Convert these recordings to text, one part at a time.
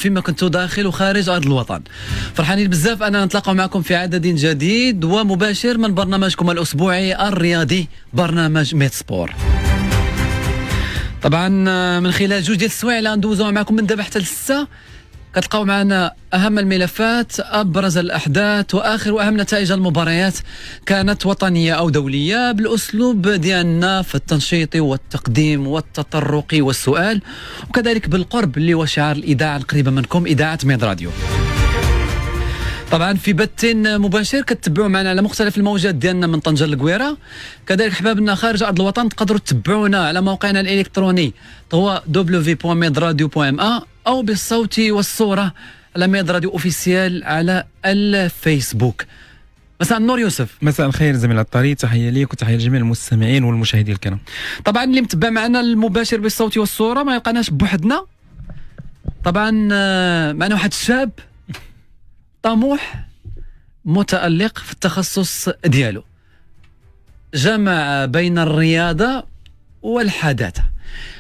فيما كنتوا داخل وخارج أرض الوطن. فرحانين بزاف أننا نتلاقوا معكم في عدد جديد ومباشر من برنامجكم الأسبوعي الرياضي برنامج ميت سبور. طبعا من خلال جوج ديال السوايع اللي غندوزوها معكم من دابا حتى للساعة كتلقاو معنا أهم الملفات، أبرز الأحداث وآخر وأهم نتائج المباريات كانت وطنية أو دولية بالأسلوب ديالنا في التنشيط والتقديم والتطرق والسؤال، وكذلك بالقرب اللي هو شعار الإذاعة القريبة منكم، إذاعة ميد راديو. طبعا في بث مباشر كتتبعوا معنا على مختلف الموجات ديالنا من طنجة للقويرة. كذلك حبابنا خارج أرض الوطن تقدروا تتبعونا على موقعنا الإلكتروني هو www.medradio.ma أو بالصوت والصورة على ميد راديو أوفيسيال على الفيسبوك. مساء النور يوسف. مساء الخير زميل الطريق، تحية ليك وتحية لجميع المستمعين والمشاهدين الكرام. طبعا اللي متبع معنا المباشر بالصوت والصورة ما يلقاناش بوحدنا. طبعا معنا واحد الشاب طموح متألق في التخصص ديالو، جمع بين الرياضة والحداثة.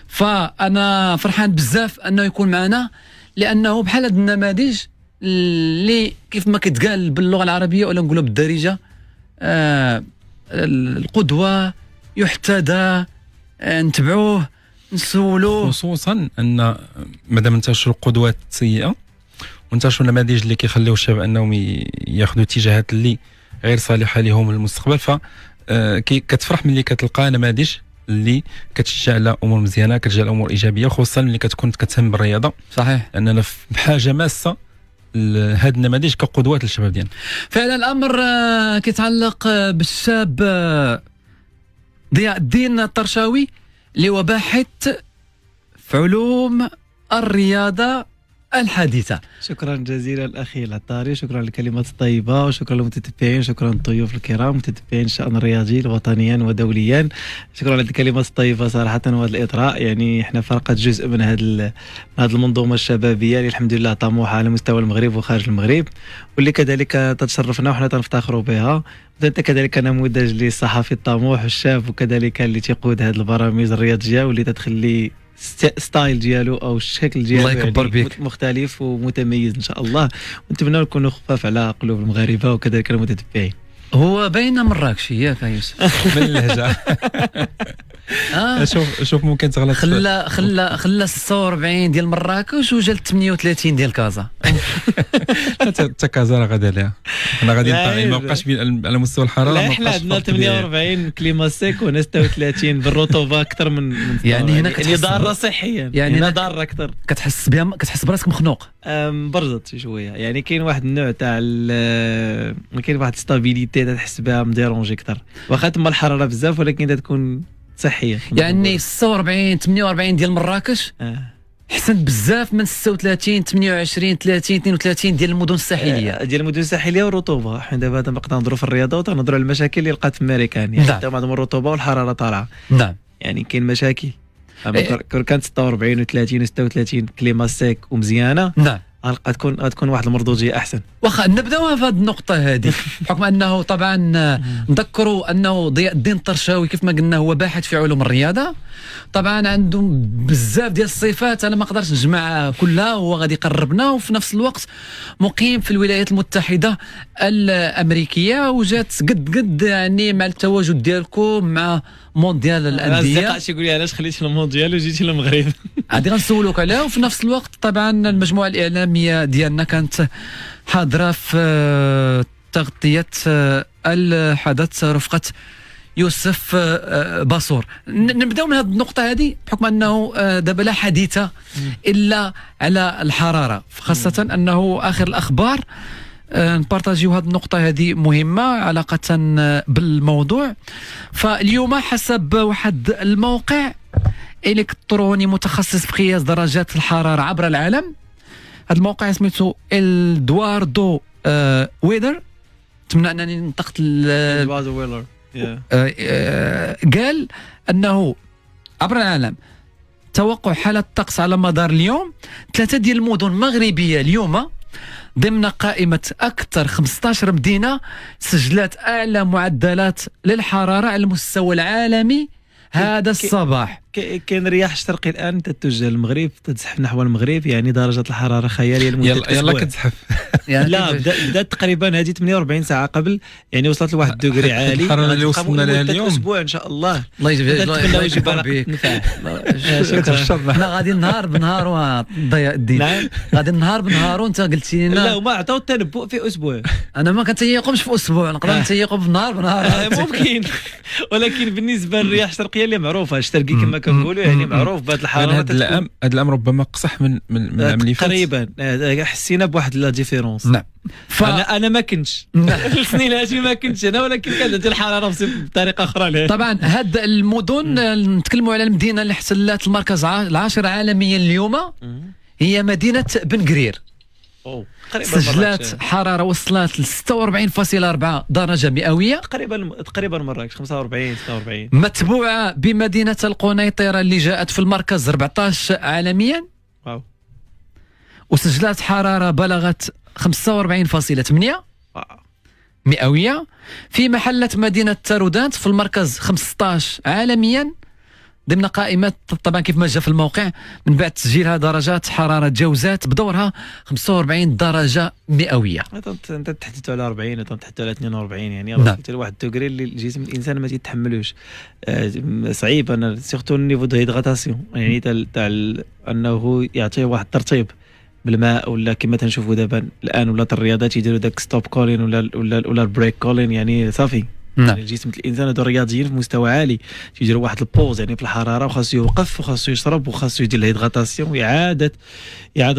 فأنا فرحان بزاف أنه يكون معنا، لأنه بحال هاد النماذج اللي كيف ما كتقال باللغة العربية ولا نقولوا بالدارجة القدوة يحتذى، نتبعوه نسولوه، خصوصا أن مادام انتشروا قدوات سيئة وانتشروا نماذج اللي كيخليو الشباب أنهم ياخذوا اتجاهات اللي غير صالحة لهم المستقبل، فكتفرح ملي كتلقى نماذج اللي كتشجع على امور مزيانه، كتشجع على امور ايجابيه، خصوصا ملي كتكون كتهم بالرياضه. صحيح اننا بحاجه ماسه لهاد النماذج كقدوات للشباب ديالنا. فعلا الامر كيتعلق بالشاب ضياء الدين الطرشاوي اللي هو باحث في علوم الرياضه الحديثة. شكرا جزيلا الأخي العطاري، شكرا للكلمات الطيبة، وشكرا للمتتبعين، شكرا للضيوف الكرام متتبعين الشأن الرياضي وطنيا ودوليا. شكرا للكلمات الطيبة صراحة وهذا الإطراء، يعني احنا فرقت جزء من هذه المنظومة الشبابية اللي الحمد لله طموحة على مستوى المغرب وخارج المغرب، واللي كذلك تتشرفنا وحنا تنفتخروا بها. وانت كذلك نموذج للصحفي الطموح والشاب، وكذلك اللي تيقود هذه البرامج الرياضية واللي تتخلي ستايل ديالو او الشكل ديالو الله يكبر يعني بك، مختلف ومتميز ان شاء الله، ونتمنى نكونوا خفاف على قلوب المغاربه وكذلك المتتبعين. هو باين مراكشي ياك يوسف من اللهجه. شوف ممكن تغلط. خلى 46 ديال مراكش وجا 38 ديال كازا. حتى كازا راه غادي عليها، حنا غادي ما بقاش على مستوى الحراره. لا احنا عندنا 48 كليما سيك و 36 بالرطوبه اكثر من يعني هنا يعني ضاره صحيا، يعني هنا ضاره اكثر. كتحس براسك مخنوق. برزت شويه، يعني كاين واحد النوع تاع كاين واحد ستابيليتي تحس بها مديرونجي اكثر، واخا تما الحراره بزاف ولكن تكون صحيه. يعني 46 48 ديال مراكش حسنت بزاف من 36 28 30 32 ديال المدن الساحليه. ديال المدن الساحليه والرطوبه. حنا دابا نبقى نهضروا في الرياضه وتنهضروا على المشاكل اللي لقات في امريكان، يعني حتى معظم الرطوبه والحراره طالعه. نعم يعني كاين مشاكل. كانت 46 و30 و36 كليما سيك ومزيانه، نعم غتكون واحد المردوديه احسن. واخا نبداوها في هذه النقطه هذه، بحكم انه طبعا نذكروا انه ضياء الدين الطرشاوي كيف ما قلنا هو باحث في علوم الرياضه. طبعا عنده بزاف ديال الصفات انا ما قدرتش نجمع كلها، هو غادي يقربنا، وفي نفس الوقت مقيم في الولايات المتحده الامريكيه، وجات قد يعني مع التواجد ديالكم مع مونديال الانديه. الاصدقاء يقول لي علاش خليتي المونديال وجيتي للمغرب؟ غادي غنسولوك عليها. وفي نفس الوقت طبعا المجموعه الاعلاميه ديالنا كانت حاضره في تغطيه الحدث رفقه يوسف باصور. نبداو من هذه النقطه هذه بحكم انه دابا لا حديث الا على الحراره، خاصه انه اخر الاخبار نبارطاجيو هذه النقطه هذه مهمه علاقه بالموضوع. فاليوم حسب واحد الموقع الكتروني متخصص في قياس درجات الحراره عبر العالم، هذا الموقع سميتو إدواردو ويدر، اتمنى انني نطقت إدواردو ويلر. قال انه عبر العالم توقع حالة الطقس على مدار اليوم 3 ديال المدن مغربية اليوم ضمن قائمة أكثر 15 مدينة سجلت أعلى معدلات للحرارة على المستوى العالمي هذا الصباح. كاين رياح شرقي الان تتوجه للمغرب، تزحف نحو المغرب، يعني درجه الحراره خياليه لمده يلا كتزحف. لا بدات تقريبا هذه 48 ساعه قبل، يعني وصلت لواحد الدوغري عالي. الحراره اللي وصلنا لها اليوم اسبوع ان شاء الله. الله يجيب بك. شكرا. احنا غادي نهار بنهار وضياء الدين. نعم غادي نهار بنهار، وانت قلتي لنا لا، وما عطاو التنبؤ في اسبوع. انا ما كنتيقهمش في اسبوع، نقدر نتيقهم في نهار بنهار. ممكن، ولكن بالنسبه للرياح الشرقيه اللي معروفه الشرقي كما كنقولوا، يعني معروف بهذه الحراره. هذا العام ربما قصح من العام اللي فات تقريبا. حسينا بواحد لا ديفيرونس. نعم. انا ما كنتش السنين هذه ما كنتش انا، ولكن كانت الحراره بطريقه اخرى. طبعا هاد المدن، نتكلموا على المدينه اللي احتلت المركز العاشر عالميا اليوم، هي مدينه بن قرير. سجلات حراره وصلت ل 46.4 درجه مئويه، تقريبا مراكش 45 46. متبوعه بمدينه القنيطره اللي جاءت في المركز 14 عالميا. واو. وسجلات حراره بلغت 45.8 مئويه، في محله مدينه تارودانت في المركز 15 عالميا ضمن قائمة طبعا كيف ما جاء في الموقع من بعد تسجيلها درجات حرارة جوزات بدورها 45 درجة مئوية. انت تحدث على 40 تحدث على 42، يعني نعم. واحد الدوغري اللي الجسم الانسان ما يتحملوش. صعيب. انا سيرتو النيفو دو هيدغاتاسيون، يعني تاع انه يعطيه واحد الترطيب بالماء، ولا كما تنشوفوا دابا الان ولات الرياضات يديروا داك ستوب كولين ولا البريك كولين، يعني صافي. نعم. الجسم الانسان هذو الرياضيين في مستوى عالي يديروا واحد البوز يعني في الحراره، وخاصو يوقف وخاصو يشرب وخاصو يدير الهيدغاتاسيون واعاده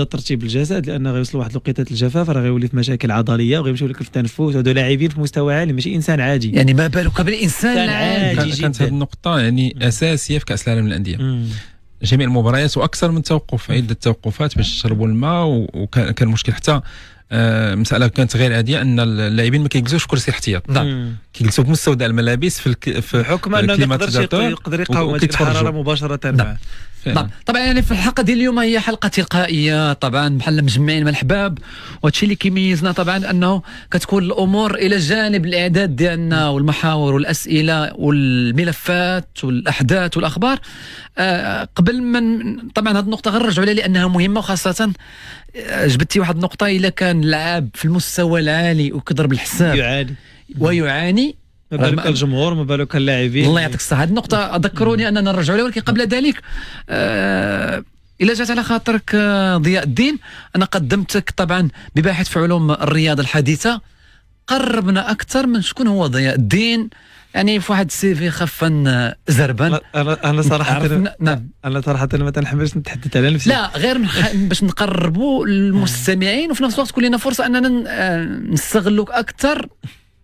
ترتيب الجسد، لان غيوصل واحد الوقيته الجفاف راه غيولي في مشاكل عضليه وغيمشيو لك في التنفس. هذو لاعبين في مستوى عالي، ماشي انسان عادي. يعني ما بالك بالانسان العادي. كانت هذه النقطه يعني اساسيه في كاس العالم للانديه. جميع المباريات واكثر من توقف، عده توقفات باش يشربوا الماء، وكان مشكل حتى مساله كانت غير عاديه ان اللاعبين ما كيجلسوش في كرسي الاحتياط. نعم. كيجلسوا في مستودع الملابس في حكم انه يقدر يقاوم هذيك الحراره مباشره. نعم. نعم. طبعا يعني في الحلقه ديال اليوم هي حلقه تلقائيه طبعا، بحال مجمعين من الحباب، وهادشي اللي كيميزنا طبعا انه كتكون الامور الى جانب الاعداد ديالنا والمحاور والاسئله والملفات والاحداث والاخبار. قبل من طبعا هذه النقطه غنرجعوا عليها لانها مهمه، وخاصه جبتي واحد النقطه، الا كان اللاعب في المستوى العالي وكضرب الحساب ويعاني، ما بالك الجمهور، ما بالك اللاعبين. الله يعطيك الصحه. هذه النقطه ذكروني اننا نرجعوا لها، ولكن قبل ذلك الا جات على خاطرك ضياء الدين، انا قدمتك طبعا بباحث في علوم الرياضه الحديثه. قربنا اكثر من شكون هو ضياء الدين، يعني في واحد السي في خفا زربا. انا صراحه نعم، انا صراحه ما تنحبش نتحدث على نفسي، لا غير باش نقربوا المستمعين، وفي نفس الوقت تكون لنا فرصه اننا نستغلوك اكثر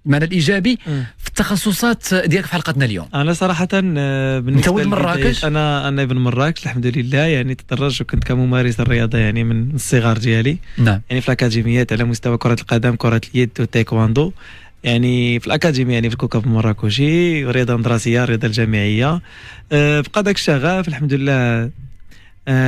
المعنى الايجابي في التخصصات ديالك في حلقتنا اليوم. انا صراحه بالنسبه لي مراكش، انا ابن مراكش الحمد لله، يعني تدرجت وكنت كممارس الرياضه يعني من الصغر ديالي. نعم. يعني في الاكاديميات على مستوى كره القدم، كره اليد والتايكواندو، يعني في الاكاديميه، يعني في الكوكب المراكشي، رياضه مدرسيه، رياضه الجامعيه. بقى داك الشغف الحمد لله.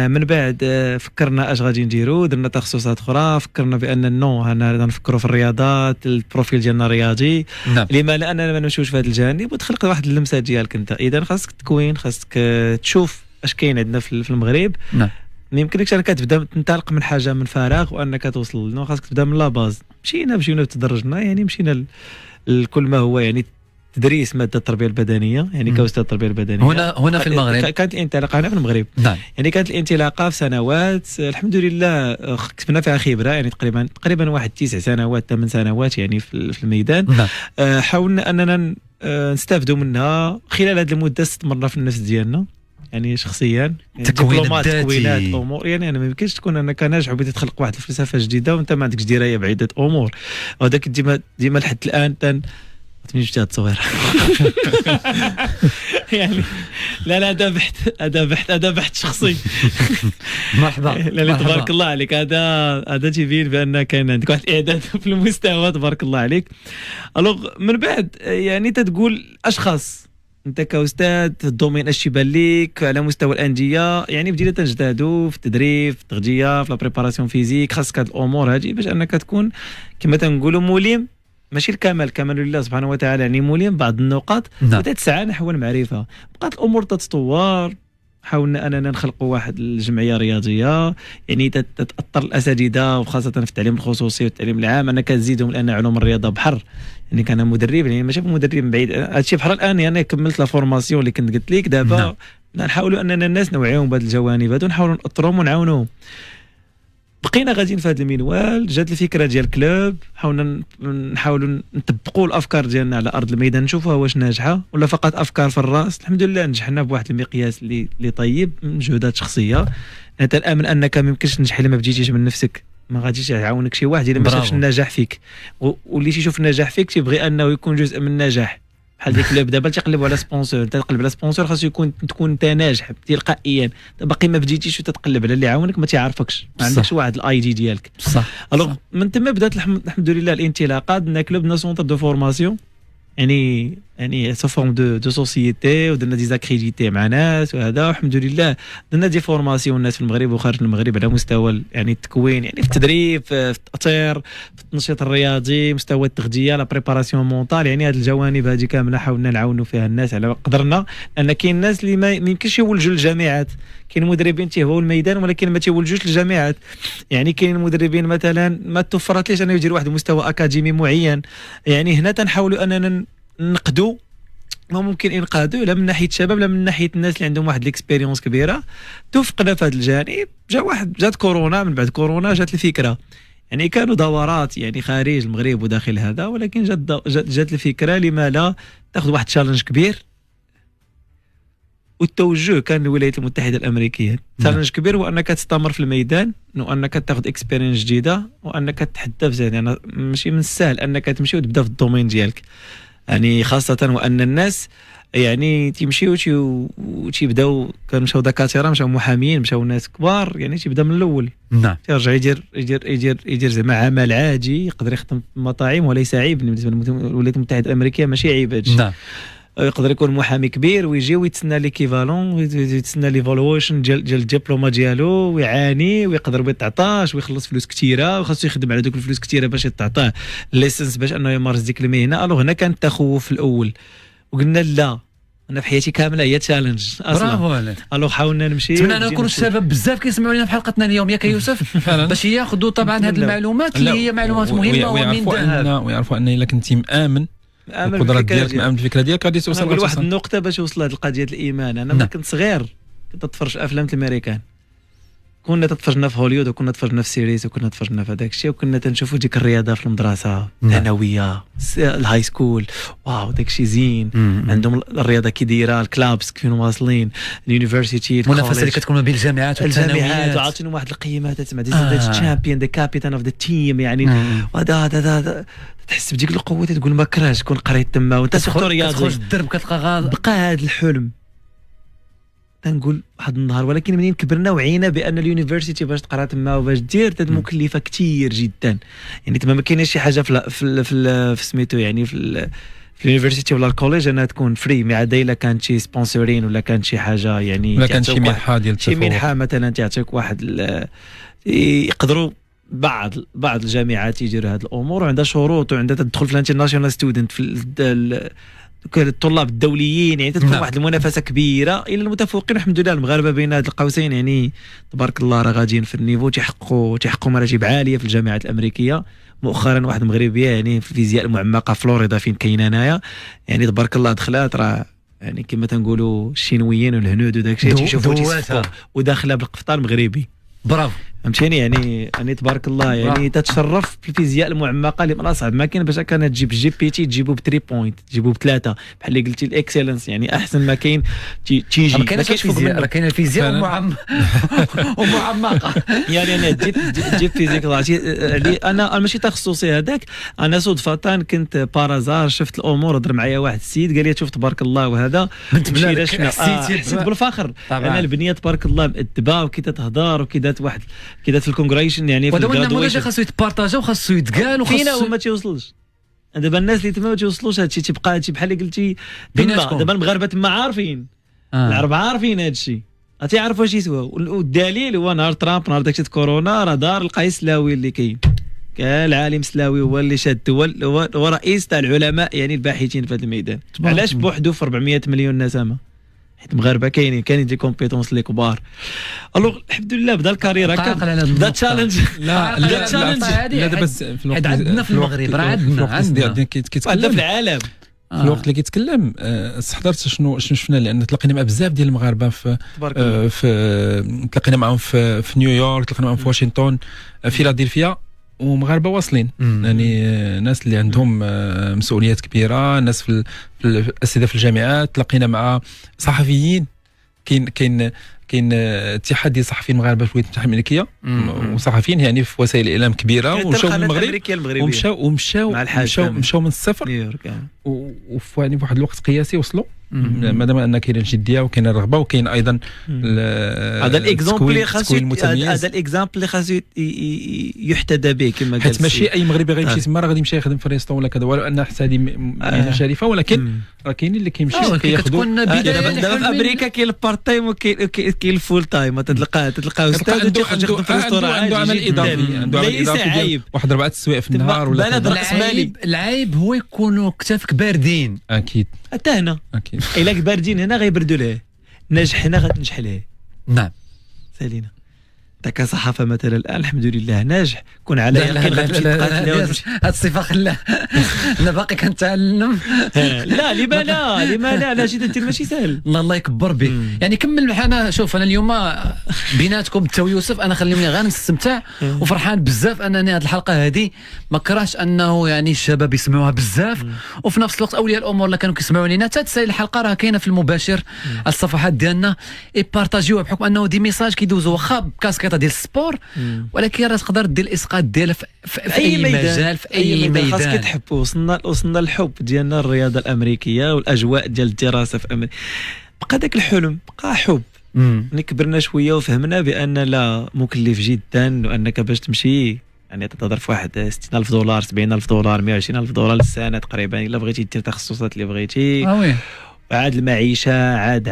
من بعد فكرنا اش غادي نديرو، درنا تخصصات اخرى، فكرنا بان نو نفكروا في الرياضات، البروفيل ديالنا رياضي. نعم. لما لا اننا ما نمشيوش في هذا الجانب وتخلق واحد اللمسه ديالك انت. اذا خاصك تكوين، خاصك تشوف اش كاين عندنا في المغرب. نعم. ما يمكنكش انك تبدا تنطلق من حاجه من فراغ وانك توصل، نو خاصك تبدا من لا باز. مشينا تدرجنا، يعني مشينا لكل ما هو يعني تدريس ماده التربيه البدنيه، يعني كاستاذ التربيه البدنيه هنا في المغرب. كانت الانطلاقه هنا في المغرب. نعم. يعني كانت الانطلاقه في سنوات الحمد لله كسبنا فيها خبره، يعني تقريبا واحد 9 سنوات 8 سنوات يعني في الميدان. نعم. حاولنا اننا نستافدوا منها. خلال هذه المده استثمرنا في النفس ديالنا، يعني شخصيا، يعني تكوينات امور. يعني انا ما يمكنش تكون انك ناجح وبديت تخلق واحد الفلسفه جديده وانت ما عندكش درايه بعده امور، وهذاك ديما لحد الان تمني جبتها تصوير. يعني لا هذا بحث شخصي. مرحبا. لا تبارك الله عليك. هذا تيبين بان كاين عندك واحد الاعداد في المستوى، تبارك الله عليك. الوغ من بعد يعني تتقول اشخاص انت كاستاذ في الدومين اش يبان ليك على مستوى الانديه، يعني بدينا تنجتهدوا في التدريب، في التغذيه، في لا بريباراسيون فيزيك. خاصك هاد الامور هذه باش انك تكون كما تنقولوا ملم، ماشي الكمال، كمال لله سبحانه وتعالى، يعني ملم بعض النقاط. نعم. وتتسعى نحو المعرفه. بقات الامور تتطور، حاولنا اننا نخلقوا واحد الجمعيه رياضيه يعني تتاثر الاساتذه وخاصه في التعليم الخصوصي والتعليم العام انا كنزيدهم لان علوم الرياضه بحر يعني كان مدرب يعني ماشي مدرب من بعيد هادشي بحر الان يعني كملت لا فورماسيون اللي كنت قلت لك دابا نحاولوا اننا الناس نوعيهم بهذه الجوانب هذو نحاولوا ناثرهم ونعاونوهم بقينا غاديين في هذا المنوال جات الفكره ديال الكلوب حاولنا نحاولوا نطبقوا الافكار ديالنا على ارض الميدان نشوفوها واش ناجحه ولا فقط افكار في الراس الحمد لله نجحنا بواحد المقياس اللي طيب مجهودات شخصيه انا تامن انك ما يمكنش تنجح الا ما بديتيش من نفسك ما غاديش يعاونك شي واحد الا ما شافش النجاح فيك واللي تيشوف النجاح فيك تيبغي انه يكون جزء من النجاح بحال ديك الكلوب دابا تيقلبوا على سبونسور تقلب على سبونسور خاصو تكون انت ناجح تلقائيا باقي ما بديتيش وتتقلب على اللي عاونك ما تعرفش ما عندكش واحد الاي دي ديالك صح الوغ من تما بدات الحمد لله الانطلاقه درنا كلوب درنا سونتر دو فورماسيون يعني سو فورم دو سوسيتي ودرنا دي زاكريديتي مع ناس وهذا والحمد لله درنا دي فورماسيون الناس في المغرب وخارج المغرب على مستوى يعني التكوين يعني في التدريب في التاطير في التنشيط الرياضي مستوى التغذيه لا بريباراسيون مونطال يعني هذه الجوانب هذه كامله حاولنا نعاونوا فيها الناس على قدرنا لان كاين الناس اللي ما يمكنش يولجوا للجامعات كاين مدربين تيهواو الميدان ولكن ما تيولجوش للجامعات يعني كاين مدربين مثلا ما توفرت ليش انه يدير واحد المستوى اكاديمي معين يعني هنا تنحاولوا اننا نقدوا ما ممكن انقاذوا لا من ناحيه الشباب لا من ناحيه الناس اللي عندهم واحد الاكسبيريونس كبيره توفقنا في هذا الجانب جات كورونا من بعد كورونا جات الفكره يعني كانوا دورات يعني خارج المغرب وداخل هذا ولكن جات الفكره لما لا تاخذ واحد تشالنج كبير والتوجه كان للولايات المتحده الامريكيه تشالنج كبير وانك تستمر في الميدان وانك تاخذ اكسبيرينس جديده وانك تتحدى في يعني ماشي من السهل انك تمشي وتبدا في الدومين ديالك يعني خاصه وان الناس يعني تيمشيو وتيبداو كنمشاو دكاتره مشاو محامين مشاو ناس كبار يعني تيبدا من الاول نعم تيرجع يدير زعما عمل عادي يقدر يخدم في المطاعم وليس عيب بالنسبه للولايات المتحده الامريكيه ماشي عيب هادشي نعم يقدر يكون محامي كبير ويجي ويتسنى ليكيفالون ويتسنى ليفالويشن ديال الدبلومه ديالو ويعاني ويقدر ما يتعطاش ويخلص فلوس كثيره وخاصو يخدم على دوك الفلوس كثيره باش يتعطاه الليسنس باش انه يمارس ديك المهنه الوغ هنا كان التخوف في الاول وقلنا لا انا في حياتي كامله هي تشالنج اصلا برافو عليك الوغ حاولنا نمشي نتمنى ان نكونوا الشباب بزاف كيسمعوا لنا في حلقتنا اليوم ياك يوسف باش ياخذوا طبعا هذه المعلومات اللي هي معلومات مهمه ومن ذهب ويعرفوا ان الا كنتي مآمن القدرات ديالك مآمن بالفكره ديالك غادي توصل لواحد النقطه باش وصل هذه القضيه الايمان انا ملي كنت صغير كنت اتفرج افلام الامريكان كنا تتفرجنا في هوليوود وكنا تفرجنا في سيريز وكنا تفرجنا في هذاك الشيء وكنا تنشوفوا ديك الرياضه في المدرسه الثانويه الهاي سكول واو داك الشيء زين عندهم الرياضه كي دايره الكلابس كيفين واصلين اليونيفرسيتي المنافسه اللي كتكون بين الجامعات والثانويات وعاطينهم واحد القيمات تسمع ذا تشامبيون ذا كابيتان اوف ذا تيم يعني هذا تحس بديك القوه تقول ما كرهش تكون قريت تما وانت سورتو رياضي تخرج الدرب كتلقى غاض بقى هذا الحلم تنقول واحد النهار ولكن منين كبرنا وعينا بان اليونيفرسيتي باش تقرا تما وباش دير مكلفه كثير جدا يعني تما ما كاينش شي حاجه في سميتو يعني في اليونيفرسيتي ولا الكوليج انها تكون فري ما عدا الا كانت شي سبونسورين ولا كانت شي حاجه يعني ولا كانت شي منحه ديال التفوق شي منحه مثلا تعطيك واحد يقدروا بعض الجامعات يديروا هذه الامور وعندها شروط وعندها تدخل في الانترناشونال ستودنت في الطلاب الدوليين يعني تدخل واحد المنافسه كبيره الى المتفوقين الحمد لله المغاربه بين هاد القوسين يعني تبارك الله راه غاديين في النيفو تيحققوا مراتب عاليه في الجامعات الامريكيه مؤخرا واحد المغربيه يعني في الفيزياء المعمقه فلوريدا فين كاين انايا يعني تبارك الله دخلات راه يعني كما تنقولوا الشينويين والهنود وداك الشيء تيشوفوا وداخله بالقفطان المغربي برافو فهمتيني يعني تبارك الله يعني تتشرف في الفيزياء المعمقه اللي من اصعب ما كاين باش كانت تجيب جي بي تي تجيبو ب 3 بوينت تجيبو ب3 بحال اللي قلتي الاكسلنس يعني احسن ما كاين تيجي ما كاينش الفيزياء راه كاين الفيزياء ومعمقه يعني انا جيت فيزيك انا ماشي تخصصي هذاك انا صدفه كنت بارازار شفت الامور هضر معايا واحد السيد قال لي شوف تبارك الله وهذا مشينا حسيت بالفخر انا البنيه تبارك الله مأدبه وكي تهضر وكي دات واحد كي في الكونغريشن يعني في النموذج خاصو يتبارطاجا وخاصو يتقال فينا وما تيوصلش دابا الناس اللي تما ما تيوصلوش هادشي تيبقى هادشي بحال اللي قلتي دابا المغاربه تما عارفين العرب عارفين هادشي تيعرفوا واش يسوى والدليل هو نهار ترامب نهار داكشي كورونا راه دار القيس السلاوي اللي كاين العالم السلاوي هو اللي شاد هو رئيس تاع العلماء يعني الباحثين في هذا الميدان علاش بوحدو في 400 مليون نسمه حيت المغاربه كاينين دي كومبيتونس لي كبار. الوغ الحمد لله بدا الكارير هكا، بدا تشالنج. لا تشالنج لا دابا في الوقت عندنا في المغرب، راه عندنا كيتكلم في العالم. في الوقت اللي كيتكلم استحضرت شنو شفنا، لان تلاقينا مع بزاف ديال المغاربه في تلاقينا معهم في نيويورك، تلاقينا معهم في واشنطن، فيلادلفيا، ومغاربه واصلين. يعني ناس اللي عندهم مسؤوليات كبيره، ناس في الاساتذه في الجامعات، تلاقينا مع صحفيين. كاين اتحاد ديال الصحفيين المغاربه في الولايات المتحده الامريكيه، وصحفيين يعني في وسائل الاعلام كبيره، ومشاو من المغرب ومشاو من الصفر، وفي واحد الوقت قياسي وصلوا. مادام ان كاينه الجديه وكاينه الرغبه وكاين ايضا هذا الاكزامبل اللي خاصو يحتذى به كما قال. حيت ماشي اي مغربي غيمشي تما راه غادي يمشي يخدم في ريستون ولا كذا، ولو ان حتى هذه مهنه شريفه، ولكن راه كاينين اللي كيمشيو كتكون دابا في امريكا كاين البارت تايم وكاين الفول تايم. تلقى استاذ يخدم في ريستوران، عنده عمل اضافي، عنده عمل اضافي واحد 4 سوايع في النهار ولا العيب هو يكونوا كتافك باردين. اكيد حتى هنا اكيد الا باردين هنا غيبردوا ليه، ناجح هنا غتنجح ليه. نعم سالينا انت كصحافه مثلا الان الحمد لله ناجح، كون على يقين غتمشي تقاتل. هاد الصفه خلاه انا باقي كنتعلم. لا لما لا انا جيت ماشي سهل. الله يكبر به. يعني كمل معنا. شوف انا اليوم بيناتكم انت ويوسف انا خليني غير نستمتع وفرحان بزاف انني هذه الحلقه هذه ما كرهش انه يعني الشباب يسمعوها بزاف، وفي نفس الوقت اولياء الامور اللي كانوا كيسمعوا لينا تتسالي الحلقه راه كاينه في المباشر على الصفحات ديالنا، بارطاجيوها بحكم انه دي ميساج كيدوزوا واخا بكاسكيطه ديال السبور، ولكن راه تقدر دير الاسقاط ديالها في اي مجال في اي ميدان. خاصك تحب. وصلنا للحب ديالنا الرياضه الامريكيه والاجواء ديال الدراسه في امريكا. بقى داك الحلم، بقى حب. ملي كبرنا شويه وفهمنا بان لا مكلف جدا، وانك باش تمشي يعني تهضر في واحد $60,000 $70,000 $120,000 للسنه تقريبا الا بغيتي دير التخصصات اللي بغيتي. عاد المعيشه عاد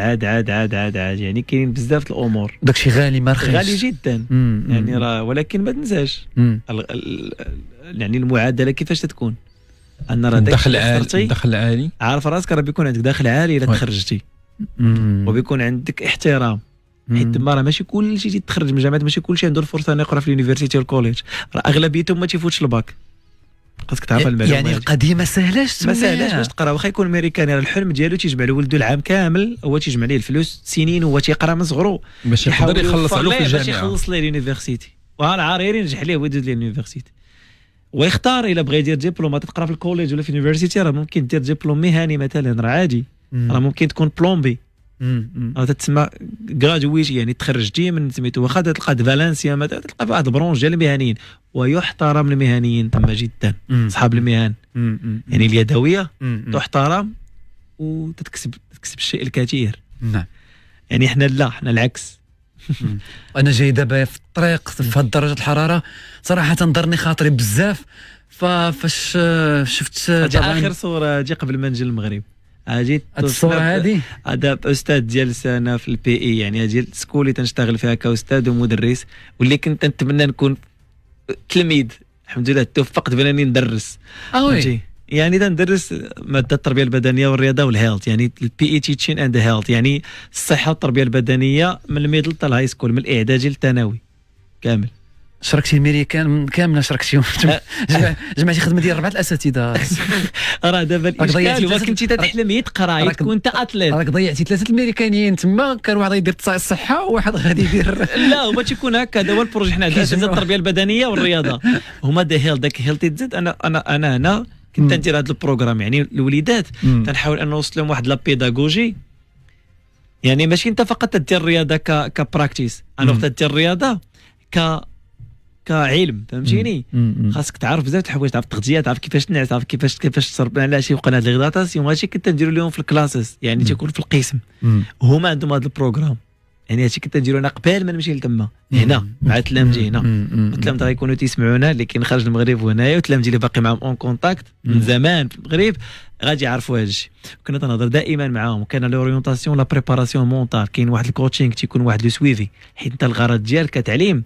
يعني كاين بزاف الامور. داكشي غالي ما رخيص، غالي جدا. يعني راه ولكن ما تنساش يعني المعادله كيفاش تكون ان راه الدخل العالي. عارف راسك راه بيكون عندك دخل عالي الا تخرجتي، وبيكون عندك احترام. حيت تما راه ماشي كلشي تيتخرج من الجامعات، ماشي كلشي عنده الفرصه انه يقرا في اليونيفرسيتي والكوليج، راه اغلبيتهم ما تيفوتش الباك. خاصك تعرف المعلومه. يعني القضيه ما سهلاش باش تقرا. واخا يكون امريكاني راه الحلم ديالو تيجمع لولدو العام كامل، هو تيجمع ليه الفلوس سنين، هو تيقرا من صغرو باش يقدر يخلص عليه في الجامعه، باش يخلص ليه اليونيفرسيتي، وها عارير ينجح ليه ويدوز ليه اليونيفرسيتي. ويختار الا بغى يدير ديبلوم تقرا في الكوليج ولا في اليونيفرسيتي، راه ممكن دير ديبلوم مهني مثلا، راه عادي. راه ممكن تكون بلومبي، راه تسمى جراجويت، يعني تخرجتي من سميتو. واخا تلقى فالنسيا مثلا تلقى في واحد البرونج ديال المهنيين، ويحترم المهنيين تما جدا، اصحاب المهن. يعني اليدويه تحترم وتكسب الشيء الكثير. نعم. يعني حنا العكس. انا جاي دابا في الطريق في هاد درجه الحراره صراحه تنضرني خاطري بزاف. فاش شفت اخر صوره جي قبل ما نجي للمغرب، جيت الصوره هذه هذا استاذ ديال سنه في البي اي، يعني ديال السكول اللي تنشتغل فيها كاستاذ ومدرس، واللي كنت نتمنى نكون تلميذ. الحمد لله توفقت بانني ندرس. يعني تندرس ماده التربيه البدنيه والرياضه والهيلث، يعني البي اي تيتشين اند هيلث، يعني الصحه والتربيه البدنيه من الميدل حتى الهاي سكول، من الاعدادي للثانوي كامل. شركتي الميريكان كامله شركتيهم. جمعتي خدمه ديال 4 الاساتذه. راه دابا الاشكال هو كنتي تحلم تقرا تكون انت اتليت، راك ضيعتي 3 الميريكانيين تما. كان واحد يدير الصحه وواحد غادي يدير لا هو تيكون هكا. هذا هو البروجي. حنا عندنا التربيه البدنيه والرياضه هما داك هيلث تزاد. انا هنا كنت ندير هذا البروغرام، يعني الوليدات تنحاول ان نوصل لهم واحد لا بيداغوجي، يعني ماشي انت فقط تدير الرياضه كبراكتيس، انا وقت تدير الرياضه كعلم، فهمتيني. خاصك تعرف بزاف الحوايج، تعرف التغذيه، تعرف كيفاش تنعس، تعرف كيفاش تصرف على شي وقناه الهيدراتاسيون. هادشي كنت نديرو لهم في الكلاسز، يعني تيكون في القسم. هما عندهم هذا البروغرام، يعني هادشي كنت نديرو انا قبل ما نمشي لتما هنا مع تلامذتي هنا. التلامذه غيكونوا تيسمعونا اللي كاين خارج المغرب وهنايا، وتلامذتي اللي باقي معاهم اون كونتاكت من زمان في المغرب غادي يعرفوا هادشي. كنا تنهضر دائما معاهم، كان لورينتاسيون لا بريباراسيون مونطال، كاين واحد الكوتشينغ تيكون واحد لو سويفي، حيت انت الغرض ديالك كتعليم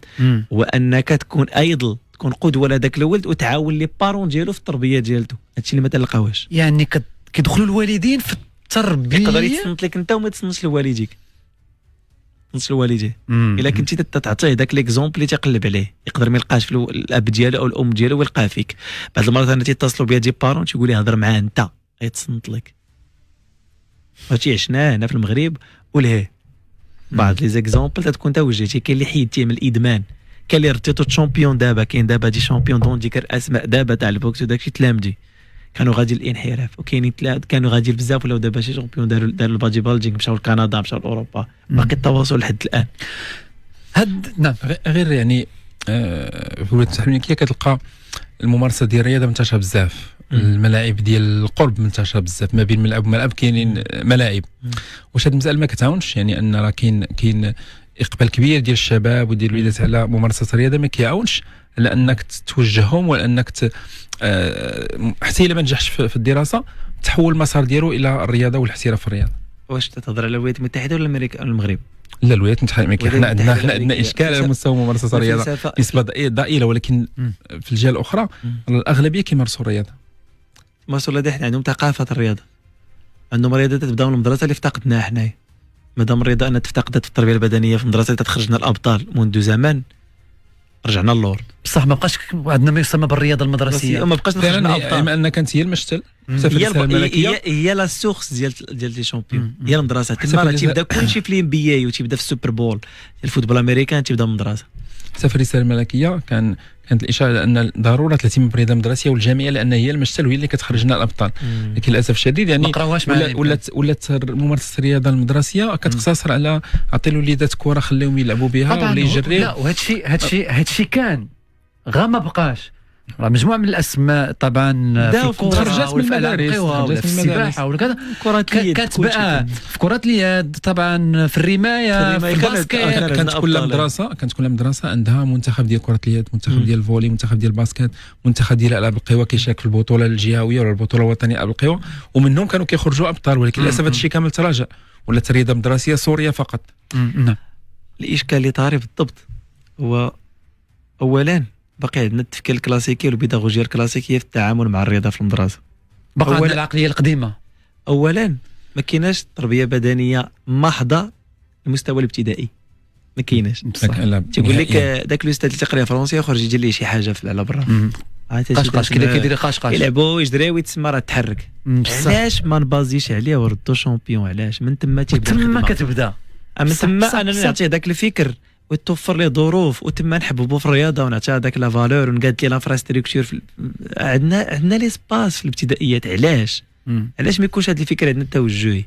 هو انك تكون ايدل، تكون قدوه لذاك الولد، وتعاون لي بارون ديالو في التربيه ديالته. هادشي اللي ما تلقاوهش. يعني كيدخلوا الوالدين في التربيه يقدر يتصنت لك انت وما تصنتش لوالديك، تصنت لوالديه. الا كنتي تعطيه داك ليكزومبل اللي تيقلب عليه، يقدر ما يلقاش في الاب ديالو او الام ديالو ويلقاه فيك. بعض المرات انا تيتصلوا بيا دي بارون تيقول لي هضر معاه انت يتصنت لك. هادشي عشناه هنا في المغرب ولهيه بعض لي زيكزومبل تتكون توجهتي. كاين اللي حيدتيه من الادمان، كاين اللي رديتو تشامبيون دابا، كاين دابا دي شامبيون دون ديك اسماء دابا تاع البوكس وداكشي تلامدي كانوا غادي الانحراف، وكاينين كانوا غادي بزاف ولاو دابا شي شامبيون داروا البادي بيلدينغ، مشاو لكندا مشاو لاوروبا، باقي التواصل لحد الان. نعم غير يعني في الولايات المتحده الامريكيه كتلقى الممارسه ديال الرياضه منتشره بزاف، الملاعب ديال القرب منتشره بزاف، ما بين ملعب وملعب كاينين ملاعب. واش هذه المساله ما كتعاونش؟ يعني ان راه كاين اقبال كبير ديال الشباب وديال الوليدات على ممارسه الرياضه، ما كيعاونش على انك توجههم ولا انك حتى الا ما نجحش في الدراسه تحول المسار ديالو الى الرياضه والاحتراف في الرياضه. واش تهضر على الولايات المتحده ولا امريكا المغرب؟ لا الولايات المتحده الامريكيه. حنا عندنا اشكال على مستوى ممارسه الرياضه نسبه ضئيله، ولكن في الجهه الاخرى الاغلبيه كيمارسوا الرياضه. مارسوا الرياضه، حنا عندهم ثقافه الرياضه، عندهم رياضه تبدا من المدرسه اللي افتقدناها حنايا. مادام الرياضه ان تفتقدت في التربيه البدنيه في المدرسه تخرجنا الابطال منذ زمان، رجعنا اللور. بصح ما بقاش عندنا ما يسمى بالرياضه المدرسيه، ما بقاش نخرجنا ابطال، بما ان كانت هي المشتل هي لا سورس ديال لي شامبيون، هي المدرسه. تما تيبدا كلشي في الام بي اي وتيبدا في السوبر بول، الفوتبول الامريكان تيبدا من المدرسه. حتى في الرساله الملكيه كانت الاشاره على ان ضروره الاهتمام بالرياضه المدرسيه والجامعيه، لان هي المشتل وهي اللي كتخرجنا الابطال. لكن للاسف الشديد يعني ولات ممارسه الرياضه المدرسيه كتقتصر على عطي الوليدات كره خليهم يلعبوا بها ولا يجريو. لا وهادشي كان غير ما بقاش. راه مجموعه من الاسماء طبعا في الكره وفي المدارس وفي السباحه وكذا، كانت بقى في كره اليد طبعا، في الرمايه، في الباسكت. كانت كل مدرسه عندها منتخب ديال كره اليد، منتخب ديال الفولي، منتخب ديال الباسكت، منتخب ديال العاب القوى كيشارك في البطوله الجهويه ولا البطوله الوطنيه العاب القوى، ومنهم كانوا كيخرجوا ابطال. ولكن للاسف هذا الشيء كامل تراجع، ولات الرياضه المدرسيه سوريا فقط. نعم. الاشكال اللي طاري بالضبط هو اولا باقي عندنا التفكير الكلاسيكي والبيداغوجيا الكلاسيكيه في التعامل مع الرياضه في المدرسه. باقي عندنا العقليه القديمه. اولا ما كايناش تربيه بدنيه محضه المستوى الابتدائي، ما كايناش. تيقول لك داك الاستاذ اللي تيقرا فرونسي يخرج يدير ليه شي حاجه على برا، قشقاش كذا كيدير قشقاش، يلعبوا يجريو ويتسمى راه تحرك. علاش ما نبازيش عليه وردو شامبيون؟ علاش من تما تيبدا تما كتبدا من تما انا نعطيه داك الفكر وتوفر ليه ظروف، وتما نحببوا في الرياضه ونعطيها داك لا فالور ونقاد ليه لافراستركتور. عندنا لي سباس في الابتدائيات. علاش ما يكونش هذا الفكر عندنا التوجهي؟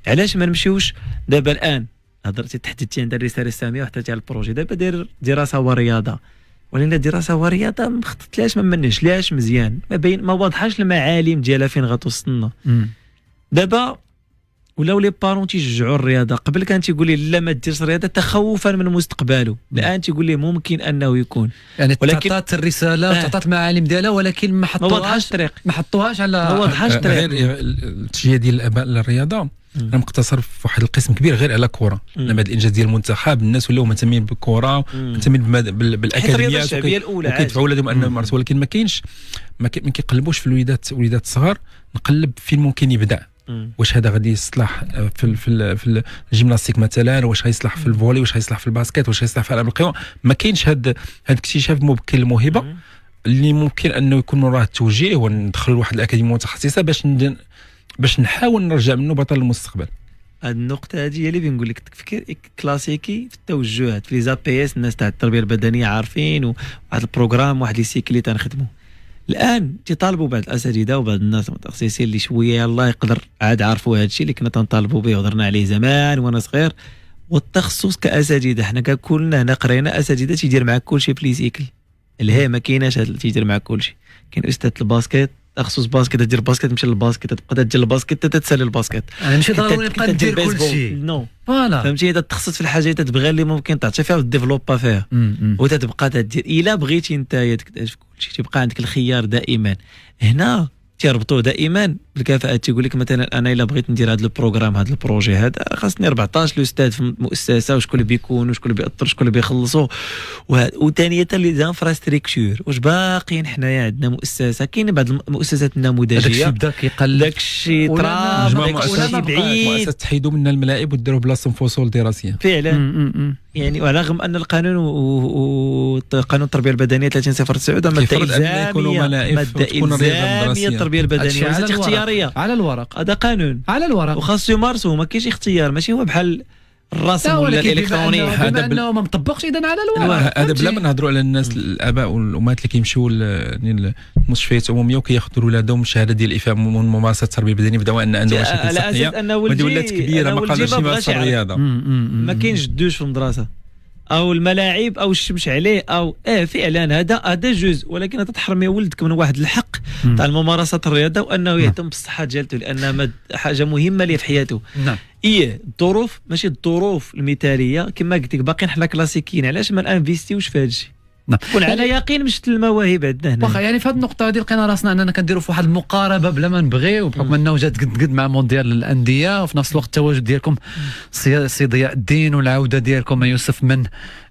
علاش ما نمشيوش دابا الان؟ هضرتي تحدثتي عند الرساله الساميه وحطيتي على البروجي دابا داير دراسه ورياضه، ولكن دراسه ورياضه ما خططلاش، ما منجلاش مزيان، ما واضحاش المعالم ديالها فين غتوصلنا. دابا ولاو لي بارون تيشجعوا الرياضه. قبل كان تيقول لي لا ما ديرش الرياضه تخوفا من مستقبله، الان تيقول لي ممكن انه يكون. يعني ولكن تعطات الرساله وتعطات المعالم ديالها، ولكن ما حطوهاش على ما وضحاش طريق. غير التشجيع ديال الاباء للرياضه راه مقتصر في واحد القسم كبير غير على الكره. لما هذا الانجاز ديال المنتخب الناس ولاو مهتمين بالكره، مهتمين بالاكاديميات وكيدفعوا ولادهم انهم يمارسوا، ولكن ما كاينش ما كيقلبوش في الوليدات الصغار نقلب فين ممكن يبدا. واش هذا غادي يصلح في الجيمناستيك مثلا، واش غيصلح في الفولي، واش غيصلح في الباسكت، واش غيصلح في العاب القوى. ما كاينش هذا الاكتشاف مبكر الموهبه اللي ممكن انه يكون وراه التوجيه وندخل لواحد الاكاديميه متخصصه باش نحاول نرجع منه بطل المستقبل. هذه النقطه هذه هي اللي بنقول لك التفكير كلاسيكي في التوجهات. في لي زا بي اس الناس تاع التربيه البدنيه عارفين، وواحد البروغرام واحد لي سيكل اللي تنخدموا. الان تيطالبوا بعض الاساتذه وبعض الناس المتخصصين اللي شويه الله يقدر عاد عرفوا هذا الشيء اللي كنا تنطالبوا به وهضرنا عليه زمان وانا صغير، والتخصص كاساتذه. حنا كلنا هنا قرينا اساتذه تيدير معك كل شيء في لي سيكل، اللي هي ما كايناش هذا تيدير معك كل شيء. كاين استاذ الباسكت تخصص باسكت، تدير باسكت تمشي للباسكت، تبقى تدير الباسكت تتسالي الباسكت. انا ماشي ضروري نبقى ندير كل شيء، نو فوالا فهمتي. اذا تخصص في الحاجه اللي تبغي اللي ممكن تعطي فيها وتديفلوبا فيها وتتبقى تدير. الا بغيتي انت تكتشف كل شيء تبقى عندك الخيار دائما. هنا تيربطوه دائما بالكفاءات. تيقول لك مثلا انا الا بغيت ندير هذا البروغرام هذا البروجي هذا خاصني 14 الاستاذ في المؤسسه، وشكون اللي بيكون وشكون اللي بيأثر وشكون اللي بيخلصوا. وثانيه لي زانفراستركتور واش باقيين حنايا عندنا مؤسسه. كاين بعض المؤسسات النموذجيه داكشي بدا كيقل، داكشي طراب، داكشي بعيد. مؤسسات تحيدوا من الملاعب وديروا بلاصتهم فصول دراسيه فعلا. يعني ورغم ان القانون وقانون التربيه البدنيه 3009 ماده الزاميه، ماده الزاميه التربيه البدنيه اختياريه على الورق، هذا قانون على الورق وخاصو يمارسوه، ما كاينش اختيار، ماشي هو بحال الرسم ولا الالكتروني. هذا بما ما مطبقش اذا على الورق. هذا بلا ما نهضروا على الناس الاباء والامهات اللي كيمشيو للمستشفيات العموميه وكياخذوا ولادهم شهاده ديال الافاء من ممارسه التربيه البدنيه بدون ان عنده مشاكل صحيه. هذه ولات كبيره، ما قادرش يمارس الرياضه، ما كاينش الدوش في المدرسه او الملاعب او الشمس عليه او فعلا هذا جزء، ولكن تحرمي ولدك من واحد الحق تاع ممارسه الرياضه وانه يهتم بالصحه ديالته، لان حاجه مهمه ليه في حياته. نعم. الظروف ماشي الظروف المثاليه كما قلت لك، باقيين حنا كلاسيكيين، علاش ما انفيستيوش في هذا الشيء؟ كون على يقين مشت المواهب عندنا هنا. واخا يعني في هذه النقطه هذه لقينا راسنا اننا كنديروا في واحد المقاربه بلا ما نبغيو، بحكم انه جات قد مع مونديال الانديه، وفي نفس الوقت التواجد ديالكم سي ضياء الدين والعوده ديالكم يوسف من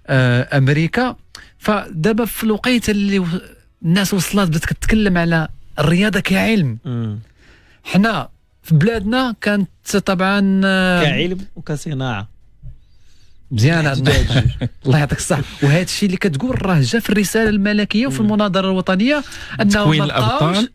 امريكا. فدابا في الوقيته اللي الناس وصلت بدات كتكلم على الرياضه كعلم، حنا في بلادنا كانت طبعا كعلم وكصناعه مزيان. الله يعطيك الصحة. وهذا الشيء اللي كتقول راه جا في الرسالة الملكية وفي المناظرة الوطنية أنه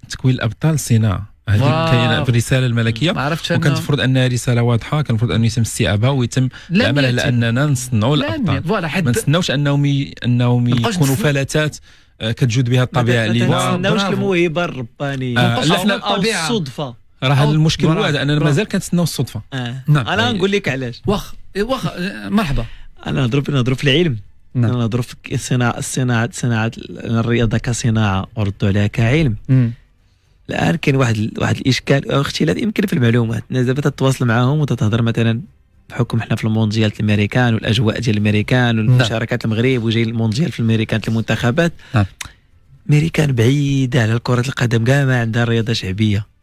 تكوين الأبطال صناعة. هذه كاينه في الرساله الملكيه، وكنتفرض انها رساله واضحه. كنفرض انه يتم استيعابها ويتم العمل على اننا نصنعوا الابطال، ما نستناوش انهم يكونوا فلتات كتجود بها الطبيعه علينا. ما نستناوش الموهبه الربانيه او الصدفه. راه هذا المشكل هو اننا مازال كنتسناو الصدفه. نعم. انا نقول لك علاش. واخ مرحبا. انا نضرب في العلم. انا نضرب في صناعه الرياضه كصناعه وردوا عليها كعلم. الان كاين واحد الاشكال او اختلاف يمكن في المعلومات. الناس دابا تتواصل معاهم وتتهضر مثلا بحكم حنا في المونديال الامريكان والاجواء ديال الامريكان والمشاركات المغرب وجاي المونديال في الامريكان المنتخبات. الامريكان بعيده على كره القدم، كاع ما عندها رياضه شعبيه.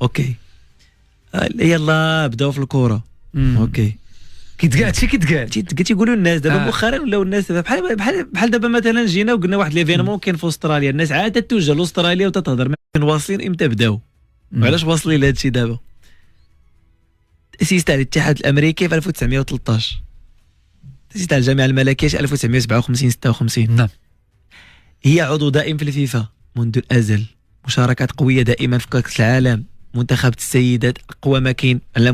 اوكي يلا بداو في الكره. اوكي كيتقال تيقولوا الناس دابا مؤخرا ولاو الناس بحال دابا مثلا جينا وقلنا واحد ليفينمون كاين في استراليا، الناس عاد توجه لاستراليا وتتهضر واصلين امتى بداو وعلاش واصلين لهذا الشيء دابا. تأسيس تاع الاتحاد الامريكي في 1913، تأسيس تاع الجامعه الملكيه 1957 56. نعم. هي عضو دائم في الفيفا منذ الازل، مشاركات قويه دائما في كاس العالم، منتخب السيدات اقوى ما كاين على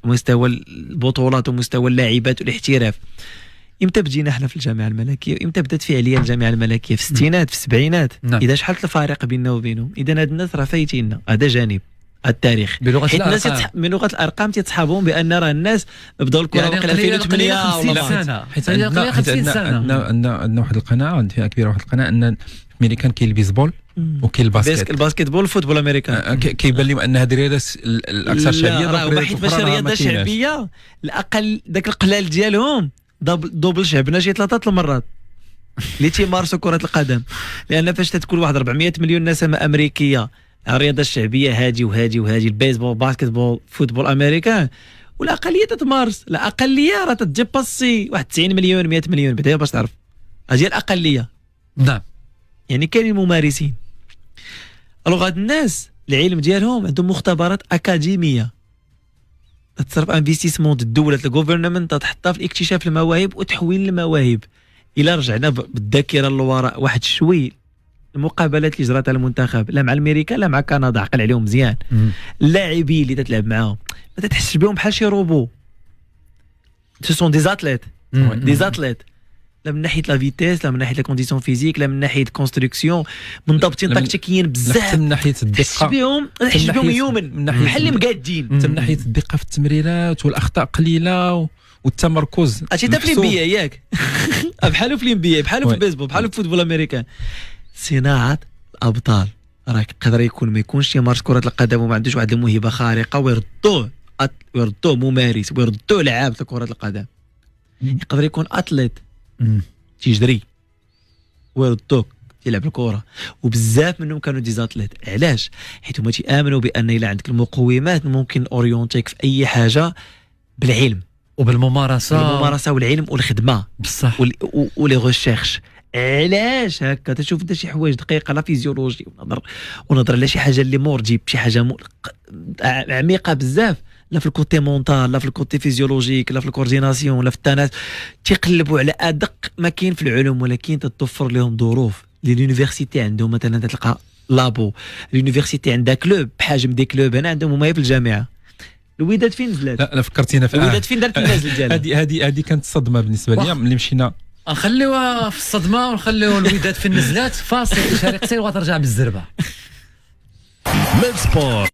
مستوى البطولات ومستوى اللاعبات والاحتراف. امتى بدينا احنا في الجامعه الملكيه؟ امتى بدات فعليا الجامعه الملكيه؟ في الستينات في السبعينات. اذا شحال الفارق بيننا وبينهم؟ اذا هاد الناس راه فايتيننا. هذا جانب التاريخ بلغه الناس بلغه الارقام تيتصحابهم بان راه الناس بداو الكره يعني وقيله 2008 ولا حيت عندنا 50 سنه عندنا واحد القناعه فيها كبيره، واحد القناعه ان الامريكان كاين البيسبول وكاين الباسكت بول والفوتبول الامريكان. كيبان لهم ان هذه الرياضه الاكثر شعبيه. راه حيت باش الرياضه شعبيه الاقل داك القلال ديالهم دوبل شعبنا شي 3 المرات اللي تيمارسوا كره القدم. لان فاش تكون واحد 400 مليون نسمه امريكيه الرياضه الشعبيه هادي وهادي البيسبول باسكت بول فوتبول امريكان، والاقليه تتمارس. الاقليه راه تتجيباسي واحد 90 مليون 100 مليون بعدا باش تعرف هذه الاقليه. نعم. يعني كاينين ممارسين. الوغ هاد الناس العلم ديالهم عندهم مختبرات اكاديميه تصرف انفستيسمون الدوله الجوفرنمنت تحطها في اكتشاف المواهب وتحويل المواهب. الى رجعنا بالذاكره للوراء واحد شوي، المقابلات اللي جرات على المنتخب لا مع امريكا لا مع كندا عقل عليهم مزيان. اللاعبين اللي تتلعب معاهم ما تحسش بهم بحال شي روبو. سون دي زاتليت لا من ناحيه لا فيتيس لا من ناحيه لا كونديسيون فيزيك لا من ناحيه كونستركسيون منضبطين تكتيكيين بزاف. من ناحيه الدقه تحس بهم يومن بحال اللي مقادين. من ناحيه الدقه في التمريرات والاخطاء قليله والتمركز. هادشي تا في الانبياء ياك بحالو في الانبياء بحالو في البيسبول بحالو في الفوتبول الامريكان. صناعه الابطال راه يقدر يكون ما يكونش يمارس كره القدم وما عندوش واحد الموهبه خارقه ويردوه ممارس ويردوه لعاب كره القدم. يقدر يكون اتليت تيجري ويردوك تيلعب الكره، وبزاف منهم كانوا دي زاتليت. علاش؟ حيت هما تيامنوا بان الا عندك المقومات ممكن اورينتيك في اي حاجه بالعلم وبالممارسه والعلم والخدمه بصح ولي ريشيرش. علاش هكا؟ تشوف انت شي حوايج دقيقه لا فيزيولوجي ونظر على شي حاجه اللي مور تجيب شي حاجه عميقه بزاف، لا في الكوتي مونتال، لا في الكوتي فيزيولوجيك، لا في الكورديناسيون، لا في التناس. تيقلبوا على ادق ما كاين في العلوم، ولكن تتوفر لهم ظروف. لونيفرسيتي عندهم مثلا تلقى لابو، اليونيفرسيتي عندها كلوب بحجم دي كلوب، هنا عندهم هما في الجامعه. الوداد فين نزلت؟ لا فكرتينا في الوداد فين دارت النازل ديالها؟ هذه كانت صدمه بالنسبه لي ملي مشينا. نخليوها في الصدمه ونخليو الوداد في النزلات. فاصل اشاره قصير وترجع بالزربه. ميد سبور.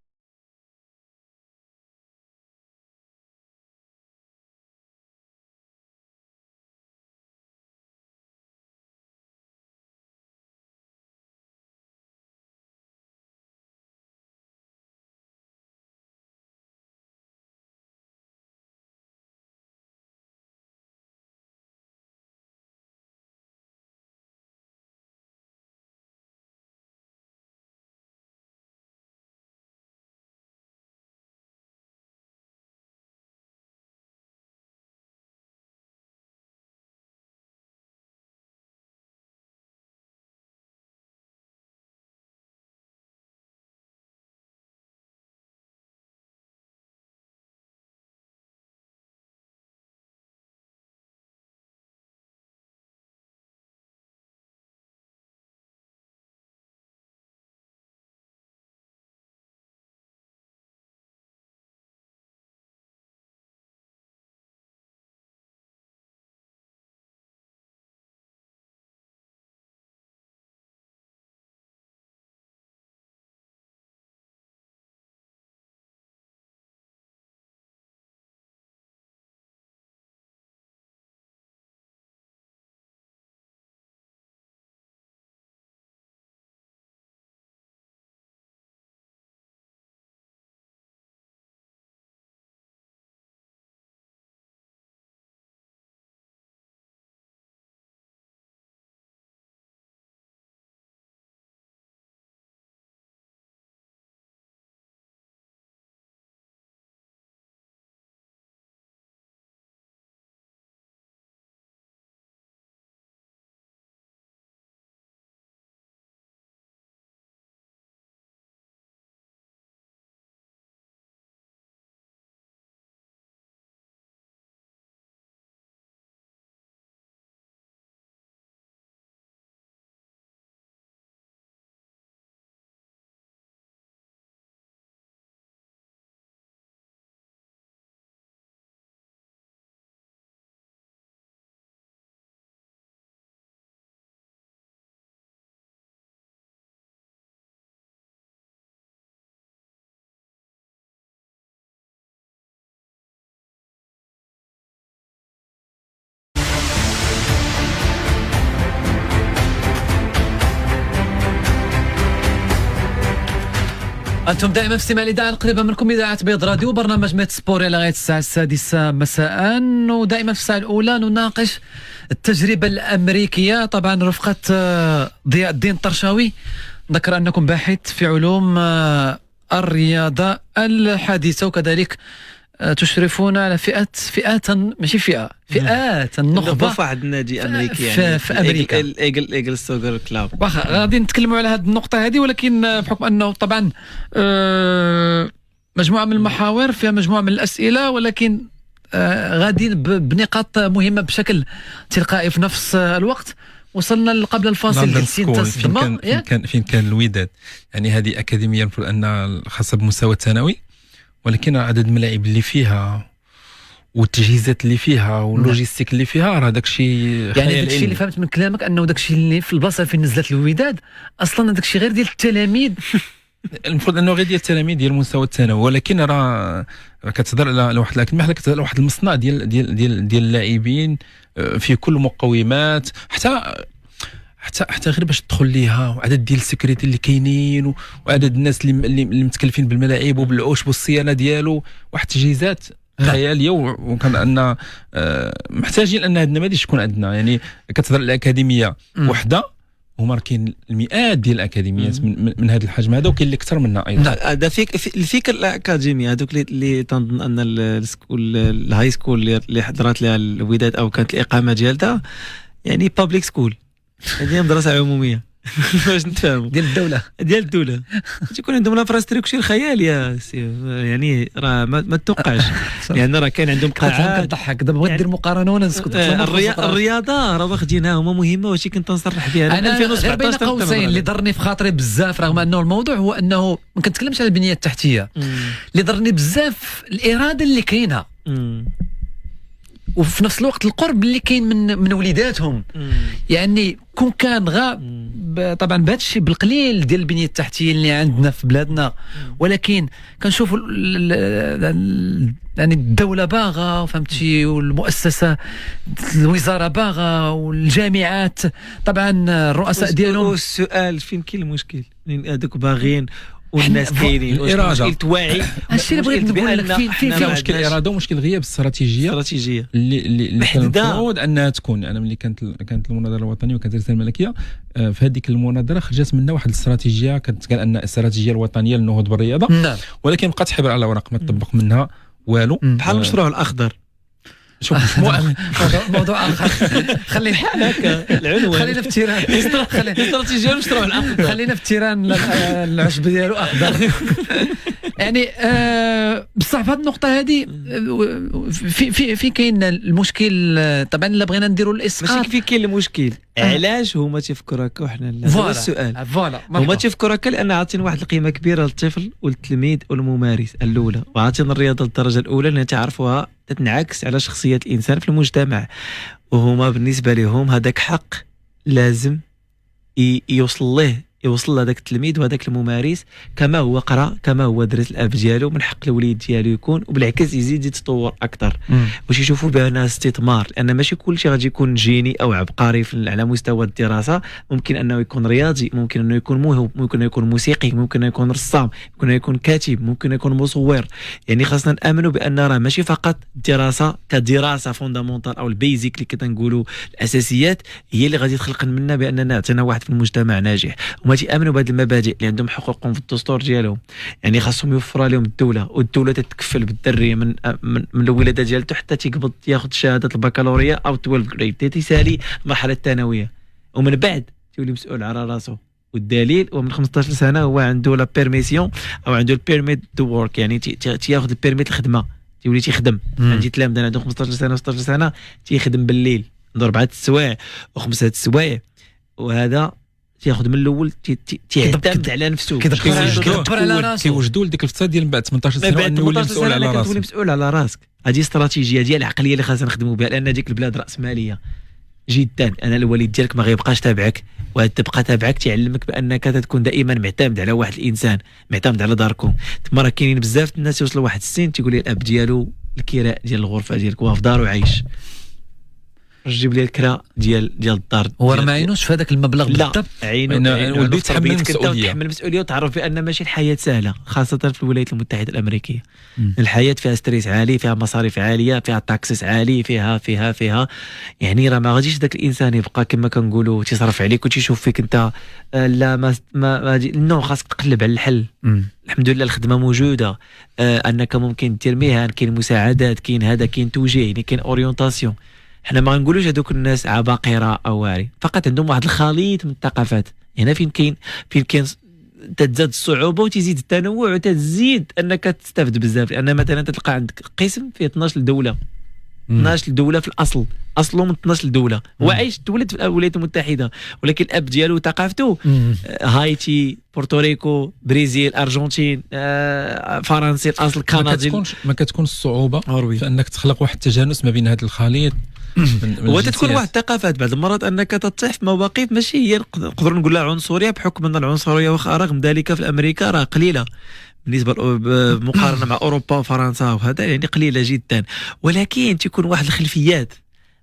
أنتم دائما في استماع الإذاعة القريبة منكم، إذاعة بيض راديو، برنامج ميد سبور لغاية الساعة 6 مساء. ودائما في الساعة الأولى نناقش التجربة الأمريكية، طبعا رفقة ضياء الدين الطرشاوي. ذكر أنكم باحث في علوم الرياضة الحديثة، وكذلك تشرفون على فئات النخبة في واحد النادي امريكي يعني في امريكا، ايجل سوغر كلاب. واخا غادي نتكلموا على هذه النقطة هذه، ولكن بحكم انه طبعا مجموعة من المحاور فيها مجموعة من الأسئلة، ولكن غادي بنقاط مهمة بشكل تلقائي في نفس الوقت. وصلنا قبل الفاصل فين كان الوداد، يعني هذه أكاديمية المفروض أن خاصة بمستوى الثانوي، ولكن عدد الملاعب اللي فيها والتجهيزات اللي فيها واللوجيستيك اللي فيها راه داكشي يعني داكشي اللي فهمت من كلامك انه داكشي اللي في البلاصه فين نزلت الوداد اصلا داكشي غير ديال التلاميذ. المفروض انه غير ديال التلاميذ ديال المستوى الثانوي، ولكن راه كتهضر على واحد الاكاديميه، كتهضر على واحد المصنع ديال اللاعبين في كل مقومات، حتى غير باش تدخل ليها، وعدد ديال السكريتي اللي كاينين، وعدد الناس اللي متكلفين بالملاعب وبالعشب والصيانه ديالو، واحد التجهيزات خياليه. وكان ان محتاجين ان هذا النماذج تكون عندنا. يعني كتهضر على الاكاديميه وحده هما كاين المئات ديال الاكاديميات من هذا الحجم هذا، وكاين اللي اكثر منها ايضا. هذا الفكر الاكاديمي هذوك اللي تنظن ان السكول الهاي سكول اللي حضرت لها الوداد او كانت الاقامه ديالها يعني بابليك سكول، هذه مدرسه عموميه باش نتفاهموا ديال الدوله تيكون عندهم لافراستركتور خياليه يعني راه ما توقعش يعني راه كان عندهم قاعات كضحك دابا بغيت ندير مقارنه وانا نسكت. الرياضه راه واخدينها هما مهمه، واش كنت نصرح بها انا 2017 بين قوسين اللي ضرني في خاطري بزاف رغم انه الموضوع هو انه ما كنتكلمش على البنيه التحتيه اللي ضرني بزاف الاراده اللي كاينه وفي نفس الوقت القرب اللي كاين من وليداتهم. يعني كون كان طبعا بهذا الشيء بالقليل ديال البنيه التحتيه اللي عندنا في بلادنا، ولكن كنشوفوا يعني الدوله باغه فهمتي، والمؤسسه الوزاره باغه، والجامعات طبعا الرؤساء ديالهم. السؤال فين كاين المشكل؟ هذوك باغيين والناس كاينين الاراده توعي. هادشي اللي بغيت نقول لك فين مشكل الاراده ومشكل غياب الاستراتيجيه اللي كان المفروض انها تكون. انا ملي كانت المناظره الوطنيه وكانت الرساله الملكيه، في هذيك المناظره خرجت منها واحد الاستراتيجيه كانت قال ان الاستراتيجيه الوطنيه للنهوض بالرياضه، ولكن بقات حبر على ورق ما تطبق منها والو، بحال المشروع الاخضر. شوف موضوع اخر خلينا هكا العنوان، خلينا في التيران الاستراتيجيه المشروع الاخضر، خلينا في التيران العشب ديالو اخضر. يعني بصح في هذه النقطه هذه في كاين المشكل. طبعا الا بغينا نديروا الاسقاط ماشي في كاين المشكل، علاش هما تيفكروا هكا وحنا هذا السؤال. هما تيفكروا هكا لان عاطين واحد القيمه كبيره للطفل والتلميذ والممارس الاولى، وعاطين الرياضه للدرجه الاولى لان تعرفوها تتنعكس على شخصيه الانسان في المجتمع، وهما بالنسبه لهم هذاك حق لازم يوصل لهذاك التلميذ وهذاك الممارس كما هو قرا كما هو درس الاب ديالو، من حق الوليد ديالو يكون، وبالعكس يزيد يتطور اكثر واش يشوفوا بانها استثمار، لان ماشي كل شيء غادي يكون جيني او عبقري على مستوى الدراسه. ممكن انه يكون رياضي، ممكن انه يكون موهوب، ممكن انه يكون موسيقي، ممكن انه يكون رسام، ممكن انه يكون كاتب، ممكن انه يكون مصور. يعني خاصنا نامنوا بان راه ماشي فقط الدراسه كدراسه فوندامونتال او البيزيك اللي كتنقولوا الاساسيات هي اللي غادي تخلق منا باننا عطينا واحد في المجتمع ناجح، وما تيامنوا بهذه المبادئ اللي عندهم حقوقهم في الدستور ديالهم. يعني خاصهم يوفروا لهم الدوله، والدوله تتكفل بالدري من الولاده ديالته حتى تيقبض ياخذ شهاده البكالوريا او 12 جريد تيسالي المرحله الثانويه، ومن بعد تولي مسؤول على راسه. والدليل ومن 15 سنه هو عنده لا بيرميسيون او عنده البيرميت تو وورك، يعني تياخذ البيرميت الخدمه، تولي تيخدم. عندي تلامذه عندهم 15 سنه و16 سنه تيخدم بالليل عنده 4 السوايع و5 السوايع، وهذا تياخذ من الاول تيعتمد على نفسه، كيوجدوا لديك الفتره ديال من بعد 18 سنه انه يولي مسؤول على راسك. تولي مسؤول على راسك. هذه استراتيجيه ديال العقليه اللي خاصنا نخدموا بها، لان ديك البلاد راسماليه جدا. انا الوالد ديالك ما غيبقاش تابعك، وتبقى تابعك تيعلمك بانك تكون دائما معتمد على واحد الانسان، معتمد على داركم. تما راه كاينين بزاف الناس يوصلوا لواحد السن تيقول لي الاب ديالو الكراء ديال الغرفه ديالك وهو في دارو عايش، جيب لي الكراء ديال الدار. هو ما عينوش في هذاك المبلغ بالضبط، عينو ولدي تحمل المسؤوليه وتعرف بان ماشي الحياه سهله، خاصه في الولايات المتحده الامريكيه. الحياه فيها ستريس عالي، فيها مصاريف عاليه، فيها تاكسس عالي، فيها يعني راه ما غاديش ذاك الانسان يبقى كما كنقولوا تيصرف عليك وتيشوف فيك انت لا ما نو، خاصك تقلب على الحل. الحمد لله الخدمه موجوده، انك ممكن دير مهن، كاين مساعدات، كاين هذا، كاين توجيه، يعني كاين اورينتاسيون. حنا ما غنقولوش هذوك الناس عباقره او واري، فقط عندهم واحد الخليط من الثقافات. هنا فين كاين تزداد الصعوبه وتزيد التنوع وتزيد انك تستافد بزاف. لان مثلا تلقى عندك قسم فيه 12 دوله 12 دوله في الاصل، اصله من 12 دوله، هو عايش تولد في الولايات المتحده، ولكن الاب ديالو ثقافته هايتي، بورتوريكو، برازيل، ارجنتين، فرنسي الاصل، كندي. ما كتكون الصعوبه في انك تخلق واحد التجانس ما بين هذا الخليط وتتكون واحد الثقافات بعض المرات انك تطيح في مواقف ماشي هي نقدروا نقول لها عنصريه، بحكم ان العنصريه واخا رغم ذلك في امريكا راه قليله بالنسبه مقارنه مع اوروبا وفرنسا وهذا، يعني قليله جدا، ولكن تكون واحد الخلفيات.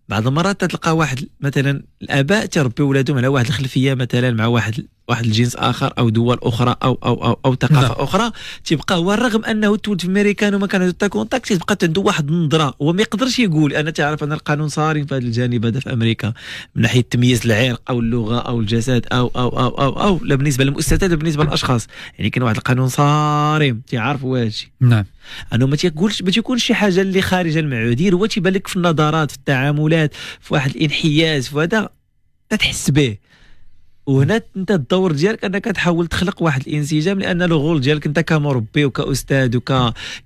بعض المرات تلقى واحد مثلا الاباء تربي اولادهم على واحد الخلفيه، مثلا مع واحد واحد الجنس اخر او دول اخرى او ثقافه اخرى، تيبقى هو رغم انه تولد في امريكان وما كان عنده كونتاكت، تيبقى عنده واحد النظره هو ما يقدرش يقول. انا تعرف ان القانون صارم في هذا الجانب هذا في امريكا من ناحيه تمييز العرق او اللغه او الجسد او لا بالنسبه للمؤسسات لا بالنسبه للاشخاص، يعني كاين واحد القانون صارم تيعرفوا هذا الشيء. نعم. انه ما تيكونش شي حاجه اللي خارجه المعايير، هو تيبان لك في النظرات في التعاملات في واحد الانحياز في هذا تتحس به. وهنا انت الدور ديالك انك تحاول تخلق واحد الانسجام، لان الغول ديالك انت كمربي وكاستاذ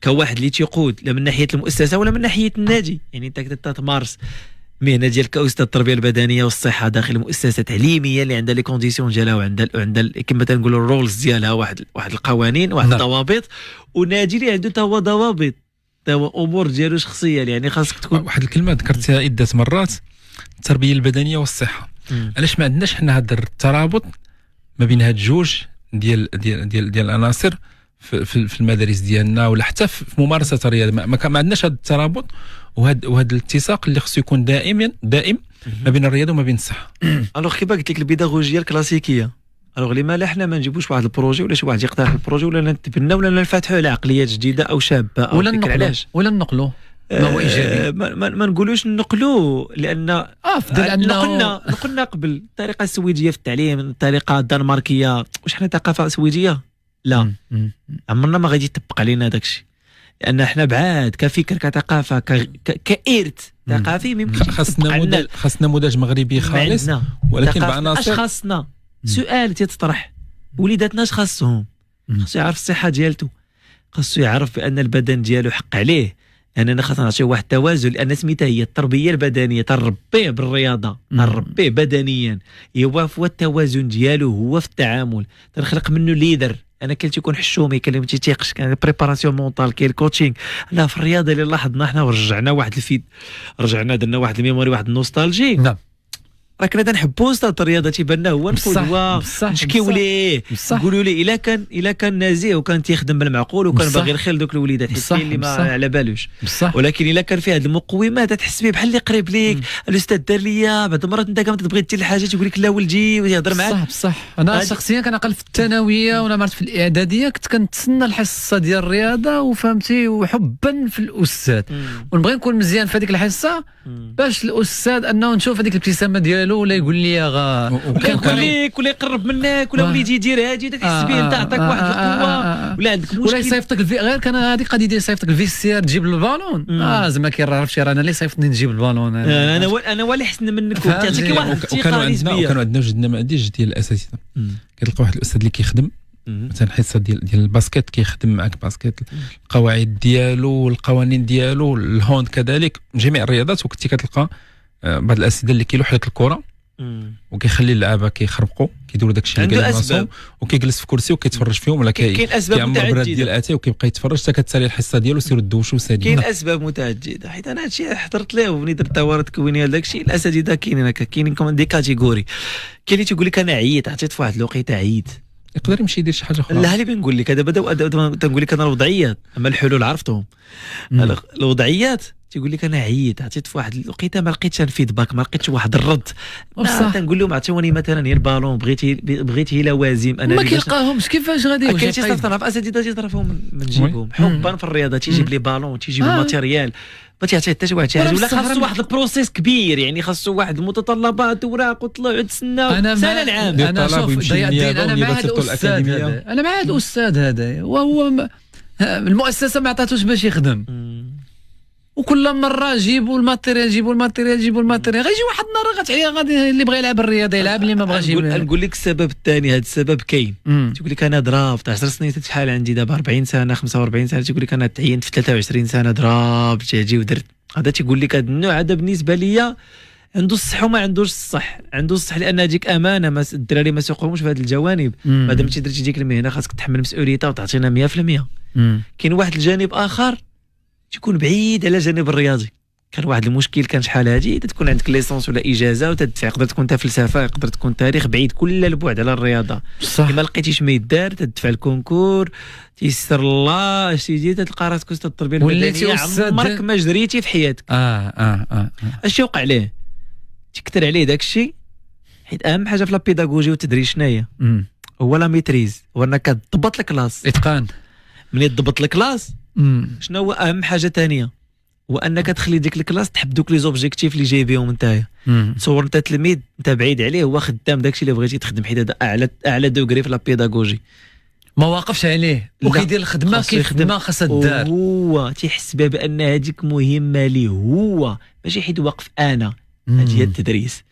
كواحد اللي تيقود لا من ناحيه المؤسسه ولا من ناحيه النادي، يعني انت تمارس المهنه ديالك كاستاذ التربيه البدنيه والصحه داخل مؤسسه تعليميه اللي عندها لي كونديسيون ديالها وعندها كما تنقولوا الرولز ديالها، واحد القوانين واحد الضوابط، ونادي اللي عنده حتى هو ضوابط حتى هو امور ديالو شخصيه، يعني خاصك تكون واحد الكلمه ذكرتها عده مرات، التربيه البدنيه والصحه. علاش ما عندناش حنا هذا الترابط ما بين هاد جوج ديال العناصر في المدارس ديالنا ولا حتى في ممارسه الرياضه؟ ما عندناش هذا الترابط وهذا الاتساق اللي خصو يكون دائم ما بين الرياضه وما بين الصحه. الوغ كيما قلت لك البيداغوجيه الكلاسيكيه، الوغ لما لا حنا ما نجيبوش واحد البروجي ولا شي واحد يقترح البروجي ولا نتبنى ولا نفتحوا على عقليات جديده او شابه او ولا نقلوا ما هو ايجابي. ما نقولوش نقلوا، لان افضل انه نقلنا قبل الطريقه السويديه في التعليم، الطريقه الدنماركيه، واش حنا ثقافه سويديه؟ لا، عمرنا ما غادي يطبق علينا داك الشيء، لان احنا بعاد كفكر كثقافه كإرث ثقافي ما يمكنش خاص نموذج مغربي خالص، ولكن بعناصر خاصنا سؤال تيتطرح وليداتنا اش خاصهم؟ خاصو يعرف الصحه ديالته، خاصو يعرف بان البدن ديالو حق عليه، اننا خاصنا نعطيو واحد التوازن، لان سميتها هي التربيه البدنيه، تربيه بالرياضه تربيه بدنيا، هو التوازن ديالو هو في التعامل، تنخلق منه ليدر. انا كنت يكون حشومي كان تيتيقش، كان بريباراسيون مونطال، كاين الكوتشينغ. لا في الرياضه اللي لاحظنا حنا ورجعنا واحد الفيد، رجعنا درنا واحد الميموري واحد النوستالجي. نعم، راه كنا تنحبوا استاذ الرياضه تيبان هو القدوه، نشكيو ليه نقولوا ليه الا كان نازيه وكان تيخدم بالمعقول وكان باغي الخير دوك الوليدات حيت اللي ما على بالوش، ولكن الا كان فيه هذه المقومات تحس به بحال اللي قريب ليك. الاستاذ دار ليا بعض المرات انت كما تبغي دير الحاجه تقول لك لا ولدي ويهضر معاك. بصح انا شخصيا كنعقل في الثانويه وانا مرت في الاعداديه كنت كنتسنى الحصه ديال الرياضه وفهمتي وحبا في الاستاذ، ونبغي نكون مزيان في هذيك الحصه باش الاستاذ انه نشوف هذيك الابتسامه ديالو ولا يقول لي وكيقول لك ولا يقرب منك ولا وليدي يدير هادي تحس به انت عطاك واحد القوه ولا عندك مشكل ولا يصيفطك غير كان هذه قضيه ديال يصيفطك الفيستير تجيب البالون. زعما كيعرفش انا اللي صيفطني نجيب البالون. انا ولا حسن منك تعطيك واحد الثقه نسبيه. وكانوا عندنا وجد نماذج ديال الاساتذه، كتلقى واحد الاستاذ اللي كيخدم مثلا حصه ديال الباسكيت كيخدم معك باسكيت، القواعد ديالو والقوانين ديالو، الهوند كذلك، جميع الرياضات. وكنتي كتلقى بعض الاساتذه اللي كيلوح لك الكره وكيخلي اللعابه كيخربقوا كيديروا داكشي اللي قال راسهم وكيجلس في كرسي وكيتفرج فيهم، ولا كيعمر براد ديال اتاي وكيبقى يتفرج حتى كتسالي الحصه ديالو سيروا دوشوا سادين. كاين اسباب متعدده، حيت انا هادشي حضرت ليه ومني درت الدوره التكوينيه داكشي. الاساتذه كاينين كوم دي كاتيجوري، كاين اللي تيقول لك انا عييت، عطيت في واحد الوقيته عييت، يقدر يمشي يدير شي حاجه اخرى. لا اللي بنقول لك هذا بدا تنقول لك انا الوضعيات، اما الحلول عرفتهم. الوضعيات تيقول لك انا عييت، عطيت في واحد الوقيته ما لقيتش الفيدباك، ما لقيتش واحد الرد. تنقول لهم عطيوني مثلا هي البالون، بغيتي لوازم انا ما كيلقاهمش كيفاش غادي كاين شي صافط اساتذه تيطرفهم من جيبهم حبا في الرياضه، تيجيب لي بالون تيجيب الماتيريال، ما تعطيه حتى شي واحد شي حاجه، ولا خاصو واحد البروسيس كبير، يعني خاصو واحد المتطلبات اوراق وطلع وتسنى سنه العام. انا شوف ضيع الدين، انا مع هذا الاستاذ هذا، انا مع هذا الاستاذ هذا، وهو المؤسسه ما عطاتوش باش يخدم، وكل مره جيبوا الماتيريال غيجي واحد النهار غادي اللي بغى يلعب الرياضه يلعب، اللي ما بغاش يلعب. نقول لك السبب الثاني، هذا السبب كاين. تقول لك انا ضربت 10 سنين، شحال عندي دابا 40 سنه 45 سنه، تقول لك انا تعينت في 23 سنه ضربت جاجي ودرت هذا. تيقول لك هذا النوع هذا بالنسبه ليا عنده الصح وما عندوش الصح. عنده الصح لان هذيك امانه، ما الدراري ما سوقهمش في هذه الجوانب. مادام انت درتي ديك المهنه خاصك تحمل مسؤوليتها وتعطينا 100%. كاين واحد الجانب اخر تكون بعيد على الجانب الرياضي. كان واحد المشكل كان شحال هادي تكون عندك ليسونس ولا اجازه وتدفع، يقدر تكون تا فلسفه، يقدر تكون تاريخ، بعيد كل البعد على الرياضه. كما لقيتيش ما يدار تدفع الكونكور تيسر الله سيدي، تلقى راسك استاذ التربيه البدنيه عمرك ما جريتي في حياتك. اش يوقع ليه؟ تكثر عليه داك الشيء، حيت اهم حاجه في لابيداغوجي والتدريس شناهي؟ هو لا ميتريز، هو انك تضبط الكلاس. اتقان. ملي تضبط الكلاس شنو هو اهم حاجه ثانيه؟ هو انك تخلي ديك الكلاس تحب دوك لي زوبجيكتيف اللي جايبيهم نتايا. تصور انت تلميذ انت بعيد عليه، هو خدام داكشي اللي بغيتي تخدم، حيت هذا اعلى دوغري في لا بيداغوجي. ما واقفش عليه وكيدير الخدمه كيف ما خاصها الدار. هو تيحس بها بان هذيك مهمه ليه هو، ماشي حيت واقف انا. هذه هي التدريس،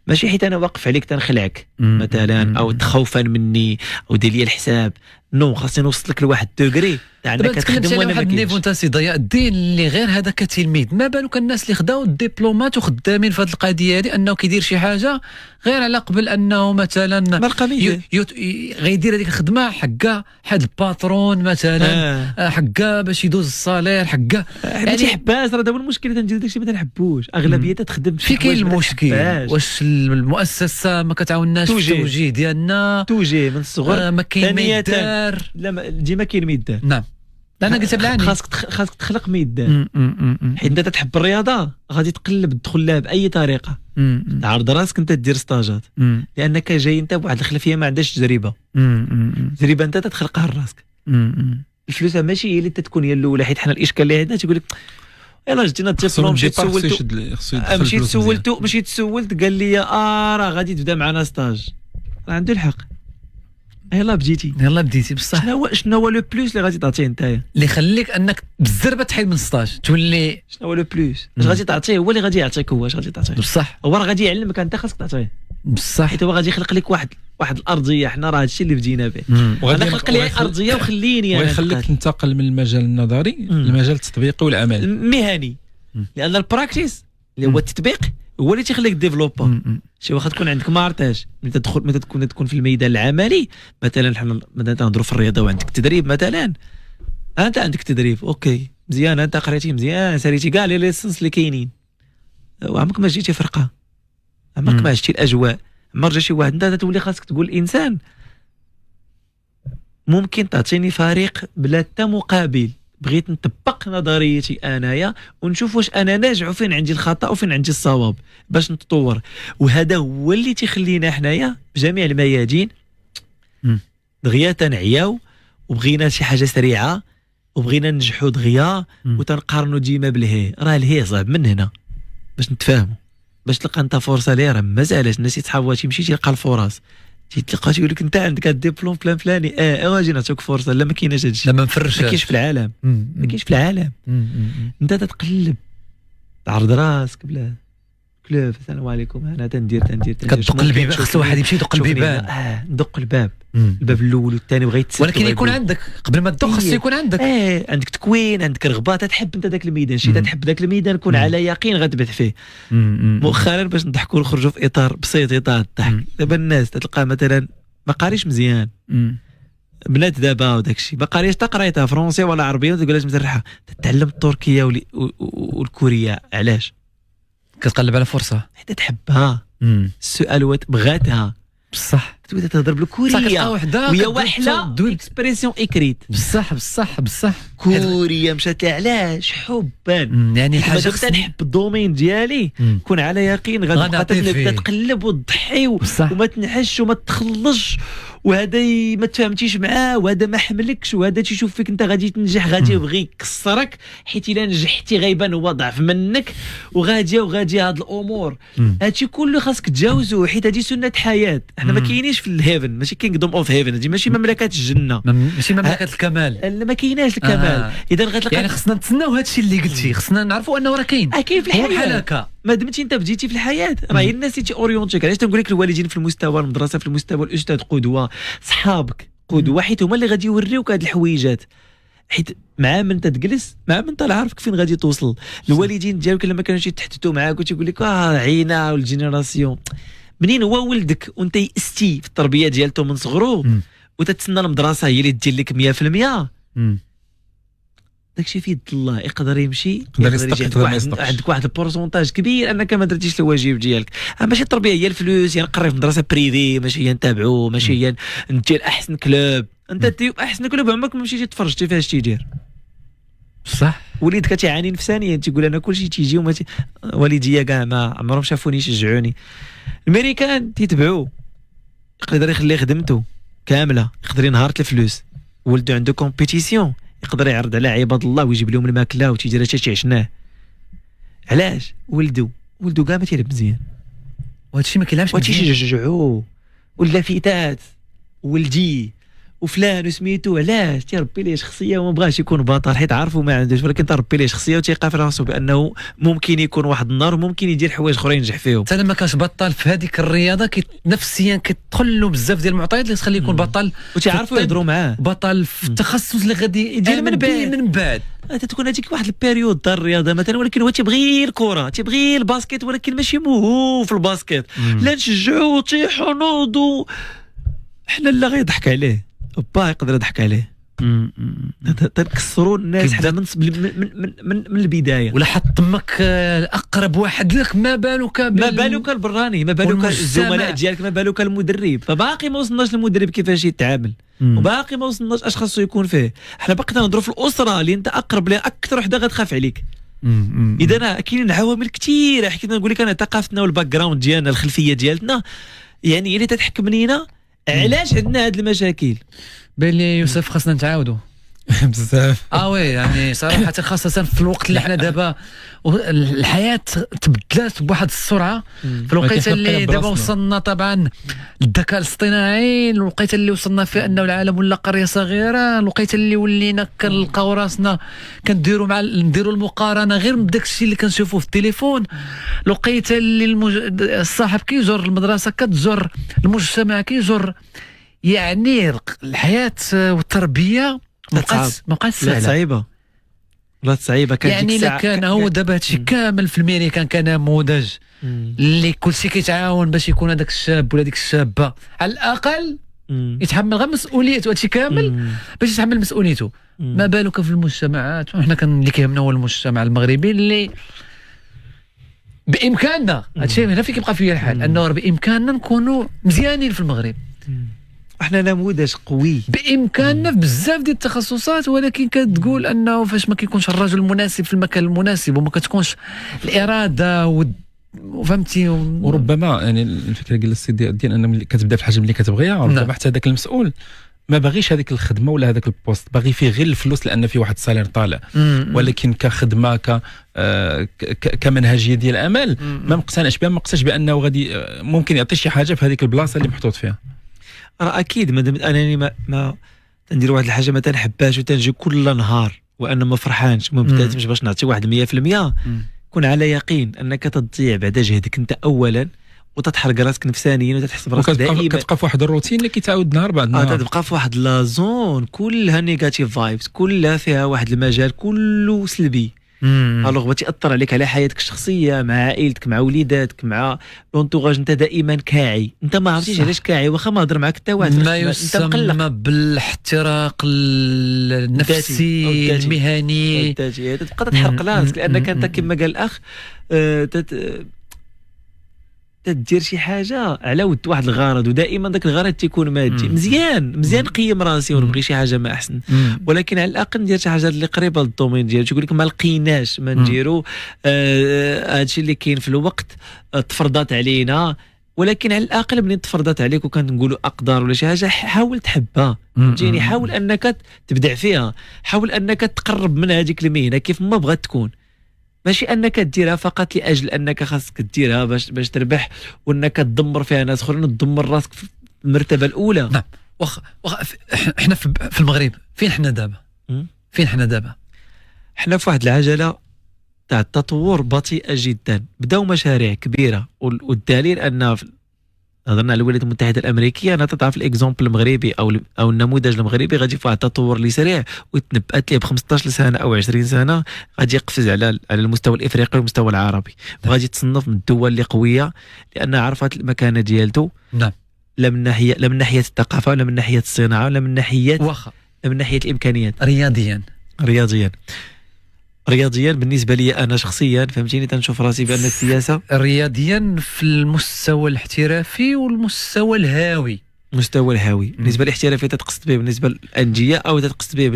ماشي حيت انا واقف عليك تنخلعك مثلا او تخوفا مني او دير لي الحساب. نو، خاصني نوصل لك لواحد الدوغري تاع انك تخدم وانا ما النيفو نتا سي ضياء الدين اللي غير هذا كتلميذ. ما بالك الناس اللي خداو الدبلومات وخدامين في هذه القضيه هذه، انه كيدير شي حاجه غير على قبل انه مثلا غيدير هذيك الخدمه حقا حد الباترون مثلا حقا باش يدوز الصالير حقا يعني تيحباش. راه هذا هو المشكل، تنجي داكشي ما تنحبوش. اغلبيتها تخدم في كاين المشكل واش المؤسسه ما كتعاونناش في التوجيه ديالنا، توجيه من الصغر ما كاين ما يدار. لا ديما كاين ما يدار. نعم، انا قلت بالعاني خاصك تخلق ما يدار. حيت انت تحب الرياضه غادي تقلب تدخل لها باي طريقه. تعرض راسك انت دير ستاجات لانك جاي انت بواحد الخلفيه ما عندهاش تجربه. تجربه انت تخلقها لراسك. الفلوس ماشي هي اللي تكون هي الاولى، حيت حنا الاشكال اللي عندنا تيقول لك يلاه جينا الدبلوم مشيت سولت قال لي راه غادي تبدا معنا ستاج. راه عنده الحق. يلا بديتي بصح. شنو هو لو بلوس اللي غادي تعطيه نتايا اللي يخليك انك بالزربه تحيد من ستاج تولي؟ شنو هو لو بلوس؟ اش غادي تعطيه؟ هو اللي غادي يعطيك. هو اش غادي تعطيه؟ بصح هو راه غادي يعلمك، انت خاصك تعطيه. بصح حيت هو غادي يخلق لك واحد الارضيه. حنا راه هادشي اللي بدينا به. انا خلق لي ارضيه وخليني انا ويخليك تنتقل من المجال النظري للمجال التطبيقي والعملي المهني. لان البراكتيس اللي هو التطبيق هو اللي تيخليك ديفلوبر. شي واخا تكون عندك ما عرفتهاش ملي تدخل متى تكون في الميدان العملي. مثلا حنا مثلا تنهضروا في الرياضه وعندك تدريب مثلا، انت عندك تدريب اوكي مزيان، انت قريتي مزيان، ساليتي كاع لي ليسنس اللي كاينين، وعمرك ما جيتي فرقه، عمرك ما عشتي الاجواء، عمر جا شي واحد. انت تولي خاصك تقول الانسان ممكن تعطيني فريق بلا حتى مقابل. بغيت نطبق نظريتي انايا ونشوف واش انا ناجح وفين عندي الخطا وفين عندي الصواب باش نتطور. وهذا هو اللي تيخلينا حنايا بجميع الميادين دغيا تنعياو وبغينا شي حاجه سريعه وبغينا ننجحوا دغيا وتنقارنوا ديما بالهي. راه الهي صعب من هنا باش نتفاهموا، باش تلقى انت فرصه ليه. راه مازالش الناس يتحاول تمشي تلقى الفرص، تلقى يقول لك انت عندك الدبلوم فلان فلاني اجي نعطيك فرصه. لا ما كايناش هادشي، لا ما نفرش، ما كاينش في العالم، ما كاينش في العالم. انت تتقلب تعرض راسك بلا كلوب السلام عليكم انا تندير كتدق البيبان. خص واحد يمشي يدق البيبان. ندق الباب الاول والثاني بغيت تسد، ولكن يكون عندك قبل ما تدق خص يكون عندك عندك تكوين، عندك رغبه، تحب انت ذاك الميدان. شي تحب ذاك الميدان كون على يقين غتبث فيه. مؤخرا باش نضحكوا ونخرجوا في اطار بسيط، اطار الضحك. دابا الناس تلقى مثلا ما قاريش مزيان، بنات دابا وداك الشيء ما قاريش تا قريتها فرونسي ولا عربيه وتقول لها مزرحه، تتعلم التركيه والكوريه. علاش؟ كتقلب على فرصه حيت تحبها. السؤال بغاتها بصح، تبدا تهضر بالكوريه وهي واحله اكسبريسيون اكريت. بصح كوريا مشات لها علاش؟ حبا. يعني الحاجه تنحب الدومين ديالي كون على يقين غادي تبدا تقلب وتضحي وما تنحش وما تخلصش، وهذا ما تفهمتيش معاه وهذا ما حملكش وهذا تيشوف فيك انت غادي تنجح غادي يبغي يكسرك، حيت الا نجحتي غيبان هو ضعف منك وغادي هاد الامور. هادشي كله خاصك تجاوزو، حيت هذه سنه حياه. احنا ما كاينينش في الهيفن، ماشي كينغدوم اوف هيفن، هذه ماشي مملكه الجنه، ماشي مملكه الكمال. لا ما كايناش الكمال. اذا غتلقى يعني خصنا نتسناو هادشي اللي قلتي، خصنا نعرفوا انه راه كاين في الحياه. بحال هكا ما دمتي انت بديتي في الحياه راه هي الناس اللي تيوريونتيك. علاش تنقول لك الوالدين في المستوى المدرسه، في المستوى الاستاذ قدوه، صحابك قدوه، حيت هما اللي غادي يوريوك هاد الحويجات. حيت مع من تجلس مع من طالع عارفك فين غادي توصل. الوالدين ديالك لما كانوا يتحدثوا معاك وتيقول لك عينا والجينيراسيون، منين هو ولدك وانت يأستي في التربيه ديالته من صغرو وتتسنى المدرسه هي اللي تدير لك 100%، داكشي في يد الله. يقدر يمشي يقدر يجي عندك واحد البورسونتاج كبير انك ما درتيش الواجب ديالك. ماشي التربيه هي الفلوس، يعني نقري في مدرسه بريفي، ماشي هي نتابعو، ماشي هي ندير احسن كلوب. انت دير احسن كلوب عمرك ما مشيتي تفرجتي فيها اش تيدير. صح. وليدك تيعاني نفسانيا، تيقول انا كلشي تيجي وما والديا كاع ما عمرهم شافوني يشجعوني. الامريكان تيتبعوه، يقدر يخلي خدمته كامله، يقدر ينهار الفلوس، ولدو عنده كومبيتيسيون، يقدر يعرض على عباد الله ويجيب لهم الماكله وتيجي شي عشناه. علاش ولدو كاع ما تيلعب مزيان، وهادشي ما كيلعبش مزيان، وتيشجعوه ولا فيتات ولدي وفلان وسميتو. علاش؟ تيربي ليه شخصيه وما بغاش يكون بطل حيت عارفو ما عندوش، ولكن تربي ليه شخصيه وتيلقى في راسو بانه ممكن يكون واحد النهار وممكن يدير حوايج اخرين ينجح فيهم. حتى لما كانش بطل في هذيك الرياضه نفسيا كتدخل له بزاف ديال المعطيات اللي تخليه يكون بطل، وتيعرفوا يهضروا معاه، بطل في التخصص اللي غادي يدير من بعد. تكون هذيك واحد البيريود دار الرياضه مثلا، ولكن هو تيبغي الكره، تيبغي الباسكيت، ولكن ماشي موهوب في الباسكيت. لا نشجعوه وتيحو نوضو، حنا لا غيضحك عليه با يقدر يضحك عليه. تنكسروا الناس حتى من البدايه. ولا حط تمك اقرب واحد لك، ما بالك البراني، ما بالك الزملاء ديالك، ما بالك المدرب. فباقي ما وصلناش للمدرب كيفاش يتعامل، وباقي ما وصلناش اش خاصو يكون فيه. حنا باقي تنهضروا في الاسره اللي انت اقرب لها، اكثر وحده غتخاف عليك. اذا كاينين عوامل كثيره، حكيت نقول لك انا ثقافتنا والباك جراوند ديالنا، الخلفيه ديالتنا يعني اللي تتحكم لينا علاش عندنا هاد المشاكل. بين لي يوسف خاصنا نتعاودوا بزاف. وي يعني صراحه خاصه في الوقت اللي حنا دابا الحياه تبدلات بواحد السرعه، في الوقيته اللي دابا وصلنا طبعا للذكاء الاصطناعي، الوقيته اللي وصلنا فيه انه العالم ولا قريه صغيره، الوقيته اللي ولينا كنلقاو راسنا كنديروا نديروا المقارنه غير بداك الشيء اللي كنشوفوه في التليفون، الوقيته اللي الصاحب كيجر المدرسه كتجر المجتمع كيجر، يعني الحياه والتربيه ما بقاتش صعيبه، ولا صعيبه. كان يعني الا كان هو دابا هادشي كامل في الميريكان كنموذج اللي كلشي كيتعاون باش يكون هذاك الشاب ولا ديك الشابه على الاقل يتحمل غير مسؤوليته، هادشي كامل باش يتحمل مسؤوليته. ما بالك في المجتمعات، وحنا اللي كيهمنا هو المجتمع المغربي اللي بامكاننا هادشي هنا فين كيبقى فيا الحال، انه بامكاننا نكونوا مزيانين في المغرب. احنا نموذج قوي بامكاننا في بزاف ديال التخصصات، ولكن كتقول انه فاش ما كيكونش الرجل المناسب في المكان المناسب وما كتكونش الاراده وفهمتي وربما يعني الفكره ديال السيدي ديال ان ملي كتبدا في الحاجه اللي كتبغيها، ربما حتى هذاك المسؤول ما باغيش هذيك الخدمه ولا هذاك البوست، باغي فيه غير الفلوس لان فيه واحد السالير طالع، ولكن كخدمه كمنهجيه ديال العمل ما مقتنعش بها، ما مقتنعش بانه غادي ممكن يعطي شي حاجه في هذيك البلاصه اللي محطوط فيها. راه اكيد مادام انني ما تندير واحد الحاجه ما تنحبهاش وتنجي كل نهار وانا ما فرحانش وما بداتش باش نعطي واحد 100%، كون على يقين انك تضيع بعد جهدك انت اولا، وتتحرق راسك نفسانيا وتتحس براسك دائما كتبقى في واحد الروتين اللي كيتعاود نهار بعد نهار، تبقى في واحد لا زون كلها نيجاتيف فايبس، كلها فيها واحد المجال كله سلبي. الوغ بغيتي ياثر عليك على حياتك الشخصيه، مع عائلتك، مع وليداتك، مع لونتوراج، انت دائما كاعي، انت ما عرفتيش علاش كاعي، واخا ما هضر معك حتى واحد، ما يسمى بالاحتراق النفسي المهني، تبقى تحرق راسك لانك انت كما قال الاخ تدير شي حاجه على ود واحد الغرض، ودائما ذاك الغرض تيكون مادي. مزيان نقيم راسي ونبغي شي حاجه ما احسن، ولكن على الاقل ندير شي حاجه اللي قريبه للدومين ديالو. تقول لك ما لقيناش ما نديرو هادشي اللي كاين في الوقت تفرضات علينا، ولكن على الاقل ملي تفرضات عليك وكانت نقولوا اقدار ولا شي حاجه، حاول تحبها، فهمتيني، حاول انك تبدع فيها، حاول انك تقرب من هذيك المهنه كيف ما بغات تكون، ماشي انك ديرها فقط لاجل انك خاصك ديرها باش تربح، وانك تدمر فيها ناس اخرين تدمر راسك في المرتبه الاولى. نعم. واخا احنا في المغرب فين حنا دابا؟ حنا في واحد العجله تاع التطور بطيئه جدا. بداو مشاريع كبيره، والدليل ان هضرنا على الولايات المتحده الامريكيه، انا تضعف الاكزومبل المغربي او النموذج المغربي غادي في واحد التطور اللي سريع، وتنبأت ليه ب 15 سنه او 20 سنه غادي يقفز على المستوى الافريقي والمستوى العربي، وغادي تصنف من الدول اللي قويه لانها عرفت المكانه ديالته. نعم. لا من ناحيه الثقافه، ولا من ناحيه الصناعه، ولا من ناحيه من ناحيه الامكانيات. رياضيا بالنسبه لي انا شخصيا، فهمتيني، تنشوف راسي بان السياسه رياضيا في المستوى الاحترافي والمستوى الهاوي. بالنسبه للاحترافي تتقصد به بالنسبه للانديه او تتقصد به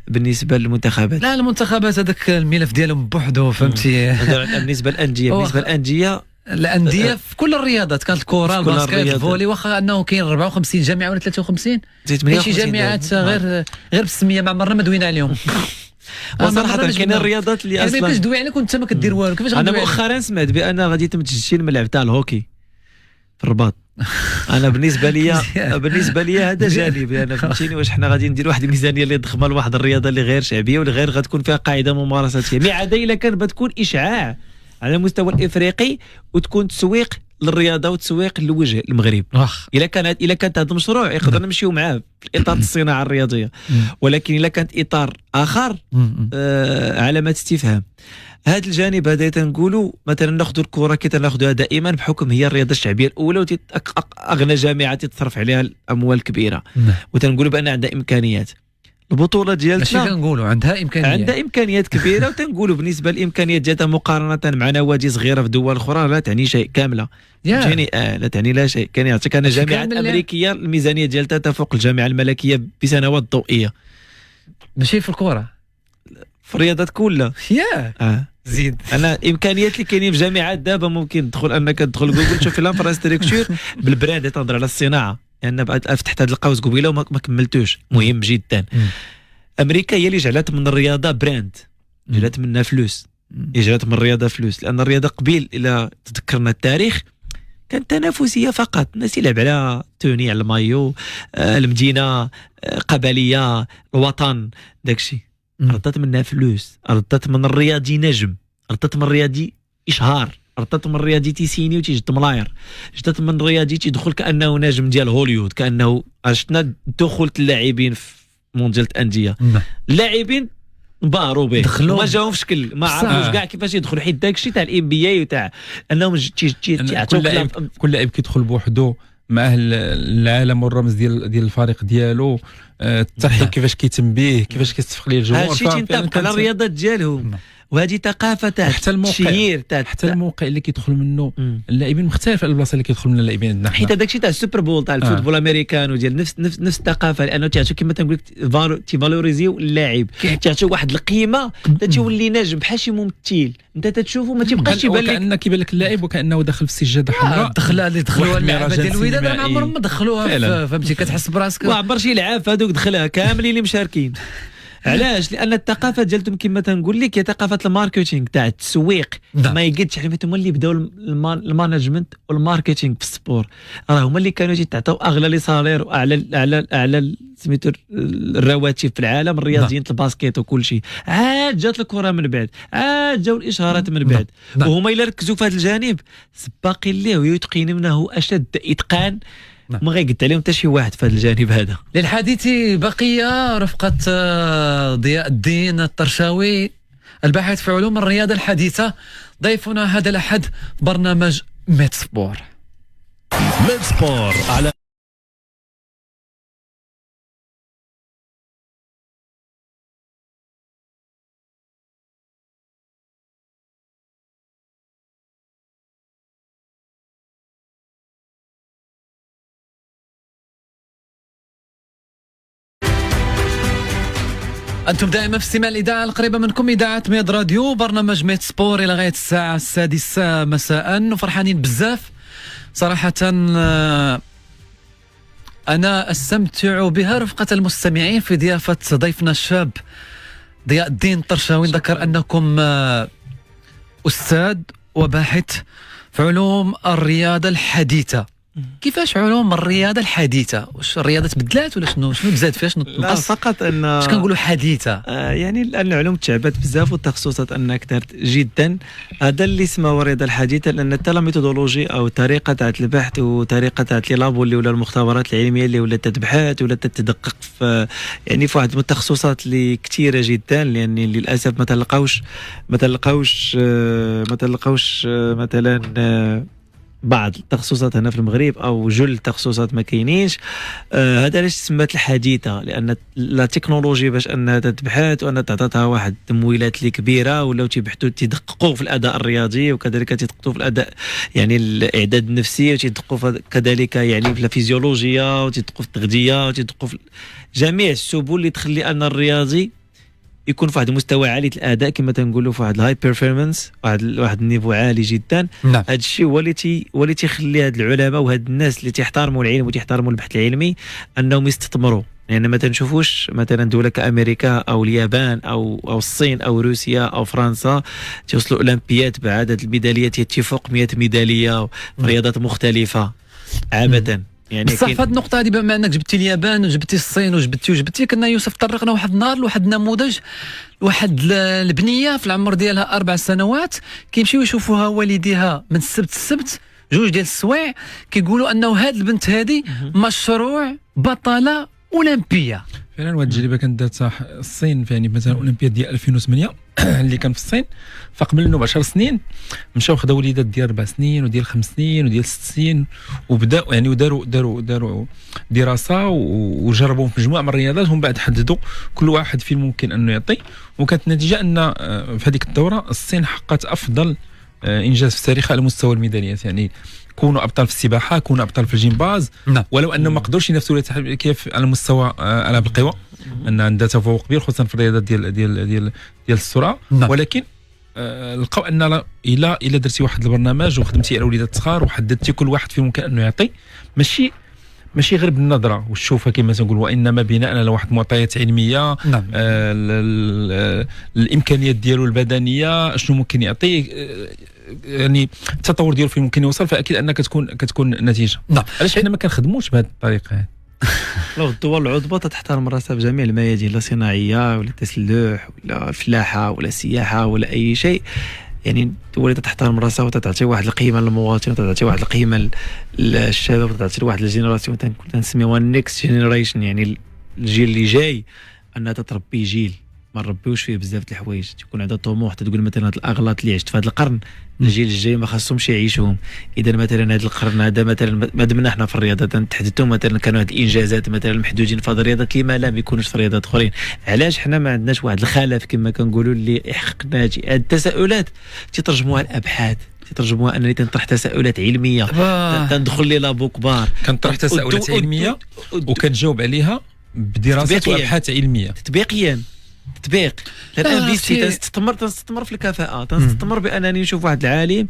بالنسبه للمنتخبات؟ لا، المنتخبات هذاك الملف ديالهم بوحدو، فهمتي. بالنسبه للانديه الانديه في كل الرياضات، كانت الكره، في كل الباسكت، الرياضات. الفولي، واخا انه كاين 54 جامعه ولا 53 كاين شي جامعات غير بالسميه ما عمرنا ما دوينا عليهم. وصراحه كاين الرياضات اللي يعني ما يمكنش اصلا تدوي عليك وانت ما كدير والو، كيفاش انا غندوي عليك؟ مؤخرا سمعت بان غادي يتم تجديد الملعب تاع الهوكي في الرباط. انا بالنسبه لي هذا جانب، انا فهمتيني واش حنا غادي ندير واحد الميزانيه اللي ضخمه لواحد الرياضه اللي غير شعبيه واللي غير غتكون فيها قاعده ممارسه فيها، مي عاده الا كان بتكون اشعاع على المستوى الافريقي وتكون تسويق للرياضه وتسويق للوجه المغرب. الا كانت هذا المشروع يقدر نمشيو معاه في اطار الصناعه الرياضيه، ولكن الا كانت اطار اخر علامه استفهام. هذا الجانب هذا تنقولوا مثلا ناخذوا الكره كي تناخذوها دائما بحكم هي الرياضه الشعبيه الاولى اغنى جامعات تتصرف عليها الاموال كبيره، وتنقولوا بان عندها امكانيات. البطوله ديالتنا ماشي كنقولوا عندها امكانيات كبيره، وتنقولوا بالنسبه للامكانيات ديالها مقارنه مع نوادي صغيره في دول اخرى لا تعني شيء كامله. فهمتيني؟ لا تعني لا شيء. كان يعطيك انا جامعات امريكيه الميزانيه ديالتها تفوق الجامعه الملكيه بسنوات ضوئيه. ماشي في الكره، في الرياضات كلها. زيد انا امكانيات اللي كاينين في جامعات دابا ممكن تدخل جوجل تشوف الانفراستركتور بالبراند، تهضر على الصناعه، لان فتحت هذا القوس قبيله وما كملتوش. مهم جدا. امريكا هي اللي جعلت من الرياضه براند، جعلت منها فلوس، جعلت من الرياضه فلوس، لان الرياضه قبيل الى تذكرنا التاريخ كانت تنافسيه فقط، الناس يلعب على توني، على المايو، المدينه، قبليه، الوطن، داكشي. ردت منها فلوس، ردت من الرياضي نجم، ردت من الرياضي اشهار، ردت من الرياضي تيسيني وتيجد ملاير، جدت من الرياضي تيدخل كانه نجم ديال هوليوود، كانه شفنا دخول اللاعبين في مونديال الانديه. اللاعبين باروا به ما جاهم في شكل ما عرفوش كاع كيفاش يدخلوا، حيت داكشي تاع الام بي اي وتاع انهم كل لاعب كيدخل بوحده مع العالم والرمز ديال الفريق ديالو، الترحيب كيفاش كيتم به، كيفاش كيستفق ليه الجمهور. هادشي تنطبق على الرياضات ديالهم، وهذه ثقافه تاع التشهير حتى الموقع اللي كيدخل منه اللاعبين مختلف على البلاصه اللي كيدخل منها اللاعبين عندنا حيت داكشي تاع السوبر بول تاع الفوتبول الامريكان ديال نفس الثقافه، لانه تيعطيو كما تنقول لك تيفالوريزيو اللاعب، تيعطيو واحد القيمه تتولي نجم بحال شي ممثل، انت تتشوفو ما تيبقاش يبان لك كانه كيبان لك اللاعب وكانه داخل في السجاده حمراء. الدخله اللي دخلوها اللعبه ديال الوداد ما عمرهم ما دخلوها، فهمتي؟ كتحس براسك ما عبر شي لعاب هذوك دخلها كاملين اللي مشاركين. علاش؟ لان الثقافه ديالتهم كما تنقول لك هي ثقافه الماركتينغ تاع التسويق. ما يقدش يعني هما اللي بداو المانجمنت والماركتينغ في السبور، راه هما اللي كانوا تيعطيو اغلى لي سالير واعلى سميتو الرواتب في العالم، الرياضيين الباسكيت وكل شيء. عاد جات الكره من بعد، عاد جاو الاشهارات من بعد، وهما الا ركزوا في هذا الجانب سباقين ليه ويتقنونه اشد اتقان، ما غيقد عليهم حتى شي واحد في هذا الجانب هذا. للحديث بقيه رفقه ضياء الدين الطرشاوي الباحث في علوم الرياضه الحديثه، ضيفنا هذا الاحد برنامج ميت سبور. ميت سبور على أنتم دائما في استماع الإذاعة القريبة منكم، إذاعة ميد راديو، برنامج ميت سبور إلى غاية الساعة 6 مساء، وفرحانين بزاف صراحة. أنا أستمتع بها رفقة المستمعين في ضيافة ضيفنا الشاب ضياء الدين الطرشاوي. ذكر أنكم أستاذ وباحث في علوم الرياضة الحديثة. كيفاش علوم الرياضه الحديثه؟ واش الرياضه تبدلات ولا شنو تزاد فيها، شنو تنقص؟ فقط ان اش كنقولوا حديثه يعني لان العلوم تعبت بزاف والتخصصات انها كثرت جدا. هذا اللي اسمه الرياضه الحديثه، لان حتى لا ميثودولوجي او طريقه تاع البحث وطريقه تاع لي لابو اللي ولا المختبرات العلميه اللي ولات تتبحث ولا تتدقق في يعني في واحد من التخصصات اللي كثيره جدا، لان للاسف ما تلقاوش مثلا بعض التخصصات هنا في المغرب او جل التخصصات ما كاينينش. هذا علاش سمات الحديثه، لان لا تكنولوجيا باش انها تبحث وانها تعطيها واحد التمويلات اللي كبيره، ولاو تيبحثوا تيدققوا في الاداء الرياضي، وكذلك تيدققوا في الاداء يعني الاعداد النفسي، وتيدققوا كذلك يعني في الفيزيولوجيا، وتيدققوا في التغذيه، وتيدققوا في جميع السبل اللي تخلي ان الرياضي يكون في واحد المستوى عالي الاداء كما تنقولوا في واحد الهاي بيرفورمانس، واحد النيفو عالي جدا. نعم. هذا الشيء هو اللي تيخلي هاد العلماء وهاد الناس اللي تيحترموا العلم وتيحترموا البحث العلمي انهم يستثمروا. يعني ما تنشوفوش مثلا دولة كأمريكا أو اليابان أو الصين أو روسيا أو فرنسا توصلوا أولمبيات بعدد الميداليات يتفوق 100 ميدالية في رياضات مختلفة عامة. يعني بصح في هذه النقطة هذه بما أنك جبتي اليابان وجبتي الصين وجبتي كنا يوسف طرقنا واحد النهار لواحد النموذج، واحد البنية في العمر ديالها 4 سنوات كيمشيو يشوفوها والديها من السبت السبت 2 ديال السوايع، كيقولوا أنه هاد البنت هذه مشروع بطلة أولمبية. فعلا واحد التجربه كانت دارتها الصين، يعني مثلا الاولمبياد ديال 2008 اللي كان في الصين، فقبل منه ب10 سنين مشاو خداو وليدات ديال 4 سنين وديال 5 سنين وديال 6 سنين وبداوا يعني وداروا دراسه وجربوا في مجموعه من الرياضات، ومن بعد حددوا كل واحد فين ممكن انه يعطي، وكانت النتيجه ان في هذيك الدوره الصين حققت افضل انجاز في تاريخها على مستوى الميداليات. يعني كونوا ابطال في السباحه، كونوا ابطال في الجيمباز، ولو انهم ما قدروش ينافسوا كيف على مستوى العاب القوى، ان عندها تفوق كبير خصوصا في الرياضات ديال السرعه. ولكن لقاو ان الا درتي واحد البرنامج وخدمتي على وليدات صغار وحددتي كل واحد فين ممكن انه يعطي، ماشي غير بالنظره والشوفه كما تنقول، وانما بناء على واحد المعطيات علميه. الامكانيات ديالو البدنيه شنو ممكن يعطي، يعني التطور ديالو فين ممكن يوصل، فاكيد انك كتكون نتيجه. علاش حنا ما كنخدموش بهذه الطريقه هذه؟ لو الدول العضبة تحترم راسها في جميع الميادين، لا صناعيه ولا تسلح ولا فلاحه ولا سياحه ولا اي شيء. يعني الدول تحترم راسها وتعطي واحد القيمه للمواطن، وتعطي واحد القيمه للشباب، وتعطي واحد الجينيراسيون تنسميوها النكست جينيريشن، يعني الجيل اللي جاي، انها تتربي جيل ما نربيوش فيه بزاف د الحوايج، تكون عندها طموح، تقول مثلا هاد الاغلاط اللي عشت في هذا القرن الجيل الجاي ما خاصهمش يعيشوهم. اذا مثلا هذا القرن هذا مثلا ما دمنا احنا في الرياضه تحدثوا مثلا كانوا هاد الانجازات مثلا محدودين في هذه الرياضات، لما لا ما يكونوش في رياضات اخرين؟ علاش حنا ما عندناش واحد الخلف كما كنقولوا اللي يحقق ناجي؟ هاد التساؤلات تترجموها الابحاث، تترجموها انني تنطرح تساؤلات علميه، تندخل لي لابو كبار كنطرح تساؤلات علميه وكنجاوب عليها بدراسات وابحاث علميه تطبيق. الان بيستي تستثمر في الكفاءه، تستثمر بانني نشوف واحد العالم اللي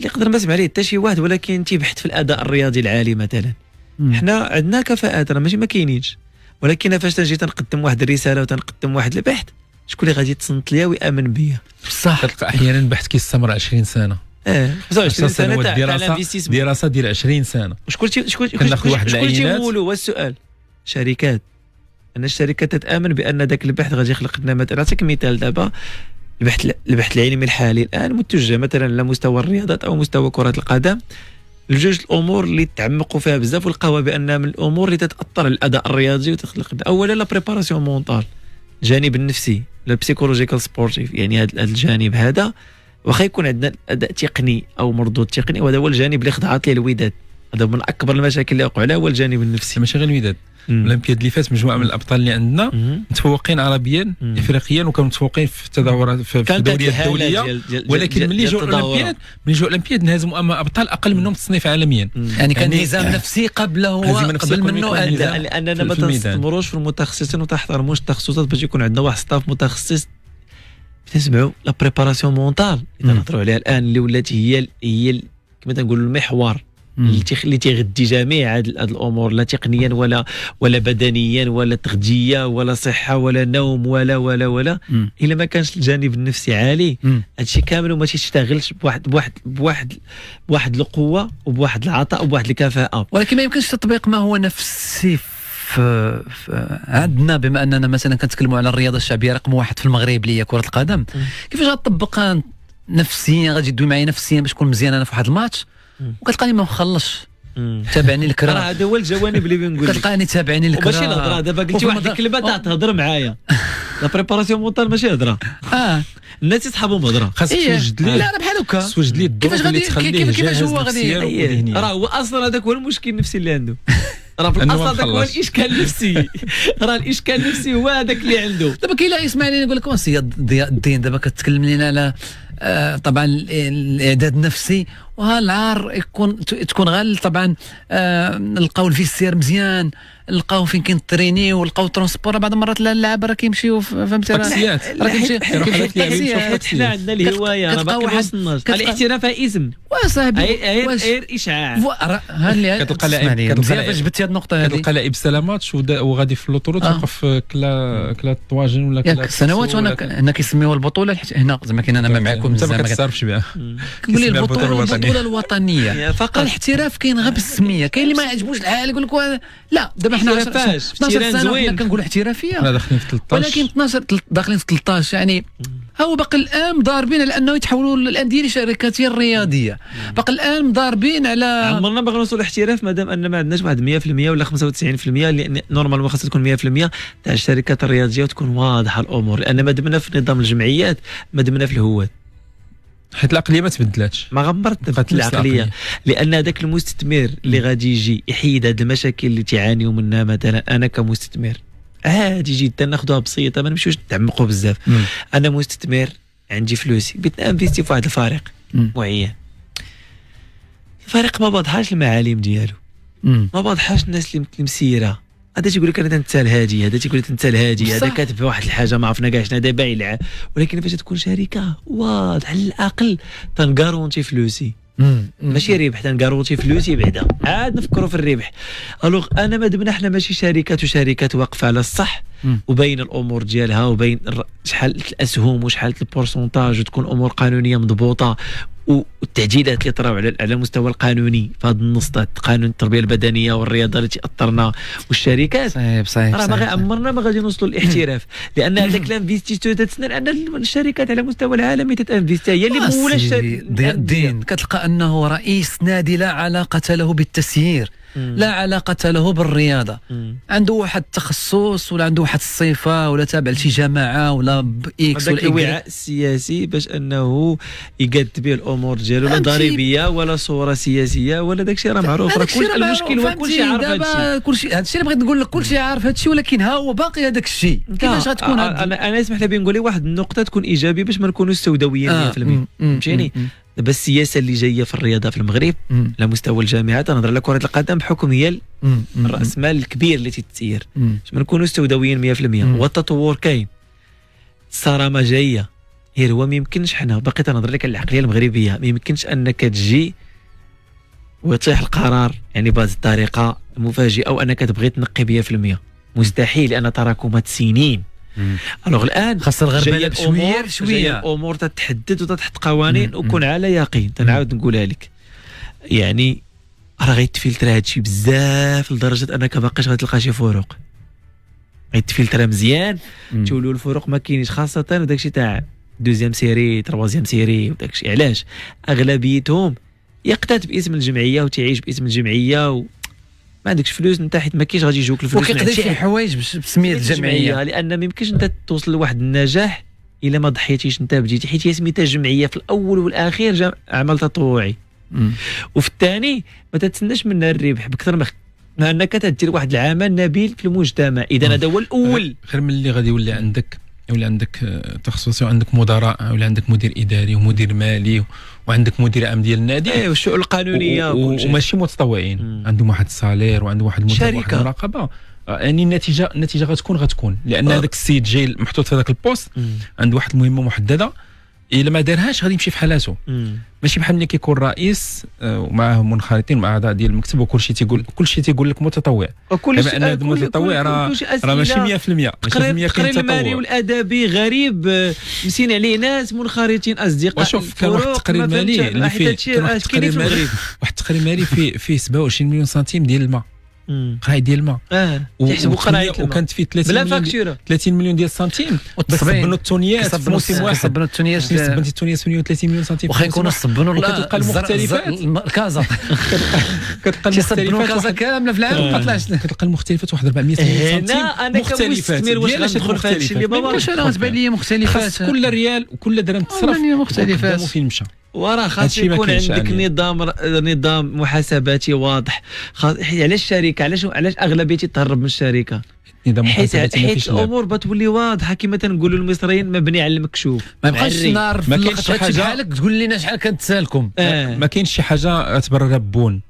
يقدر ما يسمع عليه حتى شي واحد، ولكن تيبحث في الاداء الرياضي العالي مثلا. حنا عندنا كفاءات راه ماشي ما كاينينش، ولكن فاش تنجي تنقدم واحد الرساله وتنقدم واحد البحث، شكون اللي غادي تصنت ليا ويامن بيا؟ بصح كتلقى احيانا البحث كيستمر 20 سنه 25 سنه تاع دراسه ديال 20 سنه. شكون كناخذ واحد العينات هو السؤال شركات، ان الشركات تتامن بان ذاك البحث غادي يخلق لنا مثلا. نعطيك مثال، دابا البحث العلمي الحالي الان متجه مثلا على مستوى الرياضات او مستوى كره القدم، لجوج الامور اللي تعمقوا فيها بزاف ولقاوها بان من الامور اللي تتاثر على الاداء الرياضي وتخلق اولا لا بريباراسيون مونطال، الجانب النفسي، لا بسيكولوجيكال سبورتيف. يعني هذا الجانب هذا واخا يكون عندنا اداء تقني او مردود تقني، وهذا هو الجانب اللي خضعت ليه الوداد. هذا من اكبر المشاكل اللي وقعوا عليها هو الجانب النفسي. ماشي غير الوداد، الاولمبياد اللي فات مجموعه من الابطال اللي عندنا متفوقين عربيا افريقيا، وكانوا متفوقين في التظاهرات في الدوريات الدوليه، ولكن ملي جاوا الاولمبياد انهزموا امام ابطال اقل منهم في التصنيف عالميا. يعني كان نظام نفسي قبل منه لاننا ما تنستمروش في المتخصصين وتحترموش التخصصات باش يكون عندنا واحد ستاف متخصص. تسمعوا لا بريباراسيون مونطال اللي نهضروا عليها الان، اللي ولات هي كما تنقولوا المحور اللي تيغدي جميع هاد الامور، لا تقنيا ولا بدنيا ولا تغذيه ولا صحه ولا نوم ولا الا ما كانش الجانب النفسي عالي، هادشي كامل وما تيشتغلش بواحد القوه وبواحد العطاء وبواحد الكفاءه. ولكن ما يمكنش تطبيق ما هو نفسي عندنا، بما اننا مثلا كنتكلموا على الرياضه الشعبيه رقم 1 في المغرب اللي هي كره القدم. كيفاش غتطبقها نفسيا؟ غادي يدوي معايا نفسيا باش نكون مزيان انا في واحد الماتش وكتلقاني ما مخلص تابعني الكرا. هذا هو الجوانب اللي بنقول كتلقاني تابعني الكرا ماشي الهضره. دابا قلتي واحد الكلمه تهضر معايا، لا بريباراسيون مونطال ماشي هضره. الناس يصحابهم هضره خاصك توجد ليه. لا بحال هكا توجد ليه الظروف اللي تخليه كيفاش هو غادي. راه هو اصلا هذاك هو المشكل النفسي اللي عنده. راه في الاصل هذاك هو الاشكال النفسي. راه الاشكال النفسي هو هذاك اللي عنده. دابا كاين اللي يسمعني يقول لك واسي ضياء الدين دابا كتكلم لنا على طبعا الاعداد النفسي، وها العار تكون غير طبعا القول في السير مزيان، لقاو فين كينطريني ولقاو ترونسبور. بعض المرات اللعابه راه كيمشيو فهمتي تاكسيات. راه كيمشي حنا عندنا الهوايه راه باقي ما وصلناش. الاحتراف اسم وصاحبي غير اشعاع. ها اللي كتلقى لاعب مزيان فاش جبتي هذه النقطه هذه. كتلقى لاعب سلامات وغادي في اللوطورو توقف كلا الطواجن ولا كلا سنوات وانا هنا كيسميوها البطوله هنا زعما كاين انا معكم انت ما بزاف كتعرفش بها. كنقول لي البطوله الوطنيه فقط. الاحتراف كاين غير بالسميه. كاين اللي ما يعجبوش الحال يقول لك لا دابا حنا 12 سنه حنا كنقولوا احترافيه حنا داخلين في 13 ولكن 12 داخلين في 13 يعني هو باقي الان ضاربين على انه يتحولوا الانديه لشركات الرياضيه. باقي الان مضاربين على عمرنا باغي نوصلوا الاحتراف مادام ان ما عندناش واحد 100% ولا 95% لان نورمالمون خاصها تكون 100% تاع الشركات الرياضيه وتكون واضحه الامور. لان ما دمنا في نظام الجمعيات ما دمنا في الهواد حيت العقليه ما تبدلاتش. ما غمرت العقليه لان هذاك المستثمر اللي غادي يجي يحيد هذه المشاكل اللي تعانيوا منها. مثلا انا كمستثمر عادي جدا ناخذوها بسيطه ما نمشيوش نتعمقوا بزاف. انا مستثمر عندي فلوسي بغيت انفيستي في واحد الفريق معين. الفريق ما واضحاش المعالم ديالو ما واضحاش الناس اللي مسيره. هذا تيقول لك انا انت الهادي هذا تيقول لك انت الهادي هذا كاتب واحد الحاجه ما عرفنا كاع شنو هذا بايع. ولكن فاش تكون شركه واضح على الاقل تنكارونتي فلوسي ماشي ربح تنكارونتي فلوسي بعدا عاد نفكروا في الربح. الوغ انا ما دمنا حنا ماشي شركات واقفه على الصح وبين الامور ديالها وبين شحال الاسهم وشحال البورسونتاج وتكون امور قانونيه مضبوطه والتعديلات اللي طراو على المستوى القانوني في هذا النص تاع قانون التربيه البدنيه والرياضه اللي تاثرنا والشركات صحيح راه ما عمرنا ما غادي نوصلوا للاحتراف. لان هذاك الانفيستيتور تتسنى ان الشركات على المستوى العالمي تتانفيستي هي اللي مولا الدين. كتلقى انه رئيس نادي لا علاقه له بالتسيير لا علاقة له بالرياضة. عنده واحد التخصص ولا عنده واحد الصفة ولا تابع لشي جماعة ولا بإكس ولا الوعاء السياسي باش أنه يقاد به الأمور ديالو لا ضريبية ولا صورة سياسية ولا داكشي راه معروف. راه كل المشكل هو كلشي عارف هادشي. كلشي هادشي اللي بغيت نقول لك كلشي عارف هادشي ولكن ها هو باقي هذاك الشيء. كيفاش غتكون أنا اسمح لي نقول لي واحد النقطة تكون إيجابية باش ما نكونوش سوداويين 100%. فهمتيني؟ دابا السياسه اللي جايه في الرياضه في المغرب على مستوى الجامعات نهضر على كره القدم بحكم هي الراس مال الكبير اللي تتسير باش ما نكونوا سوداويين 100%. والتطور كاين الصرامه جايه غير هو ما يمكنش حنا باقي تنهضر لك على العقليه المغربيه ما يمكنش انك تجي ويطيح القرار يعني بهذه الطريقه مفاجئه وانك تبغي تنقي 100%. مستحيل لان تراكمات سنين. الوغ الان خاص الغربله بشويه الامور تتحدد وتتحط قوانين وكون على يقين. تنعاود نقولها لك يعني راه غيتفلتر هادشي بزاف لدرجه انك باقيش غتلقى شي فروق. غيتفلتر مزيان تولوا الفروق ما كاينيش خاصه وداكشي تاع دوزيام سيري تروازيام سيري وداكشي. علاش اغلبيتهم يقتات باسم الجمعيه وتعيش باسم الجمعيه ما عندكش فلوس انت حيت ما كاينش غادي يجوك الفلوس وكيقدر شي حوايج بسميه الجمعيه لان ما يمكنش انت توصل لواحد النجاح الا ما ضحيتيش انت بديتي حيت هي سميتها جمعيه في الاول والاخير عمل تطوعي. وفي الثاني ما تتسناش منها الربح بكثر ما انك تدير واحد العمل نبيل في المجتمع. اذا هذا هو الاول غير من اللي غادي يولي عندك تخصصي وعندك مدراء ولا عندك مدير اداري ومدير مالي وعندك مدير عام ديال النادي والشؤون القانونيه وماشي متطوعين عندهم واحد الصالير وعندهم واحد المراقبه. يعني النتيجه غتكون لان هذاك السيد جاي محطوط في هذاك البوست عنده واحد المهمه محدده الا ما دارهاش غادي يمشي في حالاته. ماشي بحال ملي كيكون رئيس ومعاه منخرطين مع اعضاء ديال المكتب وكلشي تيقول لك متطوع. بما ان هذا المتطوع راه ماشي 100% ماشي 100% التقرير المالي والادبي غريب مسين عليه ناس منخرطين اصدقاء. وشوف كان واحد التقرير مالي اللي فيه واحد التقرير مالي فيه 27 مليون سنتيم ديال الماء قرايه ديال الماء تحسبوا قرايه وكانت فيه 30 مليون ديال السنتيم بس صبنوا التونيات في موسم واحد. صبنوا التونيات صبنتي التونيات 38 مليون سنتيم واخا يكونوا صبنوا وكتلقى المختلفات كازا كتلقى المختلفات كازا كامله في العام ما طلعش كتلقى المختلفات واحد 400 مليون سنتيم انا كمستثمر واش غندخل في هذا الشيء اللي ما واش انا غتبان لي مختلفات كل ريال وكل درهم تصرف مختلفات فين مشى. وراه خاص يكون عندك نظام محاسباتي واضح. علاش الشركه علاش اغلبيتي تهرب من الشركه حيت الامور بتولي واضحه كما تنقولوا المصريين مبني على المكشوف. ما يبقاش نار ما كاينش شي حاجه بحالك تقول لنا شحال كانت سالكم ما كاينش شي حاجه تبرر بون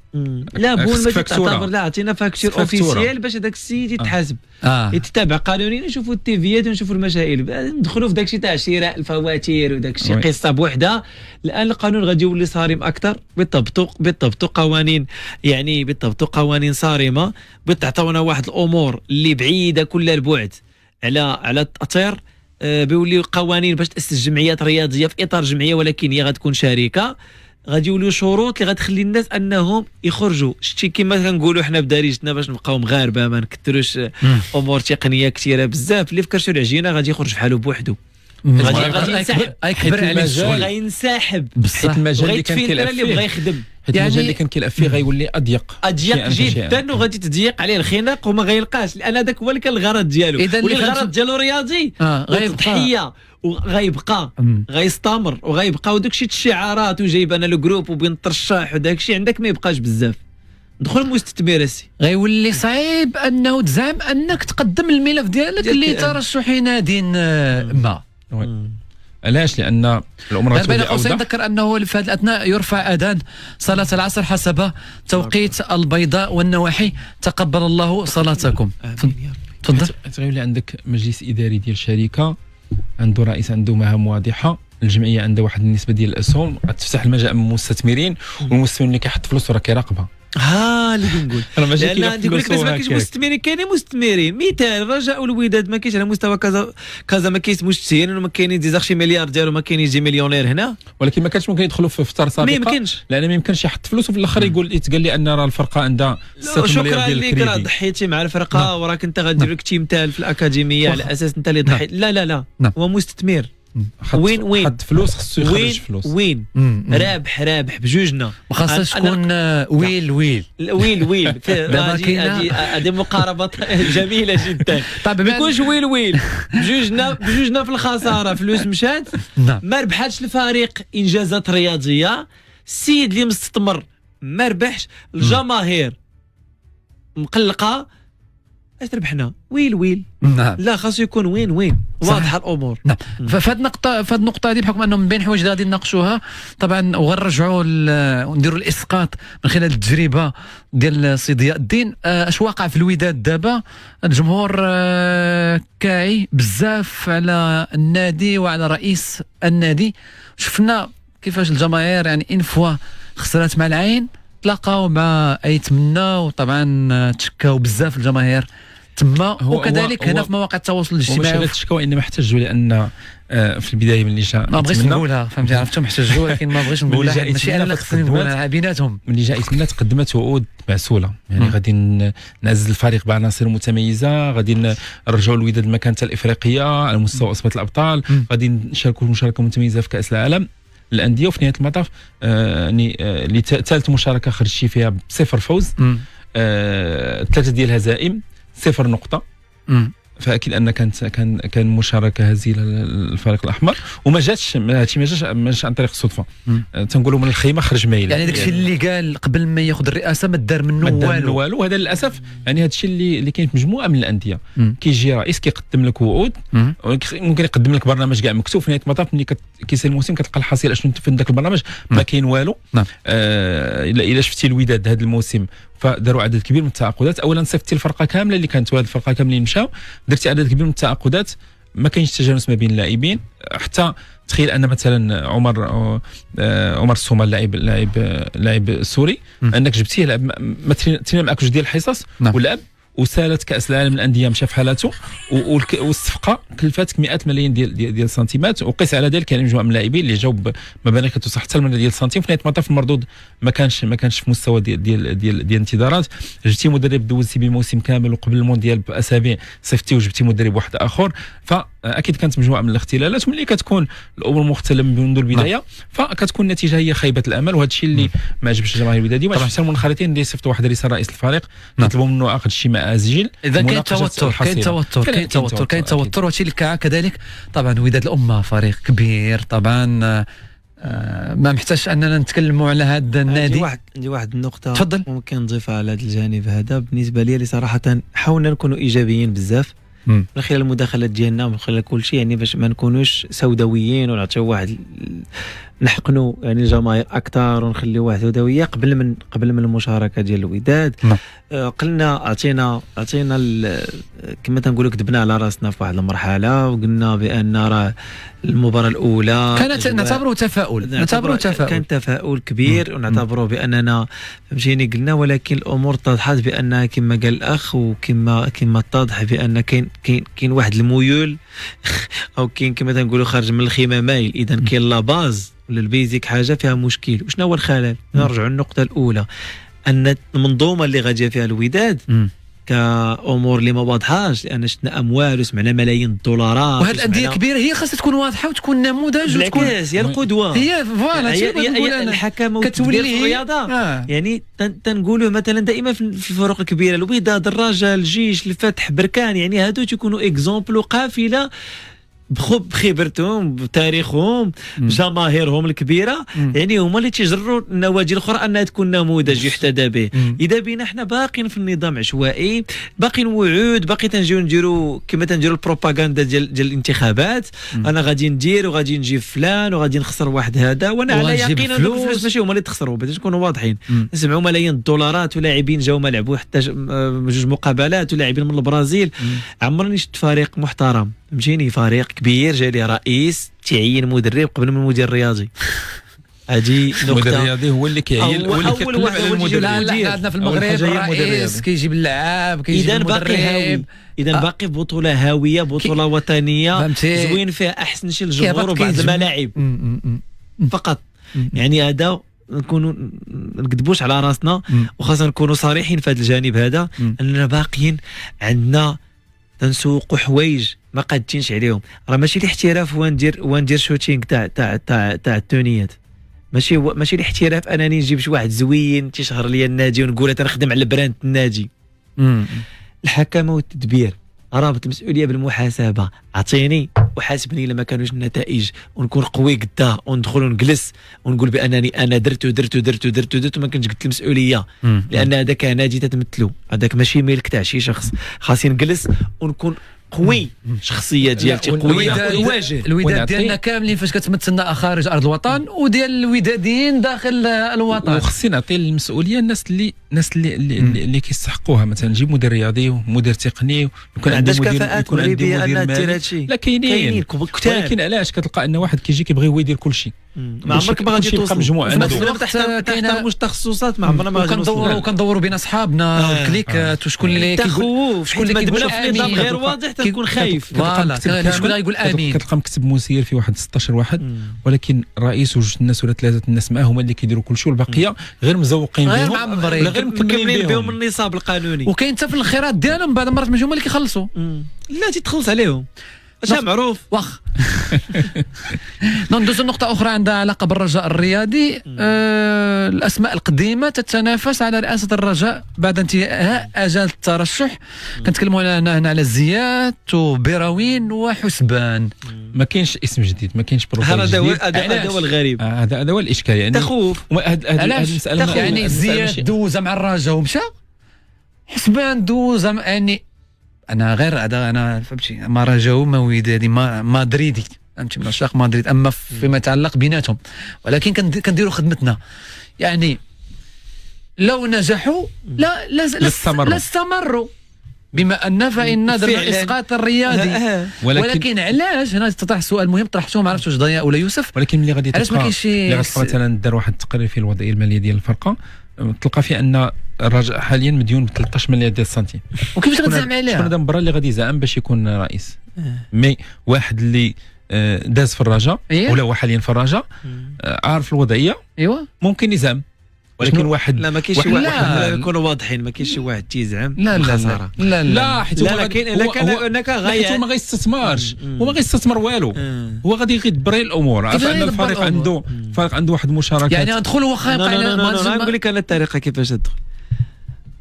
لا بون خصك ما فاكتورة. تعتبر، لا عطينا فاكتور فاكتورة. اوفيسيال باش هذاك السيد يتحاسب اه يتتابع قانونيا، نشوفوا التيفيات ونشوفوا المسائل، ندخلوا في داك الشيء تاع شراء الفواتير وداك الشيء وي. قصه بوحده. الان القانون غادي يولي صارم اكثر، بالضبط قوانين، يعني بالضبط قوانين صارمه، بتعطونا واحد الامور اللي بعيده كل البعد على التاطير. بيوليو قوانين باش تاسس جمعيات رياضيه في اطار جمعيه ولكن هي غتكون شركه. غادي يوليو شروط اللي غتخلي الناس انهم يخرجوا، شتي كما كنقولوا حنا بدارجتنا باش نبقاو مغاربه ما نكثروش امور تقنيه كثيره بزاف. اللي فكر شي العجينه غادي يخرج بحالو بوحدو، غادي ينسحب، يكبر عليه الشغل غينسحب بصح. حيت المجال اللي كان وغيتفلتر كيلعب اللي بغى فيه، يخدم حيت يعني- المجال اللي كان كيلعب فيه غيولي اضيق اضيق جدا، وغادي تضيق عليه الخناق وما غيلقاش، لان هذاك هو اللي كان الغرض ديالو. إذا اللي واللي الغرض غنشوف- ديالو رياضي غيبقى. تضحيه وغيبقى مم. غيستمر وغيبقى، وداك الشيء الشعارات وجايب انا الجروب وبين الترشح وداك الشيء عندك ما يبقاش بزاف. دخل مستثمر السي غيولي صعيب انه تزعم انك تقدم الملف ديالك لترشح نادي ما. علاش؟ لان الامور غير بين غتولي قوسين اوضح. ذكر انه في هذه الاثناء يرفع اذان صلاه العصر حسب توقيت البيضاء والنواحي. تقبل الله صلاتكم. تفضل. غيولي عندك مجلس اداري ديال شركه، عنده رئيس، عنده مهام واضحه، الجمعيه عندها واحد النسبه ديال الاسهم، غتفتح المجال من المستثمرين، والمستثمرين اللي كيحط فلوس راه كيراقبها. اللي كنقول راه ماشي لان كيلعب عندي نقول لك فلوسه ما كاينش هكاك. مستثمرين، كاينين مستثمرين. مثال رجاء الوداد ما كاينش على مستوى كذا ما كاينش مستثمرين، وما كاينين دي زارشي مليار ديالو، ما كاين يجي مليونير هنا، ولكن ما كانش ممكن يدخلوا في فتره سابقه، ما يمكنش. لان ما يمكنش يحط فلوس وفي الاخر يتقال لي ان راه الفرقه عندها 6 مليار شكرا ديال لك، راه الكريدي. ضحيتي مع الفرقه وراك انت غدير لك تيمثال في الاكاديميه على اساس انت اللي ضحيت. لا هو مستثمر. وين حط فلوس خصو يخرج فلوس. وين رابح بجوجنا، ما خاصهاش تكون ويل دابا كاينة- هذه مقاربه جميله جدا. طيب ما يكونش ويل بجوجنا في الخساره، فلوس مشات، نعم. ما ربحاتش الفريق انجازات رياضيه، السيد اللي مستثمر ما ربحش، الجماهير مقلقه، اش ربحنا؟ ويل نعم. لا خاصو يكون وين واضحه الامور. نعم. فهاد النقطة هذه بحكم انه من بين الحوايج اللي غادي نناقشوها طبعا وغنرجعوا ونديروا الاسقاط من خلال التجربة ديال سي ضياء الدين. اش واقع في الوداد دابا؟ الجمهور كاعي بزاف على النادي وعلى رئيس النادي. شفنا كيفاش الجماهير يعني ان فوا خسرت مع العين تلاقاو مع ايتمنى، وطبعا تشكاو بزاف الجماهير تما، وكذلك هنا في مواقع التواصل وماشي الاجتماعي. غير تشكاو، انما احتجوا لان في البدايه ملي جاء ما بغيتش نقولها، فهمتي، عرفتهم احتجوا ولكن ما بغيتش نقولها، ماشي انا اللي خصني نقولها، بيناتهم. ملي جاء ايتمنى تقدمت وعود معسوله، يعني غادي نعزز الفريق بعناصر متميزه، غادي نرجعوا الوداد لمكانته الافريقيه على مستوى اصبات الابطال، غادي نشاركوا مشاركه متميزه في كاس العالم الانديه، وفي نهايه المطاف يعني اللي ثالث مشاركه خرج شي فيها بصفر فوز، 3 ديال الهزائم، 0 نقطه. فاكيد ان كان مشاركه هزيله للفريق الاحمر، وما جاتش هادشي ما جاش عن طريق الصدفه. تنقولوا من الخيمه خرج مايل، يعني داكشي اللي قال قبل ما ياخذ الرئاسه ما دار منه والو. هذا للاسف يعني هادشي اللي كاين في مجموعه من الانديه. كيجي رئيس كيقدم لك وعود، ممكن يقدم لك برنامج كاع مكتوب، في نهايه المطاف ملي كيسير الموسم كتلقى الحصيله اشنو في ذاك البرنامج، ما كاين والو. الا شفتي الوداد هذا الموسم فداروا عدد كبير من التعاقدات. اولا صيفطتي الفرقه كامله اللي كانت، هذه الفرقه كاملين مشاو، درتي عدد كبير من التعاقدات، ما كاينش تجانس ما بين اللاعبين. حتى تخيل ان مثلا عمر السومه لاعب سوري، انك جبتيه لعب ما ترينا معك جوج ديال الحصص ولعب وسالت كاس العالم للانديه مشى في حالاته، والصفقه كلفاتك مئات ملايين ديال السنتيمات، وقيس على ذلك يعني مجموعه من اللاعبين اللي جاوا بمبالغ كتوصل حتى ل1 ديال السنتيم. في نهايه المطاف المردود ما كانش في مستوى ديال الانتظارات. جبتي مدرب دوزتي بموسم كامل، وقبل المونديال باسابيع صيفطتي وجبتي مدرب واحد اخر، فاكيد كانت مجموعه من الاختلالات. وملي كتكون الامور مختله منذ البدايه فكتكون النتيجه هي خيبه الامل، وهذا الشيء اللي ما عجبش الجماهير الوداديه. طبعا حتى المنخرطين اللي صيفطوا واحد رساله رئيس الفريق يطلبوا منه عقد شي مآزجيل. اذا كاين توتر وهادشي اللي كذلك. طبعا وداد الامه فريق كبير طبعا، ما محتاج اننا نتكلموا على هذا النادي. عندي واحد النقطه تفضل. ممكن نضيفها على هذا الجانب هذا. بالنسبه لي صراحه حاولنا نكونوا ايجابيين بزاف من خلال المداخلات ديالنا ومن خلال كل شيء، يعني باش ما نكونوش سوداويين ونعطيو واحد نحقنوا يعني الجماهير اكثر ونخليو واحد ودويه قبل من المشاركه ديال الوداد. قلنا عطينا كما تنقولوا كذبنا على راسنا في واحد المرحله وقلنا بان راه المباراه الاولى كانت نعتبره تفاؤل كان تفاؤل كبير ونعتبره باننا فهمتيني قلنا، ولكن الامور اتضحت بانها كما قال الاخ وكما اتضح بان كاين واحد الميول او كاين كما تنقولوا خارج من الخيمه مايل. اذا كاين لا باز ولا البيزيك حاجه فيها مشكل. وشنو هو الخلل؟ نرجعوا للنقطه الاولى، ان المنظومه اللي غادي فيها الوداد كامور اللي ما واضحاش، لان شفنا اموال وسمعنا ملايين الدولارات، وهاد الانديه الكبيره هي خاصها تكون واضحه وتكون نموذج وتكون هي القدوه، هي فوالا هي الحكمه كتولي في الرياضه. يعني تنقولوا مثلا دائما في الفرق الكبيره الوداد، الرجاء، الجيش، الفتح، بركان، يعني هادو تيكونوا اكزومبل وقافله بخبرتهم بتاريخهم بجماهيرهم الكبيره، يعني هما اللي تيجروا النوادي الاخرى انها تكون نموذج يحتذى به. اذا بينا حنا باقيين في النظام عشوائي، باقيين وعود، باقي تنجيو نديروا كما تنديروا البروباغندا ديال الانتخابات، انا غادي ندير وغادي نجيب فلان وغادي نخسر واحد هذا، وانا على يقين ان الفلوس ماشي هما اللي تخسروا، باش نكونوا واضحين. نسمعوا ملايين الدولارات ولاعبين جاو ما لعبوا حتى جوج مقابلات ولاعبين من البرازيل. عمرني شفت فريق محترم، فهمتيني، فريق كبير جا ليه رئيس تعين مدرب قبل من المدير الرياضي. هذه نقطه. المدير الرياضي هو اللي كيعين، هو اللي كيطلع على المدرب. لا عندنا في المغرب الرئيس كيجيب اللعاب، كيجيب المدرب. اذا باقي في بطوله هاويه، بطوله وطنيه زوين فيها احسن شي الجمهور وبعض الملاعب فقط. يعني هذا نكونوا نكذبوش على راسنا، وخاصه نكونوا صريحين في هذا الجانب هذا، اننا باقيين عندنا تنسوقوا حوايج ما قادينش عليهم. راه ماشي الاحتراف وندير شوتينغ تاع التونيات، ماشي الاحتراف انني نجيب شي واحد زوين تيشهر لي النادي ونقول تنخدم على البراند النادي. الحكمه والتدبير، رابط المسؤوليه بالمحاسبه، عطيني وحاسبني لما كانوش النتائج، ونكون قوي قدها وندخل ونجلس ونقول بانني انا درت وما كنتش قلت المسؤوليه، لان هذاك نادي تتمثلو، هذاك ماشي ملك تاع شي شخص. خاصني نجلس ونكون قوي، شخصيه ديالتي قويه، واجه. الوداد ديالنا كاملين فاش كتمثلنا خارج ارض الوطن، وديال الوداديين داخل الوطن. وخصني نعطي المسؤوليه الناس اللي كيستحقوها. مثلا نجيب مدير رياضي ومدير تقني، وكان عندي مدير، يكون عندي مدير مالي. لا كاينين، ولكن علاش كتلقى ان واحد كيجي كيبغي هو يدير كل شيء؟ ما عمرك ما غادي توصل مجموعه تحترم التخصصات، ما عمرنا ما غادي كندوروا بين اصحابنا الكليكات، وشكون اللي كيقول، شكون اللي كيقول امين غير واضح، تكون خايف. فوالا شكون يقول امين. كتلقى مكتب مسير في واحد 16 واحد، ولكن رئيس وجوج الناس ولا ثلاثه الناس معاه هما اللي كيديروا كل شيء، والبقيه غير مزوقين بهم، غير مكملين بهم النصاب القانوني. وكاين حتى في الخيرات ديالهم بعض المرات ماشي هما اللي كيخلصوا، لا تتخلص عليهم، اش معروف. واخ ندوز نقطة أخرى عندها علاقة بالرجاء الرياضي. الأسماء القديمة تتنافس على رئاسة الرجاء بعد انتهاء أجال الترشح. كنتكلموا هنا على زيات وبيراوين وحسبان. ما كاينش اسم جديد، ما كاينش بروفايل جديد. هذا هو الغريب، هذا هو الإشكال. يعني تخوف. يعني زيات دوز مع الرجاء ومشى، حسبان دوز يعني انا غير هذا، انا فهمتي ما رجاو ما ودادي ما مدريدي، فهمتي، من عشاق مدريد. اما فيما يتعلق بيناتهم، ولكن كنديروا خدمتنا. يعني لو نجحوا لا استمروا، بما ان فإن درنا اسقاط الرياضي. ولكن علاش؟ هنا تطرح سؤال مهم طرحته، ما عرفتش واش ضياء ولا يوسف. ولكن ملي غادي تلقى مثلا دار واحد التقرير في الوضعيه الماليه ديال الفرقه، تلقى فيه ان الرجاء حاليا مديون ب 13 مليار ديال السنتيم. وكيفاش غتزعم عليها؟ شكون هذا المبرر اللي غادي يزعم باش يكون رئيس؟ مي واحد اللي داز في الرجاء ولا هو حاليا في الرجاء، عارف الوضعيه، ايوا ممكن يزعم. ولكن واحد لا ما كاينش شي واحد، نكونوا واضحين، ما كاينش شي واحد تيزعم. لا حيت هو ما غيستثمرش، هو ما غيستثمر والو، هو غادي يدبر الامور. عارف ان الفريق عنده واحد المشاركات. يعني ندخل واخا ما نقول لك انا الطريقه كيفاش تدخل.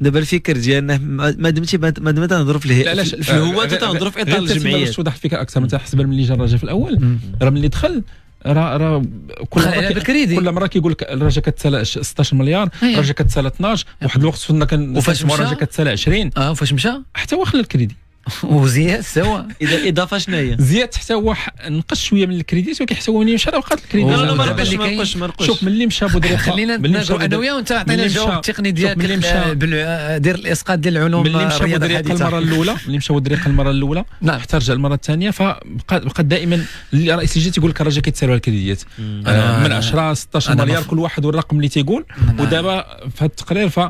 دابا الفكر ديالنا ما دمتي تنهضروا في الهوات وتنهضروا في اطار الجمعيات. باش توضح الفكره اكثر، مثلا حسب ملي جا الرجاء في الاول، راه ملي دخل راه كل مره كيقول لك الرجاء كتسالى 16 مليار، الرجاء كتسالى 12. واحد الوقت كنا كنسمعوا الرجاء كتسالى 20. فاش مشى حتى هو خلى الكريدي. وزياد سوا. اذا اضافه شنو هي؟ زياد حتى هو نقص شويه من الكريديت، ولكن حتى هو ملي مشى راه بقات الكريديت. لا، لا ما دابا نقصش اللي ما كاين- نقصش ما نقصش. شوف ملي مشى بودريقه، خلينا نتناقشوا انا وياه وانت عطينا ملي الجواب مشى- التقني شوف ديالك ملي مشى- دير الاسقاط ديال العلوم ملي مشى الرياضه بودريقه المره الحديثه. الاولى، ملي مشى بودريقه المره الاولى نعم. حتى رجع المره الثانيه، فبقى دائما رئيس اللجنه تيقول لك الرجاء كيتسالوا الكريديات من 10 16 أنا مليار كل واحد والرقم اللي تيقول. ودابا في هذا التقرير ف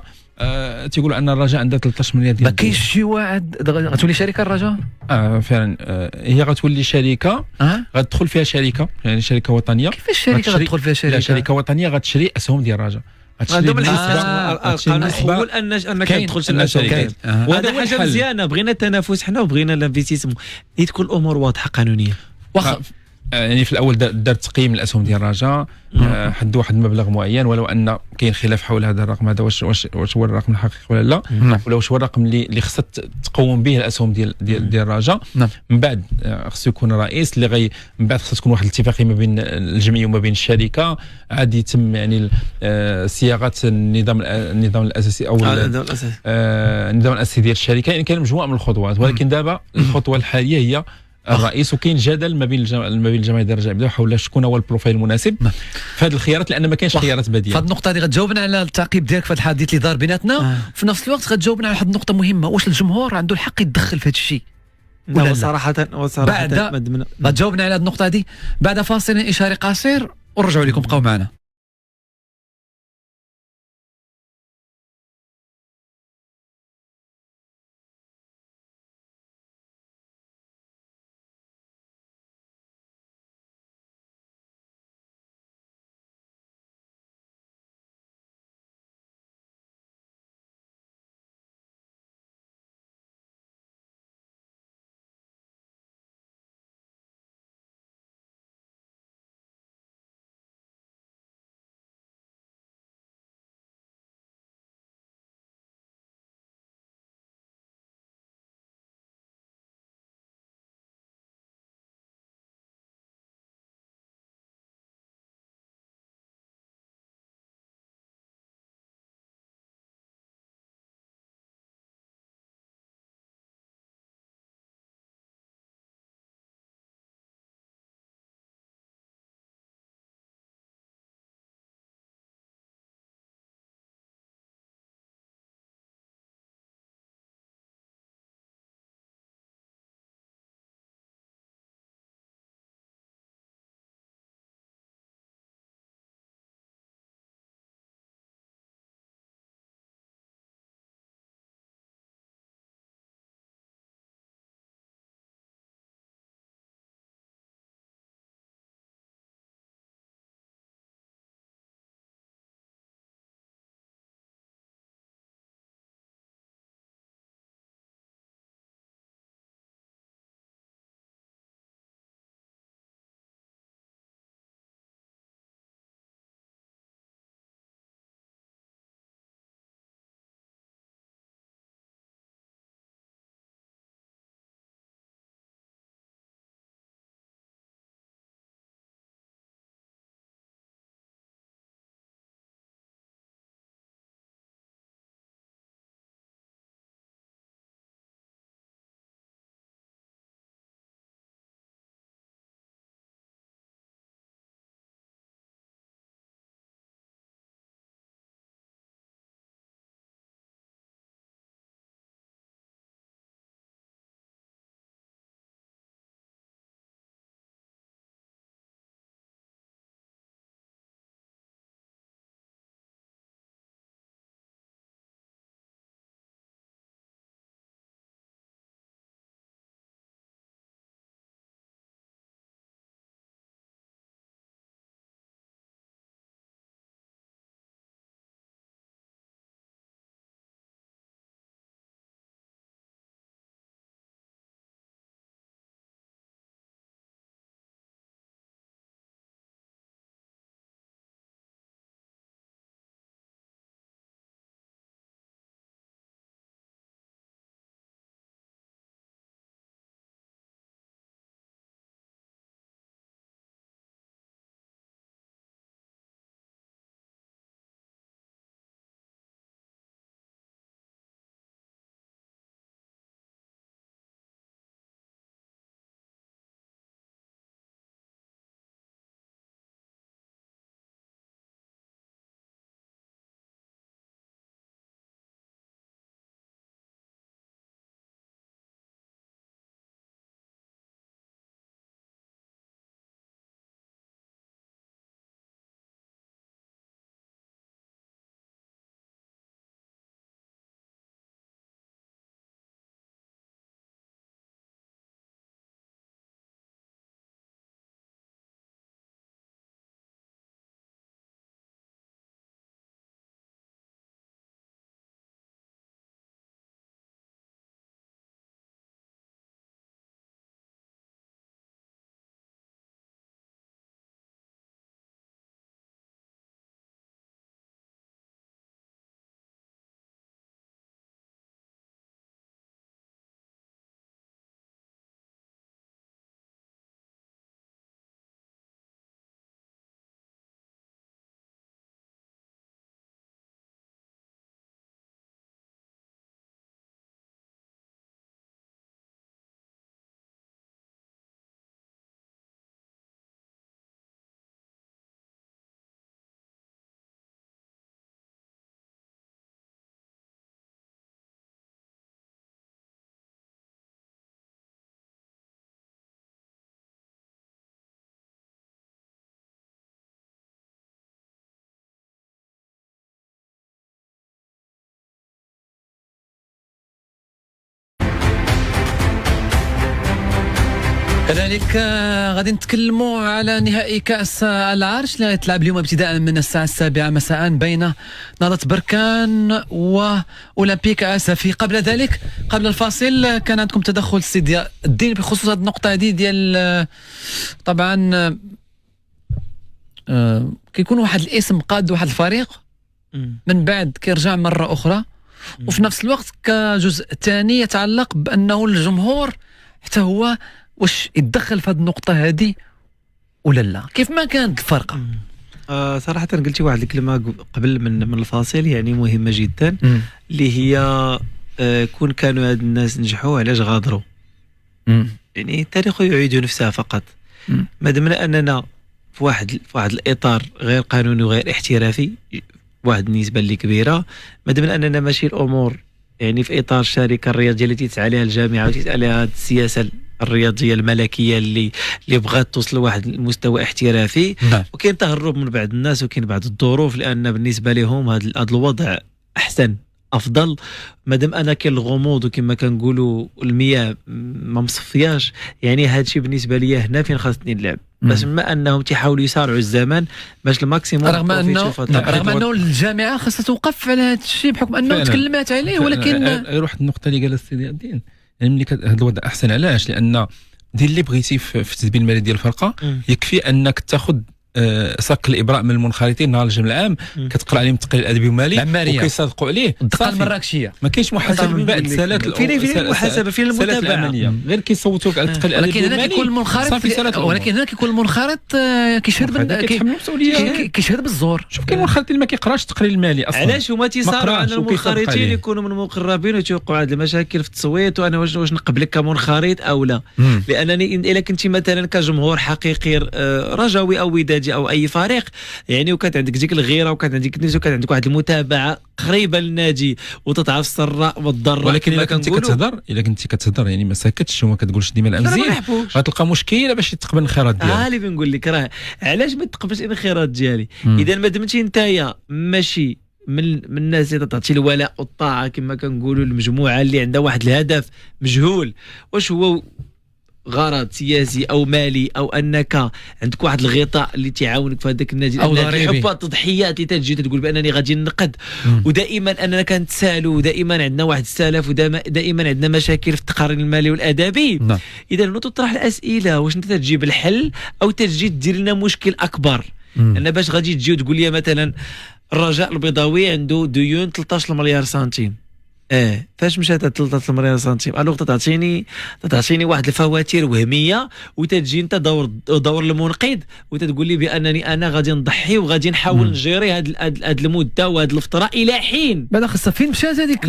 تيقولوا ان الرجاء عندها 13 مليار ما ديال كاينش شي واحد غتولي شركه الرجاء؟ فعلا. هي غتولي شركه، غتدخل فيها شركه، يعني شركه وطنيه. كيفاش الشركه غتشري- غتدخل فيها لا، شركه؟ شركه وطنيه غتشري اسهم ديال الرجاء. عندهم بنسبة- الحسبه القانون نسبة. حول انك كاين. تدخلش أن الاسهم. شركة. وهذا وهذا هو حاجه الحل. مزيانه، بغينا التنافس حنا وبغينا الانفستيسمون، تكون الامور واضحه قانونيه. واخا يعني في الاول دار تقييم الاسهم ديال الرجاء، حد واحد المبلغ معين، ولو ان كاين خلاف حول هذا الرقم هذا، واش هو الرقم الحقيقي ولا لا، نعم. ولا واش هو الرقم اللي خصها تقوم به الاسهم ديال الرجاء. نعم. من بعد خصو يكون رئيس اللي من بعد خصها تكون واحد الاتفاقيه ما بين الجمعيه وما بين الشركه، عاد يتم يعني صياغه النظام الاساسي او النظام الاساسي ديال الشركه. يعني كاين مجموعه من الخطوات، ولكن دابا الخطوه الحاليه هي الرئيس. وكاين جدل ما بين الجمعيه ديال الرجاء حول شكون هو البروفايل المناسب في هذه الخيارات، لان ما كاينش خيارات بديله. فهاد النقطه هذه غتجاوبنا على التعقيب ديالك في هذا الحديث اللي دار بيناتنا. في نفس الوقت غتجاوبنا على واحد النقطه مهمه، واش الجمهور عنده الحق يتدخل في هذا الشيء؟ ولا لا؟ صراحه بعد غتجاوبنا على هذه النقطه هذه بعد فاصل اشاري قصير ونرجعوا لكم. بقاو معنا. كذلك غادي نتكلموا على نهائي كأس العرش اللي غيتلعب اليوم ابتداء من الساعة 7 مساء بين نهضة بركان وأولمبيك أسفي. قبل ذلك قبل الفاصل كان عندكم تدخل سي ضياء الدين بخصوص هذه النقطة هذه ديال طبعا كيكون واحد الاسم قاد واحد الفريق من بعد كيرجع مرة أخرى، وفي نفس الوقت كجزء ثاني يتعلق بأنه الجمهور حتى هو واش يتدخل في هذه النقطة هذه ولا لا؟ كيف ما كانت الفرقة؟ صراحة قلتي واحد الكلمة قبل من الفاصل يعني مهمة جدا اللي هي كون كانوا هاد الناس نجحوا علاش غادروا؟ يعني التاريخ يعيد نفسه فقط. ما دمنا أننا في واحد الإطار غير قانوني وغير احترافي واحد النسبة اللي كبيرة، ما دمنا أننا ماشي الأمور يعني في إطار الشركة الرياضية التي تسعى عليها الجامعة وتسعى عليها السياسة الرياضيه الملكيه اللي بغات توصل لواحد المستوى احترافي. وكاين تهرب من بعض الناس وكاين بعض الظروف لان بالنسبه لهم هذا الوضع احسن افضل. مادام انا كاين الغموض وكما كنقولوا المياه ما مصفياش، يعني هذا الشيء بالنسبه لي هنا فين خاصني نلعب. بس ما انهم تيحاولوا يسارعوا الزمن باش الماكسيموم رغم انه الجامعه خاصها توقف على هذا الشيء بحكم انه تكلمات عليه. ولكن غير واحد النقطه اللي قالها السيدي الدين، يعني ملي هذا الوضع احسن علاش؟ لان دير اللي بغيتي في التدبير المالي ديال الفرقه يكفي انك تاخذ صك الابراء من المنخرطين نهار الجمع العام، كتقرا عليهم التقرير الادبي والمالي وكيصادقوا عليه الدقه المراكشيه. ما كاينش محاسبه من بعد سالات فين المحاسبه فين المتابعه، غير كيصوتوا على التقرير الادبي والمالي. ولكن هنا كيكون المنخرط ولكن هنا كيكون المنخرط كيشهد بالزور. شوف كاين منخرط اللي ما كيقراش التقرير المالي اصلا. علاش هما تيصاروا ان المنخرطين يكونوا من المقربين وتوقعوا هذه المشاكل في التصويت وانا واش نقبلك كمنخرط او لا؟ لانني الا كنتي مثلا كجمهور حقيقي رجوي او ودادي او اي فريق يعني وكانت عندك ديك الغيره وكانت عندك النفس وكانت عندك واحد المتابعه قريبه للنادي وتتعرف السراء والضراء. ولكن الا كنتي كتهضر يعني ما ساكتش وما كتقولش ديما الامزين غتلقى مشكله باش تقبل الانخراط ديالك. اللي بنقول لك راه علاش ما تقبلش الانخراط ديالي؟ اذا ما دمتي نتايا ماشي من الناس اللي تعطي الولاء والطاعه كما كنقولوا المجموعه اللي عندها واحد الهدف مجهول، واش هو غرض سياسي او مالي او انك عندك واحد الغطاء اللي تعاونك في هذاك النادي او ضريبي حب التضحيات اللي تجي تقول بانني غادي نقد ودائما اننا كنتسالوا ودائما عندنا واحد السلف ودائما عندنا مشاكل في التقارير المالي والادبي. اذا نو تطرح الاسئله واش انت تجيب الحل او تجي دير لنا مشكل اكبر. لان باش غادي تجي وتقول لي مثلا الرجاء البيضاوي عنده ديون 13 مليار سنتيم، فاش مشات 13 مليار سنتيم الوغ تعطيني واحد الفواتير وهميه وتجي انت دور المنقذ وتقول لي بانني انا غادي نضحي وغادي نحاول نجيري هاد المده وهاد الفتره الى حين. بعدا خاصها فين مشات هذيك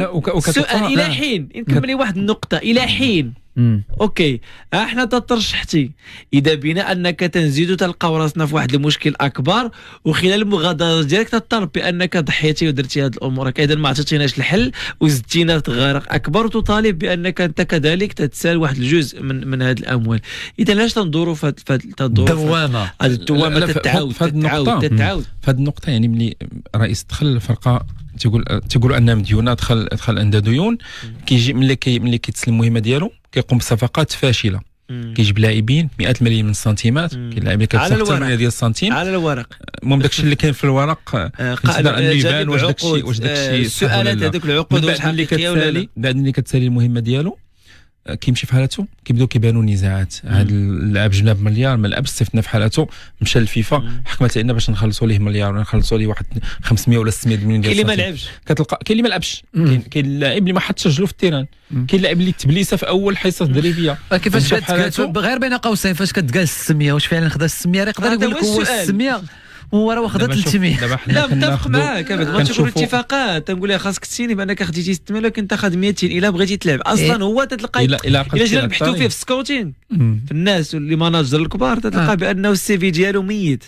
السؤال الى حين نكمل واحد النقطه الى حين. اوكي احنا ترشحتي اذا بنا انك تنزيدوا تلقاو راسنا في واحد المشكل اكبر وخلال المغادره ديالك تطالب بانك ضحيتي ودرتي هذه الامور اذا ما عطيتيناش الحل وزدتينا في غرق اكبر وتطالب بانك انت كذلك تتسال واحد الجزء من هذه الاموال. اذا علاش تندوروا في الدوامه هذه الدوامه تتعاود في هذه النقطه يعني ملي رئيس دخل الفرقه تيقول انها مديونه دخل عنده ديون كيجي ملي كيتسلم المهمه ديالو كيقوم بصفقات فاشله كيجيب لاعبين مئات الملايين من السنتيمات كاين لاعبين كتصرف 8 ديال السنتيم على الورق. المهم داكشي اللي كاين في الورق نقدر انه يبان واش داكشي السؤالات هذوك العقود واش حقيقيه ولا لا. بعد ملي كتسالي المهمه ديالو كيمشي في حالته كيبداو كيبانوا نزاعات. هذا اللاعب جبنا بمليار ما لعبش صيفطنا في حالته مشى للفيفا حكمت علينا باش نخلصوا ليه مليار ولا نخلصوا ليه واحد 500 ولا 600 مليون ديال. كاين اللي ما لعبش كتلقى كاين اللي ما لعبش كاين اللاعب اللي ما حطش رجلو في التيران كاين اللاعب اللي تبليسه في اول حصه تدريبيه. كيفاش غير بين قوسين فاش كتقال 600 واش فعلا خدا 600 يقدر يقول لك هو 600 هو راه واخد 300. لا متفق معاك ما تشوف الاتفاقات تنقول لها خاصك تسيني بانك خديتي 600 لكن انت خد 200 الا بغيتي تلعب اصلا هو تتلقى الا جينا نبحثوا فيه في السكوتين في الناس اللي ماناجر الكبار تتلقى بانه السي في ديالو ميت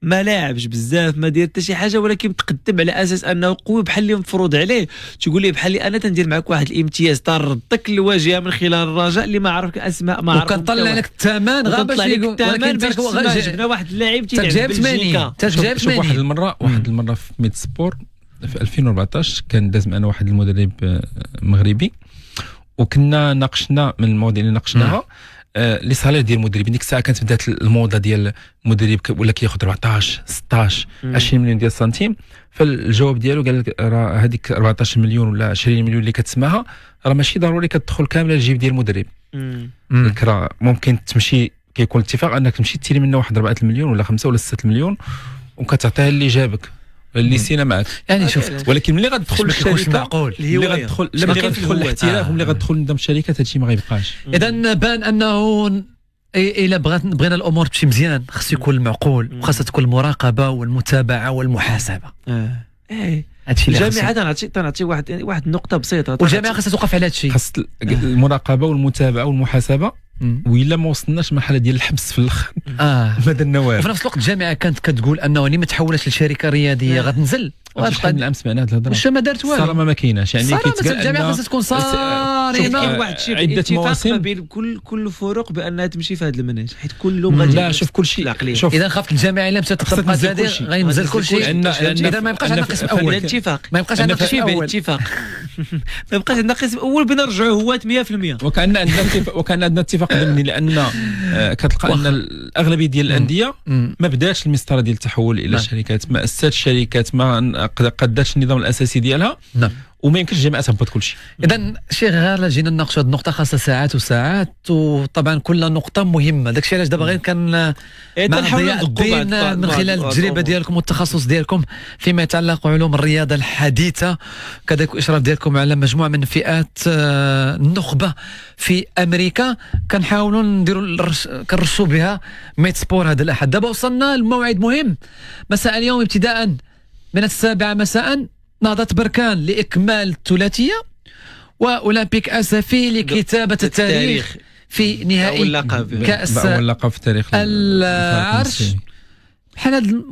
ما لاعبش بزاف ما دير حتى شي حاجه ولكن متقدم على اساس انه قوي بحال اللي مفروض عليه. تقول لي بحال اللي انا تندير معك واحد الامتياز تردك الواجهه من خلال الرجاء اللي ما عرفك اسماء ما عرفك وكنطلع لك الثمن غير باش يقول ولكن جبنا واحد اللاعب تجاب 80 شوف واحد المره في ميد سبور في 2014 كان داز معنا واحد المدرب مغربي وكنا ناقشنا من المواضيع اللي ناقشناها لي صالير ديال المدربين ديك الساعه كانت بدات الموضه ديال المدرب ولا كياخذ 14 16 20 مليون ديال السنتيم. فالجواب ديالو قال لك راه هذيك 14 مليون ولا 20 مليون اللي كتسمعها راه ماشي ضروري كتدخل كامله الجيب ديال المدرب. راه ممكن تمشي كيكون اتفاق انك تمشي تيري منه واحد 4 مليون ولا 5 ولا 6 مليون وكتعطيها اللي جابك اللي سينا معك. يعني شوف، ولكن ملي غتدخل الشركه معقول ملي غتدخل الاحتراف وملي غتدخل نظام الشركات هادشي ما غيبقاش. اذا بان انه الا بغينا الامور تمشي مزيان خص يكون المعقول وخاصها تكون المراقبه والمتابعه والمحاسبه. هادشي اللي الجامعه تنعطي واحد النقطه بسيطه. والجامعه خاصها توقف على هادشي، خاص المراقبه والمتابعه والمحاسبه. وإلا ما وصلناش مرحله ديال الحبس في الاخر ما درنا والو. وفي نفس الوقت الجامعه كانت كتقول انه اللي ما تحولش لشركه رياضيه غتنزل. شحال من العام سمعنا هاد الهضره واش ما دارت والو. صراحه ما كايناش. يعني كيتقال الجامعه خاصها تكون صارمه. كاين واحد الشيء عده مواسم ما بين كل الفرق بانها تمشي في هذا المنهج حيت كلهم غادي. لا شوف كل شيء. اذا خافت الجامعه الا مشات تطبق هذه غينزل كل شيء. اذا ما يبقاش عندنا قسم اول. اتفاق ما يبقاش عندنا قسم اول. اتفاق ما يبقاش عندنا قسم اول بنا نرجعوا هو 100%. وكان عندنا اتفاق ضمني لان كتلقى ان الاغلبيه ديال الانديه ما بداتش المسطره ديال التحول الى الشركات، ما اسساتش الشركات، ما قداتش النظام الاساسي ديالها. وما يمكنش الجامعه تهبط كل شيء. اذا شي غير جينا نناقشوا هذه النقطه خاصه ساعات وساعات، وطبعا كل نقطه مهمه. داكشي علاش دابا غير كان ضياء الدين من خلال التجربه ديالكم والتخصص ديالكم فيما يتعلق بعلوم الرياضه الحديثه، كذلك الاشراف ديالكم على مجموعه من فئات النخبه في امريكا، كنحاولوا نديروا كنرشوا بها ميت سبور هذا الاحد. دابا وصلنا لموعد مهم مساء اليوم ابتداء من 7 مساء، نهضة بركان لإكمال الثلاثية وأولمبيك أسفي لكتابة التاريخ في نهائي كأس أول لقب في تاريخ العرش. بحال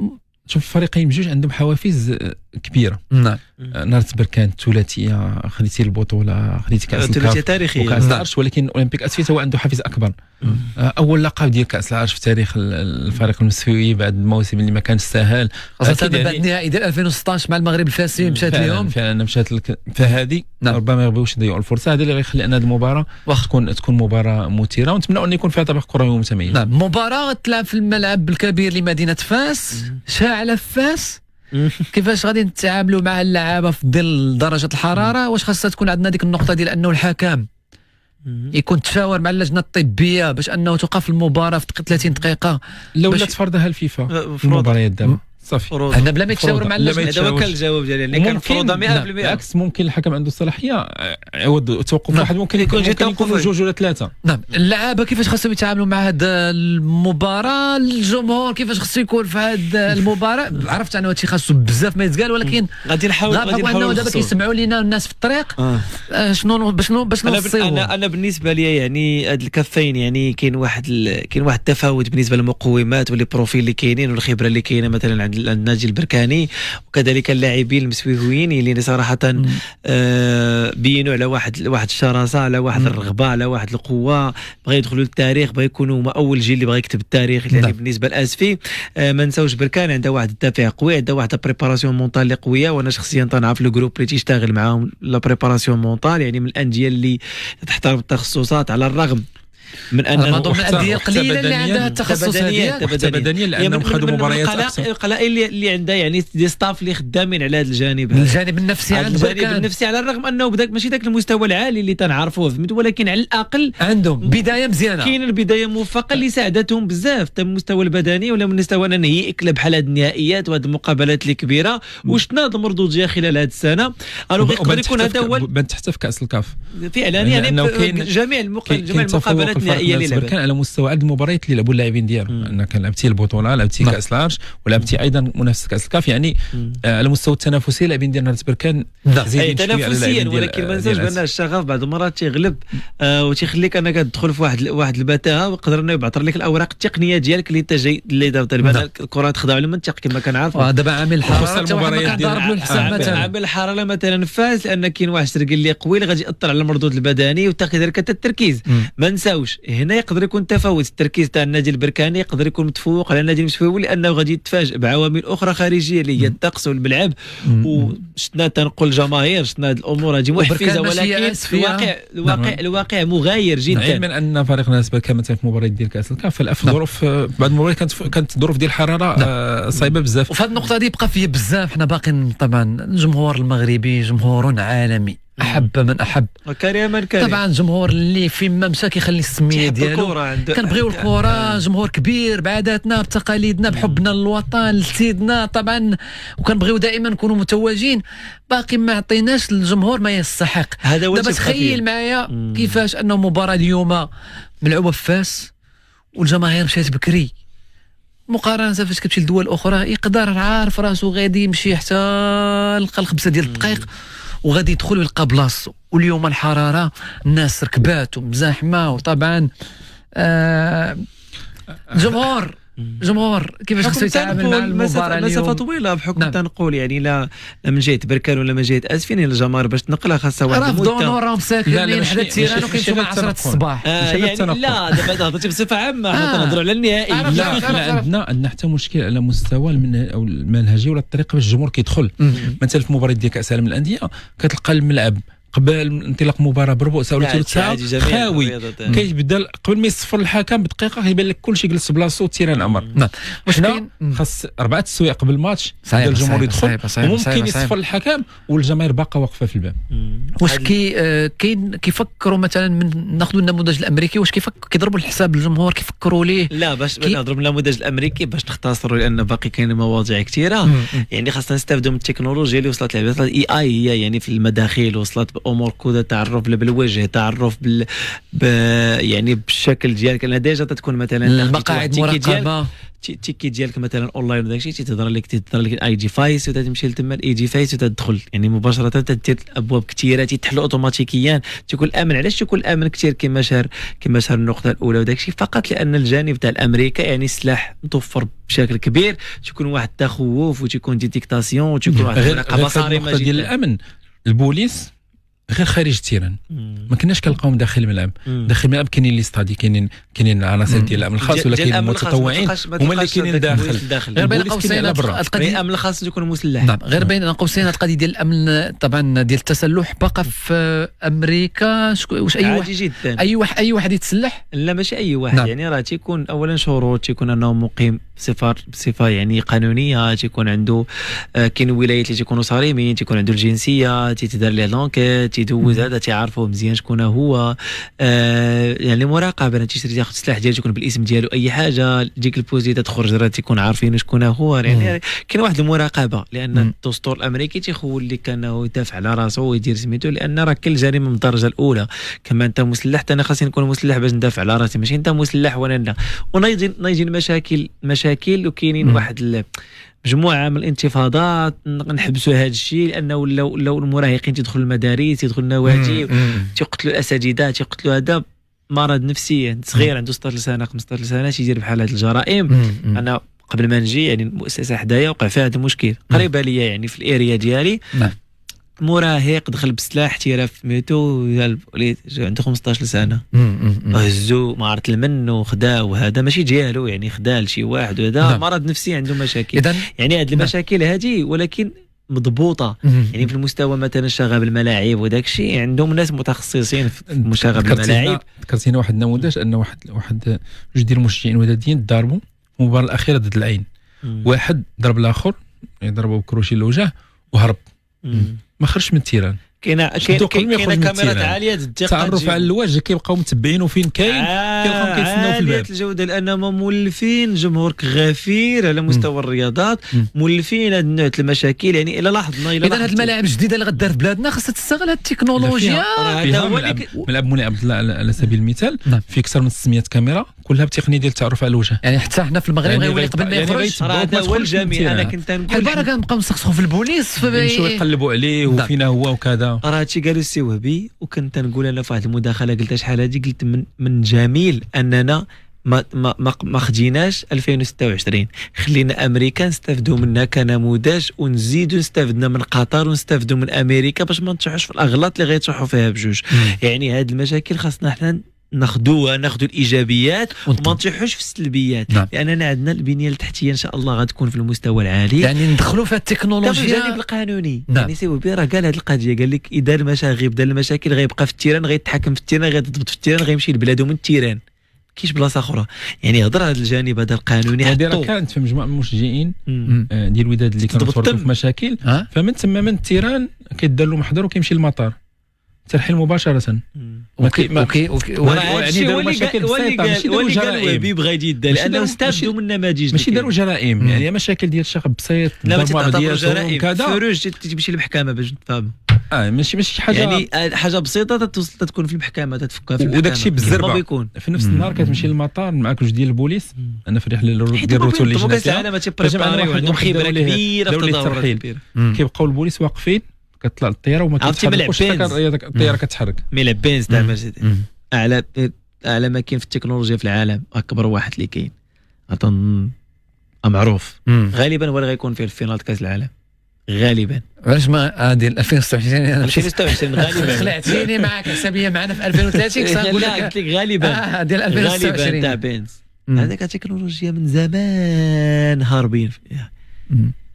شوف الفريقين بجوج عندهم حوافز كبيره. نعم. نهار بركان الثلاثيه خديتي البطوله، خديتي كاس الثلاثيه تاريخيه وكاس العرش، ولكن اولمبيك اسفي هو عنده حافز اكبر. اول لقب ديال كاس العرش في تاريخ الفريق المسفيوي بعد الموسم اللي ما كانش سهل، خاصه بعد النهائي ديال 2016 مع المغرب الفاسي مشات لهم فعلا مشات فهذه. ربما ما يبغيوش يضيعوا الفرصه هذه اللي غيخلي ان هذه المباراه تكون مباراه مثيره، ونتمنى ان يكون فيها طابع كروي متميز. نعم. مباراه تلعب في الملعب الكبير لمدينه فاس، شاعله فاس. كيفاش غادي نتعاملوا مع اللعابه في ظل درجه الحراره؟ واش خاصها تكون عندنا ديك النقطه ديال انه الحكم يكون تشاور مع اللجنه الطبيه باش انه توقف المباراه في 30 دقيقه لو لا تفرضها الفيفا في المباريات دابا صافي. انا بلا ما يتشاور مع اللجنه. هذا هو كان الجواب ديالي اللي كان مفروضه 100%. بالعكس ممكن الحكم عنده صلاحيه عوض توقف واحد، ممكن يكون جوج ولا ثلاثه. نعم. اللعابه كيفاش خاصهم يتعاملوا مع هذه المباراه؟ الجمهور كيفاش خاصو يكون في هذه المباراه؟ عرفت انا هادشي خاصو بزاف ما يتقال، ولكن غادي نحاول دابا كيسمعوا لينا الناس في الطريق. شنو باش نوصيو؟ انا بالنسبه لي يعني هاد الكفين يعني كاين واحد التفاوت بالنسبه للمقومات والبروفيل اللي كاينين والخبره اللي كاينه مثلا عند الناجي البركاني، وكذلك اللاعبين المسويهويين اللي صراحه بينوا على واحد الشراسه، على واحد الرغبه، على واحد القوه، بغا يدخلوا للتاريخ، بغا يكونوا هما اول جيل اللي بغا يكتب التاريخ. يعني بالنسبه لاسفي ما نساوش بركان عنده واحد الدافع قوي، عنده واحد البريباراسيون مونطال قويه، وانا شخصيا تنعرف الجروب اللي تيشتغل معاهم لا بريباراسيون مونطال، يعني من الانديه اللي تحترم التخصصات على الرغم من ان من الانديه القليله اللي عندها التخصص بدنيا لانهم خدوا مباريات القلائل اللي عندها يعني دي ستاف اللي خدامين على هذا الجانب، الجانب النفسي عند الجانب النفسي، على الرغم انه بداك ماشي ذاك المستوى العالي اللي تنعرفوه، ولكن على الاقل عندهم بدايه مزيانه، كاين البدايه موفقه اللي ساعدتهم بزاف حتى من المستوى البدني ولا من مستوى ان يكل بحال هذه النهائيات وهذه المقابلات الكبيره. وشفنا هذا المردوديه خلال هذه السنه. يقدر يكون هذا هو بان حتى في كاس الكاف فعلا، يعني جميع المقابلات النهائيه اللي كان على مستوى عدد المباريات اللي لعبوا اللاعبين ديالهم، انك لعبتي البطوله، لعبتي كاس العرش، ولعبتي ايضا منافسه كاس الكاف، يعني على المستوى التنافسي اللاعبين ديالنا بركان زايدين تنافسيا، ولكن ما ننساوش بان الشغف بعض المرات تيغلب وتيخليك انك تدخل في واحد البتاهه، ويقدر انه يبعثر لك الاوراق التقنيه ديالك اللي انت جاي اللي دابا الكره تخضع للمنطق كما كنعرفوا. دابا عامل الحراره المباريات ديال عامل الحراره مثلا فاز، لان كاين واحد السرقل اللي قوي اللي غادي ياثر على المردود البدني وكذلك حتى التركيز. ما نساوش كاينش. هنا يقدر يكون تفاوت، التركيز تاع النادي البركاني يقدر يكون متفوق على النادي المتفوق لانه غادي يتفاجئ بعوامل اخرى خارجيه اللي هي الطقس والملعب. وشفنا تنقل الجماهير، شفنا هذه الامور هذه محفزه، ولكن الواقع مغاير جدا. علما ان فريقنا بالنسبه مثلا في مباراه ديال كاس الكاف في ظروف بعض المباريات كانت ظروف ديال الحراره صعيبه بزاف. وفي هذه النقطه دي بقى فيا بزاف. حنا باقيين طبعا الجمهور المغربي جمهور عالمي، احب من احب وكريما كريم. طبعا جمهور اللي فين ما مشى كيخلي السميه ديالو، كنبغيو الكره، جمهور كبير بعاداتنا بتقاليدنا بحبنا للوطن لسيدنا طبعا، وكنبغيو دائما نكونوا متواجدين. باقي ما عطيناش للجمهور ما يستحق. دابا تخيل معايا كيفاش انه مباراه اليوم ملعوبه في فاس والجماهير مشات بكري، مقارنه فاش كتمشي لدول اخرى يقدر عارف راسو غادي يمشي حتى لقى 5 ديال الدقائق وغادي يدخل ويلقى بلاصتو. واليوم الحراره الناس ركبات ومزاحمه، وطبعا جمهور كيفاش خصو يتعامل مع المباراه اليوم. مسافه طويله بحكم تنقول يعني لا من جهه بركان ولا من جهه اسفين الجماهير باش تنقلها خاصها واحد المده. رافضون راهم ساكنين حدا التيران وكيمشيو مع 10 الصباح. يعني لا دابا هضرتي بصفه عامه، حنا تنهضروا على النهائي. لا عندنا حتى مشكل على مستوى او المنهجيه ولا الطريقه باش الجمهور كيدخل. مثلا في مباراه ديال كاس العالم للانديه كتلقى الملعب قبل انطلاق مباراه بربع ساعه ولا ثلث ساعه خاوي، كيبدا قبل ما يصفر الحكم بدقيقه كيبان لك كلشي جلس بلاصتو والتيران عمر. واش كاين خاص 4 السوايع قبل الماتش ديال الجمهور يدخل، وممكن يصفر الحكم والجماهير باقا واقفه في الباب. واش كاين كيفكروا مثلا من ناخذوا النموذج الامريكي، واش كيضربوا الحساب الجمهور كيفكروا ليه؟ لا باش نضرب النموذج الامريكي باش نختصروا لان باقي كاين مواضيع كثيره. يعني خاصنا نستافدوا من التكنولوجيا اللي وصلت لها، الاي اي هي يعني في المداخل وصلت امور كذا، تعرف بالوجه، تعرف يعني بالشكل ديالك. انا ديجا تكون مثلا المقاعد مراقبه تيكي ديالك مثلا اونلاين وداك الشيء تيظهر لك الاي جي فايس وتمشي لتما الاي جي فايس وتدخل يعني مباشره تدير ابواب كثيره تيتحلوا اوتوماتيكيا، تيكون امن. علاش تيكون امن كثير كما شهر النقطه الاولى وداك الشيء؟ فقط لان الجانب تاع الامريكا يعني السلاح متوفر بشكل كبير، تيكون واحد التخوف وتيكون ديتيكتاسيون وتيكون واحد المراقبه صارمه ديال الامن. البوليس غير خارج التيران ما كناش كنلقاوهم داخل الملعب. داخل الملعب كاينين لي ستادي، كاينين العناصر ديال الامن الخاص ولا كاينين المتطوعين هما اللي كاينين داخل. غير بين قوسين القضيه الامن الخاص يكون مسلح. نعم غير بين قوسين القضيه ديال الامن طبعا ديال التسلح باقا في امريكا. واش اي واحد يتسلح؟ لا ماشي اي واحد. نعم. يعني راه تيكون اولا شروط، تيكون انه مقيم بصفه يعني قانونيه، تيكون عنده كاين ولايات اللي تيكونوا صارمين، تيكون عنده الجنسيه، تيدار ليه لونكيت، تيدوز هذا تعرفوا مزيان شكون هو. يعني مراقبه، انت تشري تاخذ السلاح ديالك يكون بالاسم ديالو، اي حاجه تجيك البوزيته تخرج راه تيكون عارفين شكون هو. يعني كاين واحد المراقبه لان الدستور الامريكي تيخول لك انه يدافع على راسه ويدير سميتو، لان راه كل جريمه من الدرجه الاولى. كما انت مسلح انا خاصني نكون مسلح باش ندافع على راسي، ماشي انت مسلح وانا لا. ونيجي المشاكل وكاينين واحد مجموعه من الانتفاضات نحبسوا هذا الشيء، لانه لو المراهقين تدخلوا المدارس، يدخلوا النوادي، تيقتلوا الاساتذه، تيقتلوا هذا مرض نفسي صغير عنده 16 سنه 15 سنه تيدير بحال هذه الجرائم. انا قبل ما نجي يعني المؤسسه حدايا وقع فيها هذا المشكل قريبه ليا يعني في الاريا ديالي. مراهق دخل بسلاح تيرا في ميتو عنده 15 سنه، هزو ما عرفت المن وخدا، وهذا ماشي ديالو يعني خدا لشي واحد، وهذا مرض نفسي عنده مشاكل. يعني هذه المشاكل هذه ولكن مضبوطه. يعني في المستوى مثلا شغب الملاعب وداك الشيء عندهم ناس متخصصين في مشاغب الملاعب. ذكرتينا واحد النموذج ان واحد جوج ديال المشجعين وداديين ضربوا المباراه الاخيره ضد العين. واحد ضرب الاخر يعني ضربه بكروشي لوجه وهرب، ما خرجش من التيران. كاينه كاميرات عاليه الدقه، تعرف على الوجه، كيبقاو متبعين وفين كاين كيلقاو كيتسناو في الباب. الجوده لانهم مولفين جمهور غفير على مستوى الرياضات، مولفين هذا النوع المشاكل. يعني الا لاحظنا اذا هذه الملاعب الجديده اللي غدار في بلادنا خاصها تستغل هذه التكنولوجيا. ملعب منى عبد الله على سبيل المثال فيه اكثر من 600 كاميرا كلها بتقنيه ديال التعرف على الوجه. يعني حتى حنا في المغرب غيولي قبل ما يخرج هذا هو الجميع. انا كنت نقول البارح كنبقاو نسقسوا في البوليس يمشيو يقلبوا عليه وفين هو وكذا. راه هادشي قالوا السي وهبي، وكنت نقول انا في واحد المداخله قلت شحال هذه، قلت من جميل اننا ما خديناش 2026، خلينا امريكا نستافدوا منها كنموذج، ونزيدوا نستافدنا من قطر ونستافدوا من امريكا باش ما نطيحوش في الاغلاط اللي غيطيحوا فيها بجوج. يعني هاد المشاكل خاصنا حنا ناخذوا الايجابيات وما نطيحوش في السلبيات. نعم. لاننا عندنا البنيه التحتيه ان شاء الله غتكون في المستوى العالي، يعني ندخلوا في التكنولوجيا في الجانب القانوني. نعم. يعني سي بي راه قال هذه القضيه، قال لك اذا المشاغب دار المشاكل غيبقى في التيران، غيتحكم في التيران، غيضبط في التيران، غيمشي لبلادو من التيران، كاينش بلاصه اخرى. يعني هضر هذا الجانب هذا القانوني. هذه راه كانت في مجموعه من المشجعين مم. ديال الوداد اللي كانوا تضبط تورطوا الدم. في مشاكل، ها؟ فمن تما من التيران كيدار له محضر وكيمشي للمطار ترحيل مباشره. اوكي ما- اوكي يعني داروا مشاكل بسيطه، ماشي داروا جرائم، وبي بغى يدير ماشي لانه داروا- استافدوا من النماذج. ماشي داروا جرائم، يعني مشاكل ديال شغب بسيط لا ما ضربوا تعتبر عضياتهم جرائم كذا. فروج تمشي للمحكمه باش نتفاهموا. ماشي حاجه يعني حاجه بسيطه تكون في المحكمه، تتفكها في المحكمه. وداك الشيء بالزربه. ما بيكون في نفس النهار كتمشي للمطار معاك جوج ديال البوليس. انا في رحله حيت ديال الروتور اللي هما جينا كاس فيها، العالم فجمعنا تيبريباري واحد وعندهم خبره داروا ليه- كبيره في داروا ليه التظاهرات الترحيل. الكبيره. كيبقاو البوليس واقفين، كتطلع الطياره وما عرفتي كيتحركوش ملعب حتى بينز. الطياره كتحرك. مي بينز تاع مرسيدس اعلى ما كاين في التكنولوجيا في العالم، اكبر واحد اللي كاين اظن معروف غالبا هو اللي غيكون فيه الفينال كاس العالم غالبا. علاش ما هذه 2026 انا مشيت 2026 غالبا. خلعتيني معك حسابيه معنا في 2030 كنت نقول لا لك قلت لك غالبا ديال غالبا تاع 2026 بينز. هذاك التكنولوجيا من زمان هاربين فيها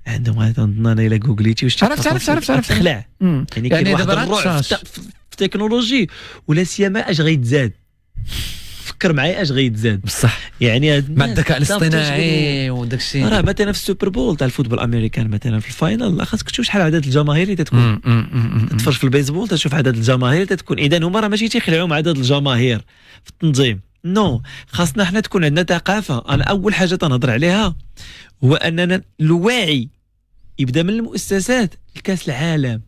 عندهم. هذا نظن انا الا جوجليتي واش عرفت. تخلع. يعني كاين يعني واحد دابا الروح راه في التكنولوجي، ولا سيما اش غيتزاد. فكر معايا اش غيتزاد بصح يعني هاد مع الناس الذكاء صافي الاصطناعي وداك الشيء. راه مثلا في السوبر بول تاع الفوتبول الامريكان مثلا في الفاينل خاصك تشوف شحال عدد الجماهير اللي تتكون. تتفرج في البيسبول تشوف عدد الجماهير اللي تتكون. اذا هما راه ماشي تيخلعوا عدد الجماهير في التنظيم، نو خاصنا حنا تكون عندنا ثقافه. انا اول حاجه تنهضر عليها هو اننا الوعي يبدا من المؤسسات لكاس العالم.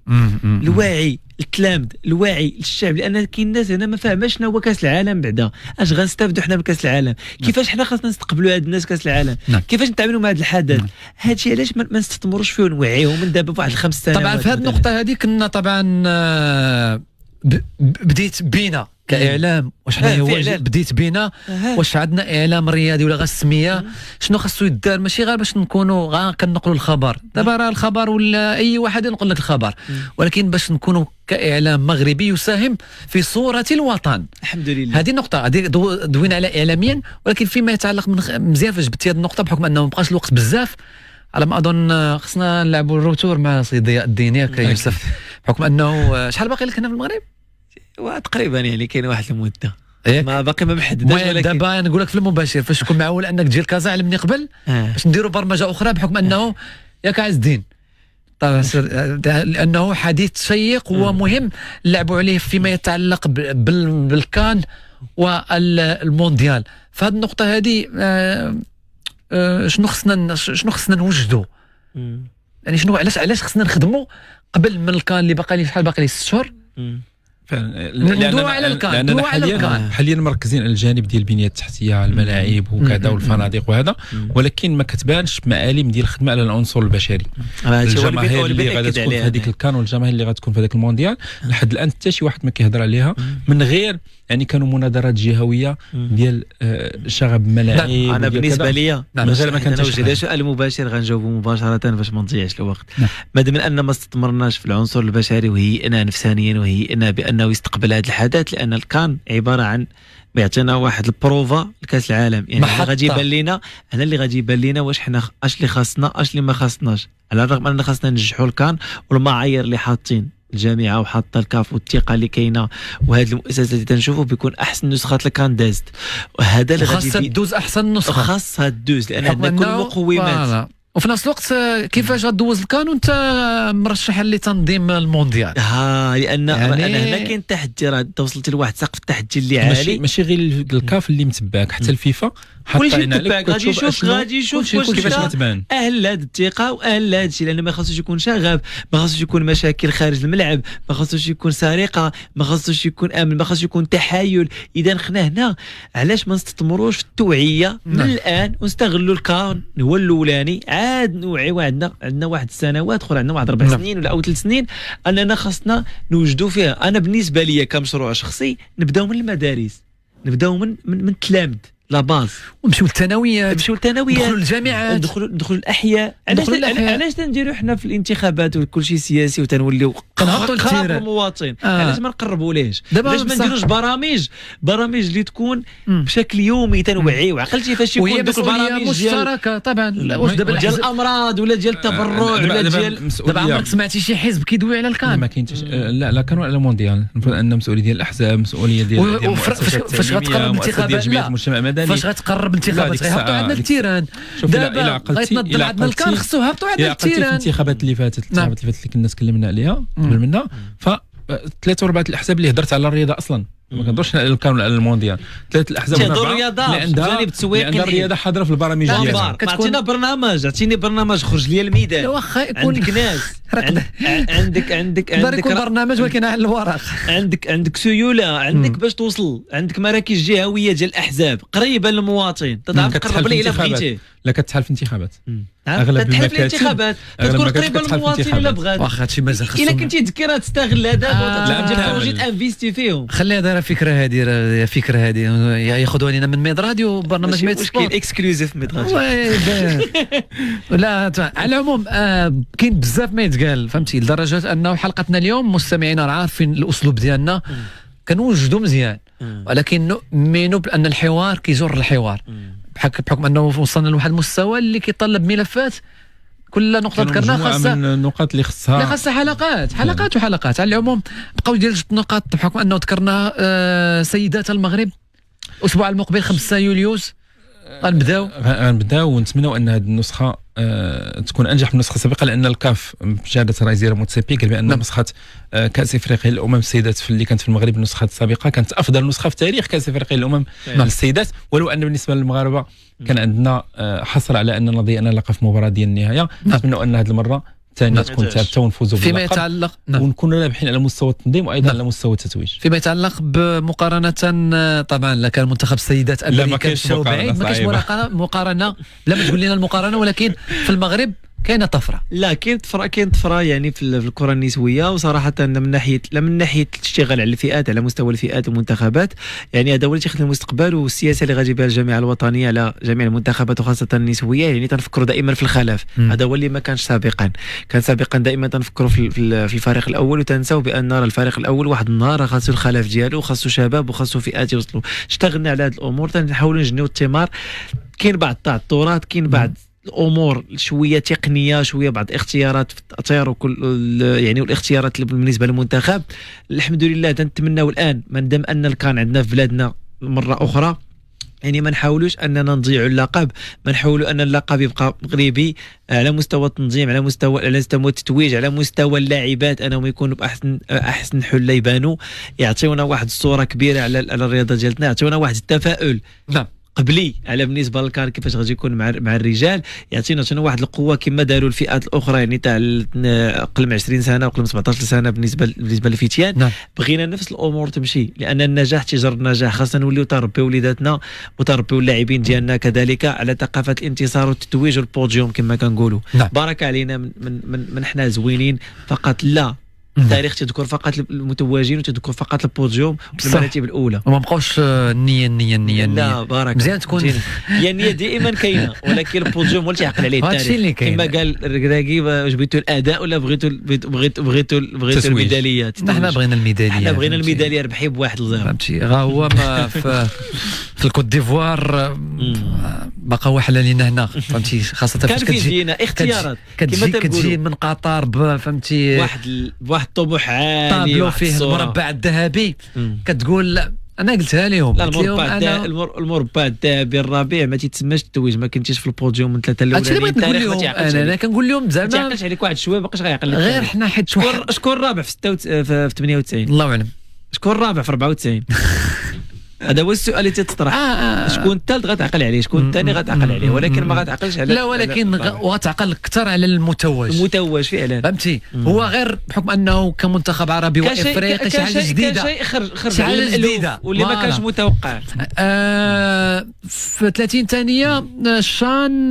الوعي التلامذ، الوعي للشعب، لان كاين الناس هنا ما فاهماش شنو هو كاس العالم بعدا. اش غنستافدوا حنا من كاس العالم؟ كيفاش حنا خاصنا نستقبلوا هاد الناس كاس العالم؟ كيفاش نتعاملوا مع هذا الحدث؟ هادشي علاش ما نستثمروش فيه ونوعيهم من دابا بواحد 5 سنوات. طبعا في هذه النقطه هذه كنا طبعا بديت بينا كاعلام. واش حنا هو بديت بينا واش عندنا اعلام رياضي ولا غسميه؟ شنو خاصو يدار؟ ماشي غير باش نكونوا كنقلوا الخبر. دابا راه الخبر ولا اي واحد ينقل لك الخبر، ولكن باش نكونوا كاعلام مغربي يساهم في صوره الوطن. الحمد لله. هذه نقطه هذه دوينا على اعلاميا، ولكن فيما يتعلق مزيان فاش جبتي هذه النقطه بحكم انه ما بقاش الوقت بزاف. على ما اظن خصنا نلعبوا الروتور مع سي ضياء الدين ياك يوسف، بحكم انه شحال باقي لك هنا في المغرب؟ تقريبا يعني كاين واحد المده إيه؟ ما باقي ما محدداش. ولكن دابا نقول لك في المباشر فاش تكون معول انك تجي لكازا علمني قبل باش نديروا برمجه اخرى، بحكم انه ياك عز الدين طبعا لانه حديث شيق ومهم نلعبوا عليه فيما يتعلق بالكان والمونديال. فهذه النقطه هذه شنو خصنا نوجدوا؟ يعني شنو علاش خصنا نخدموا قبل من الكان اللي باقي لي شحال باقي لي 6 شهور؟ ندوي على الكان، ندوي على الكان. حاليا مركزين على الجانب ديال البنيه التحتيه، الملاعب وكذا والفنادق وهذا، ولكن ما كتبانش معالم ديال الخدمه على العنصر البشري. الجماهير اللي غادي تكون في هذيك الكان والجماهير اللي غتكون في هذاك المونديال لحد الان حتى شي واحد ما كيهضر عليها، من غير يعني كانوا مناظرات جهويه ديال شغب ملاعب. انا بالنسبه لي من غير ما كانت هذا سؤال مباشر غنجاوبه مباشره باش ما نضيعش الوقت. مادام ان ما استثمرناش في العنصر البشري وهيئنا نفسانيا وهيئنا بانه يستقبل هذا الحدث، لان الكان عباره عن بيعطينا واحد البروفا لكاس العالم. يعني غادي يبان لنا انا اللي غادي يبان لنا واش حنا اش اللي خاصنا اش اللي ما خاصناش، على الرغم اننا خاصنا ننجحوا الكان والمعايير اللي حاطين الجامعه وحاطه الكاف والثقه اللي كاينه وهذه المؤسسات اللي تنشوفوا بيكون احسن نسخه لكان دازت. وهذا اللي غادي خاصها تدوز احسن نسخه، خاصها تدوز لان عندنا كل المقومات. وفي نفس الوقت كيفاش غدوز الكان وانت مرشح لتنظيم المونديال؟ لان يعني هنا كاين تحدي. راه انت وصلت لواحد سقف التحدي اللي عالي، ماشي غير الكاف اللي متباك، حتى الفيفا حاطين عليك. غادي يشوف واش كيفاش غتبان اهل هذه الثقه واهل هذا الشيء، لان ما خاصوش يكون شغب، ما خاصوش يكون مشاكل خارج الملعب، ما خاصوش يكون سرقه، ما خاصوش يكون امن، ما خاصوش يكون تحايل. اذا خنا هنا علاش ما نستثمروش في التوعيه من الان ونستغلوا الكان هو الاولاني، عاد نوعيو. عندنا واحد السنوات اخرى، عندنا واحد 4 سنين ولا او 3 سنين اننا خاصنا نوجدوا فيها. انا بالنسبه لي كمشروع شخصي نبداو من المدارس، نبداو من التلامذ، لا باز ومشيو للثانويات، نمشيو للثانويات، دخلوا للجامعات، ندخلوا الاحياء. علاش تنديروا حنا في الانتخابات وكل شيء سياسي وتنوليو كنهبطوا قراب للتيران المواطن؟ علاش ما نقربوا ليش؟ علاش ما نديروش برامج اللي تكون بشكل يومي تنوعي وعقلتي فاش يكون دوك البرامج مشتركه طبعا. واش دابا ديال الامراض ولا ديال التبرع ولا ديال دابا عمرك سمعتي شي حزب كيدوي على الكان؟ ما كاينش. لا كانوا على المونديال. المفروض ان مسؤوليه ديال الاحزاب، مسؤوليه ديال فاش غتقرب انتخابات جمعيه المجتمع المدني، فاش غتقرب انتخابات غيهبطوا عندنا التيران. دابا بغيت نضل عندنا الكان، خصو يهبطوا عندنا التيران. الانتخابات اللي فاتت اللي كنا تكلمنا عليها قبل منها، ف 3 4 الاحزاب اللي هضرت على الرياضه اصلا ما كنهضرش على الكان ولا على المونديال. 3 الاحزاب اللي عندها جانب تسويقي، عندها الرياضه حاضره في البرامج ديالها. عطينا برنامج خرج لي الميدان. واخا يكون عندك ناس عندك يكون برنامج ولكن على الورق. عندك سيوله، عندك باش توصل، عندك مراكز جهويه ديال الاحزاب قريبه للمواطن، تقدر تقرب ليه الا بغيتي. لا كتحال في الانتخابات، اغلب الانتخابات تكون قريبه للمواطن الا بغات. واخا هادشي مازال خصو الا كنتي تذكرها تستغل هذا وتجي تانفيستي فيهم. خليها دايره فكره هذه ياخذوا علينا من ميد راديو برنامج ميد سبور اكسكلوزيف ميد راديو. لا على العموم كاين بزاف ما يتقال، فهمتي، لدرجه انه حلقتنا اليوم مستمعينا راه عارفين الاسلوب ديالنا كنوجدوا مزيان، ولكن نؤمن بان الحوار كيجر الحوار، بحكم انه وصلنا لواحد المستوى اللي كيطلب ملفات كل نقطه ذكرناها خاصه من النقاط اللي خصها حلقات. على العموم بقاو ديال 6 نقاط بحكم انه ذكرنا سيدات المغرب. الاسبوع المقبل 5 يوليوز غنبداو ونتمنوا ان هذه النسخه تكون انجح من النسخه السابقه، لان الكاف بشهاده رئيس وزير موتسيبي قال بان نسخه كاس افريقيا للامم السيدات في اللي كانت في المغرب النسخه السابقه كانت افضل نسخه في تاريخ كاس افريقيا للامم السيدات، ولو ان بالنسبه للمغاربه كان عندنا حصر على اننا ضيعنا اللقب في مباراه ديال النهايه. نتمنوا ان هذه المره ثانية تكون ثابته ونفوزوا باللقب فيما يتعلق ونكونوا رابحين على مستوى التنظيم وايضا على مستوى التتويج. فيما يتعلق بمقارنه طبعا لا كان منتخب السيدات الامريكي مشاو بعيد، ما كاينش مقارنه. لا ما تقول لنا المقارنه، ولكن في المغرب كاينه طفره. لا كاين طفره يعني في الكره النسويه، وصراحه من ناحيه الاشتغال على الفئات، على مستوى الفئات والمنتخبات، يعني هذا هو اللي تيخدم المستقبل، والسياسه اللي غادي بها الجامعه الوطنيه على جميع المنتخبات وخاصه النسويه، يعني تنفكروا دائما في الخلف. هذا هو اللي ما كانش سابقا. كان سابقا دائما تنفكروا في الفريق الاول، وتنساو بان الفريق الاول واحد النهار خاصو الخلف ديالو، خاصو شباب وخاصو فئات يوصلوا. اشتغلنا على هذه الامور، تنحاولوا نجنيو الثمار. كاين بعض التعثرات، كاين بعض الامور شويه تقنيه، شويه بعض اختيارات في التاطير وكل يعني والاختيارات بالنسبه للمنتخب. الحمد لله تنتمناو الان ما ندام ان كان عندنا في بلادنا مره اخرى، يعني ما نحاولوش اننا نضيعوا اللقب، ما نحاولوا ان اللقب يبقى مغربي على مستوى التنظيم، على مستوى التتويج، على مستوى اللاعبات انهم يكونوا باحسن حله، يبانوا يعطيونا واحد الصوره كبيره على الرياضه ديالنا، يعطيونا واحد التفاؤل. نعم قبلي على بالنسبه للكار كيفاش غادي يكون مع الرجال، يعطينا واحد القوه كما داروا الفئات الاخرى، يعني تاع اقل من 20 سنه وقل من 17 سنه بالنسبه للفتيان. نعم. بغينا نفس الامور تمشي، لان النجاح تجر النجاح، خاصنا نوليو تربيو وليداتنا وتربيو اللاعبين ديالنا كذلك على ثقافه الانتصار والتتويج والبوديوم كما كنقولوا. نعم. بارك علينا من حنا زوينين فقط، لا التاريخ تذكر فقط المتوجين وتذكر فقط البوديوم والمراتب الاولى، وما بقاوش النيه. لا بارك مزيان تكون هي النيه دائما كاينه، ولكن البوديوم هو اللي تعقل عليه التاريخ. كما قال الركراكي، واش بغيتوا الاداء ولا بغيتوا الميداليات؟ حنا بغينا الميداليه، ربحي بواحد الزيرو، فهمتي. راه هو في الكوت ديفوار بقى واحد لينا هنا، فهمتي، خاصه فاش كتجينا اختيارات كتجي من قطر، فهمتي، واحد الطموح عالي، طابلو فيه المربع الذهبي، كتقول لا انا قلتها لهم. لا المربع الذهبي الربيع ما تيتسماش التويج، ما كنتيش في البوديوم من ثلاثه الاولين. انا كنقول لهم زعما ما تعقلش عليك واحد شويه، باقاش غيعقل غير حنا حيت شكون الرابع في 98 الله اعلم، شكون الرابع في 94 هذا هو السؤال اللي تطرح. شكون الثالث غتعقل عليه، شكون الثاني غتعقل عليه، ولكن ما غتعقلش على لا، ولكن غتعقل اكثر على المتوج فعلا، فهمتي. هو غير بحكم انه كمنتخب عربي وافريقي شي حاجه جديده، شي حاجه جديده واللي ما كانش متوقع. في 30 ثانيه الشان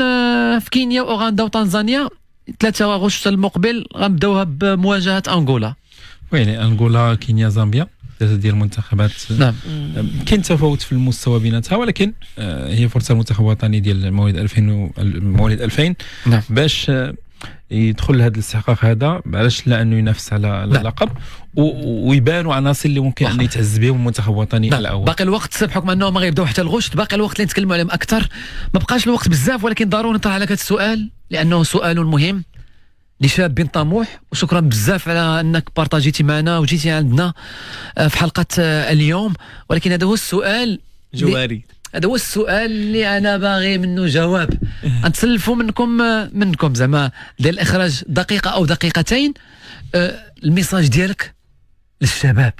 في كينيا واوغندا وتنزانيا. 3 أغسطس المقبل غنبداوها بمواجهه انغولا. ويلي انغولا، كينيا، زامبيا. ديال المنتخبات. نعم. كاين تفاوت في المستوى بيناتها، ولكن هي فرصه المنتخب الوطني ديال مواليد 2000 مواليد 2000 نعم. باش يدخل لهذا الاستحقاق هذا، علاش لا انه ينافس على اللقب ويبانوا عناصر اللي ممكن ان يتعز بهم المنتخب الوطني الاول. باقي الوقت بحكم انه ما غيبداو حتى الغشت، باقي الوقت اللي نتكلموا عليهم اكثر، ما بقاش الوقت بزاف، ولكن ضروري نطرح عليك هذا السؤال لانه سؤال مهم لشاب طموح. وشكرا بزاف على انك بارطاجيتي معنا وجيتي عندنا في حلقه اليوم. ولكن هذا هو السؤال جواري، هذا هو السؤال اللي انا باغي منه جواب. نتسلفوا منكم زعما ديال الاخراج دقيقه او دقيقتين. الميساج ديالك للشباب،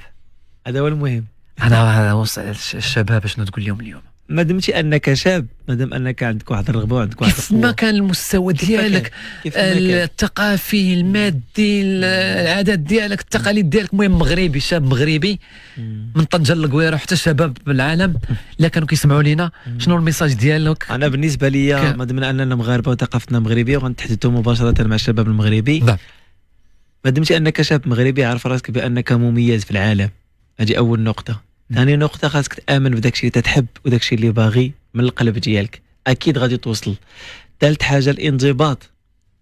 هذا هو المهم. انا وصل الشباب شنو تقول لهم اليوم؟ ما دمتي انك شاب، ما دام انك عندك واحد الرغبه وعندك واحد كيف ما كان المستوى ديالك الثقافي المادي العادات ديالك التقاليد ديالك، المهم مغربي، شاب مغربي من طنجة للقويره حتى شباب بالعالم الا كانوا كيسمعوا لينا، شنو الميساج ديالك؟ انا بالنسبه لي ما دمنا اننا مغاربه وثقافتنا مغربيه وغنتحدثوا مباشره مع الشباب المغربي. نعم. ما دمتي انك شاب مغربي عارف راسك بانك مميز في العالم، هذه اول نقطه. ثاني نقطة، خاصك تآمن بداك الشيء اللي تتحب وداك الشيء اللي باغي من القلب ديالك، أكيد غادي توصل. ثالث حاجة الانضباط،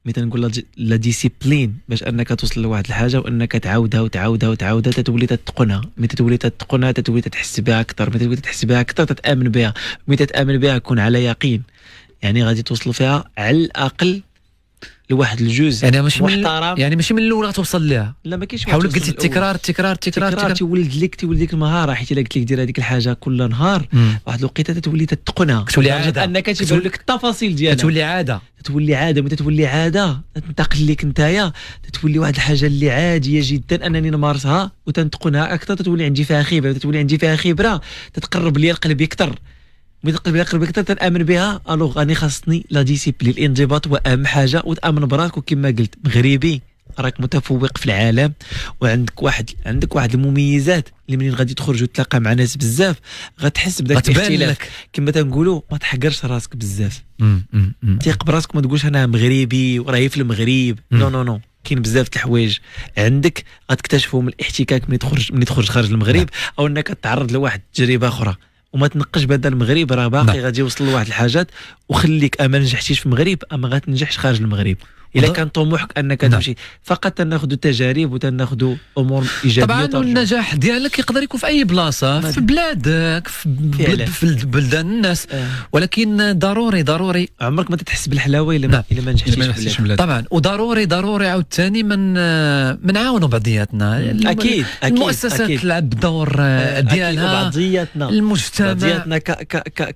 مثلا نقول لا ديسيبلين، باش أنك توصل لواحد الحاجة وأنك تعاودها وتعاودها وتعاودها تتولي تتقنها، متى تولي تتقنها تتولي تحس بها أكثر، متى تولي تحس بها أكثر تتآمن بها، متى تآمن بها كون على يقين. يعني غادي توصل فيها على الأقل لواحد الجزء يعني ماشي محترم، يعني ماشي من الاول غتوصل لها. لا ما كاينش. حاول قلتي التكرار تولد لك المهاره، حيت الا قلت لك دير هذيك الحاجه كل نهار واحد الوقيته تتولي تتقنها، تولي عاده، انك تبان لك التفاصيل ديالها، تولي عاده متى تولي عاده تنتقل لك نتايا، تتولي واحد الحاجه اللي عاديه جدا انني نمارسها وتنتقنها اكثر، تتولي عندي فيها خبره، تتقرب لي القلب اكثر، بقلبي اكثر تنامن بها. الوغ اني خاصني لا ديسيبلين، الانضباط واهم حاجه، وتامن براسك. وكما قلت مغربي راك متفوق في العالم وعندك واحد المميزات اللي منين غادي تخرج وتلاقى مع ناس بزاف غتحس بداك الاختلاف. كما تنقولوا ما تحقرش راسك بزاف، ثق براسك، ما تقولش انا مغربي وراهي في المغرب. نو كاين بزاف د الحوايج عندك غتكتشفوا من الاحتكاك من تخرج خارج المغرب، او انك تتعرض لواحد التجربه اخرى. وما تنقش بهذا المغرب، راه باقي غادي يوصل لواحد الحاجات. وخليك اما نجحتيش في المغرب اما غتنجحش خارج المغرب. الا كان طموحك انك تمشي فقط تناخذ تجارب وتناخذ امور ايجابيه. طبعا النجاح ديالك يقدر يكون في اي بلاصه في بلادك، في بلدان الناس، ولكن ضروري عمرك ما تتحس بالحلاوه الا ما نجحتيش في بلادك. طبعا وضروري عاوتاني من نعاونوا بعضياتنا. اكيد المؤسسات تلعب الدور ديالها، بعضياتنا المجتمع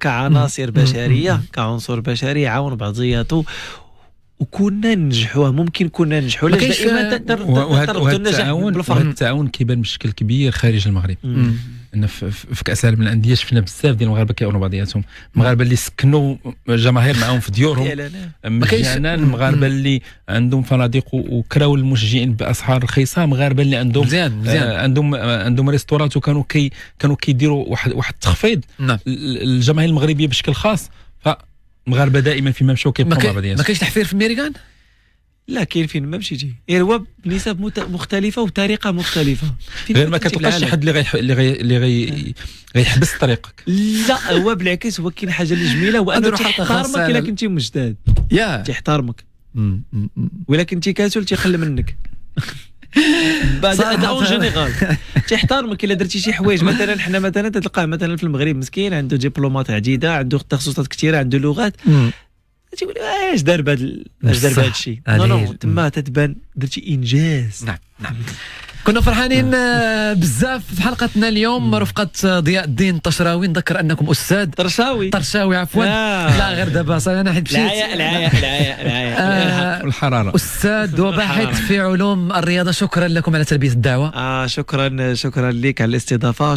كعناصر بشريه، كعنصر بشري يعاون بعضياته وكنا ننجحوها. ممكن كنا ننجحوا دائما وهذا التعاون كيبان بشكل كبير خارج المغرب. ان في كاس العالم للانديه شفنا بزاف ديال المغاربه كيعاونوا بعضياتهم، المغاربه اللي سكنوا جماهير معاهم في ديورهم مجانا، المغاربه اللي عندهم فنادق وكراو المشجعين باسعار رخيصه، المغاربه اللي عندهم مزيان عندهم ريستورات وكانوا كيديروا واحد التخفيض الجماهير المغربيه بشكل خاص. المغاربه دائما فيما مشاو كيبقاو مع بعضياتهم. ما كاينش تحفير في الميريكان؟ لا كاين فين ما مشيتي، هو بنسب مختلفه وطريقه مختلفه. غير ما كتلقاش شي حد اللي غيحبس طريقك. لا هو بالعكس، هو كاين حاجه اللي جميله وانه تحترمك الا كنتي مجتهد، تحترمك، ولا كنتي كاسل تيخلى منك. بعد هذا اون جينيرال تحترمك الا درتي شي حوايج. مثلا حنا مثلا تلقاه مثلا في المغرب مسكين عنده دبلومات عديده، عنده تخصصات كثيره، عنده لغات، تيقول اش دار بهذا الشيء. نو تما تتبان درتي انجاز. نعم كنا فرحانين بزاف في حلقتنا اليوم رفقة ضياء الدين الطشراوي. نذكر انكم استاذ طرشاوي عفوا لا غير دابا انا حيت مشيت العيا والحراره. استاذ وباحث في علوم الرياضه، شكرا لكم على تلبيه الدعوه. شكرا لك على الاستضافه،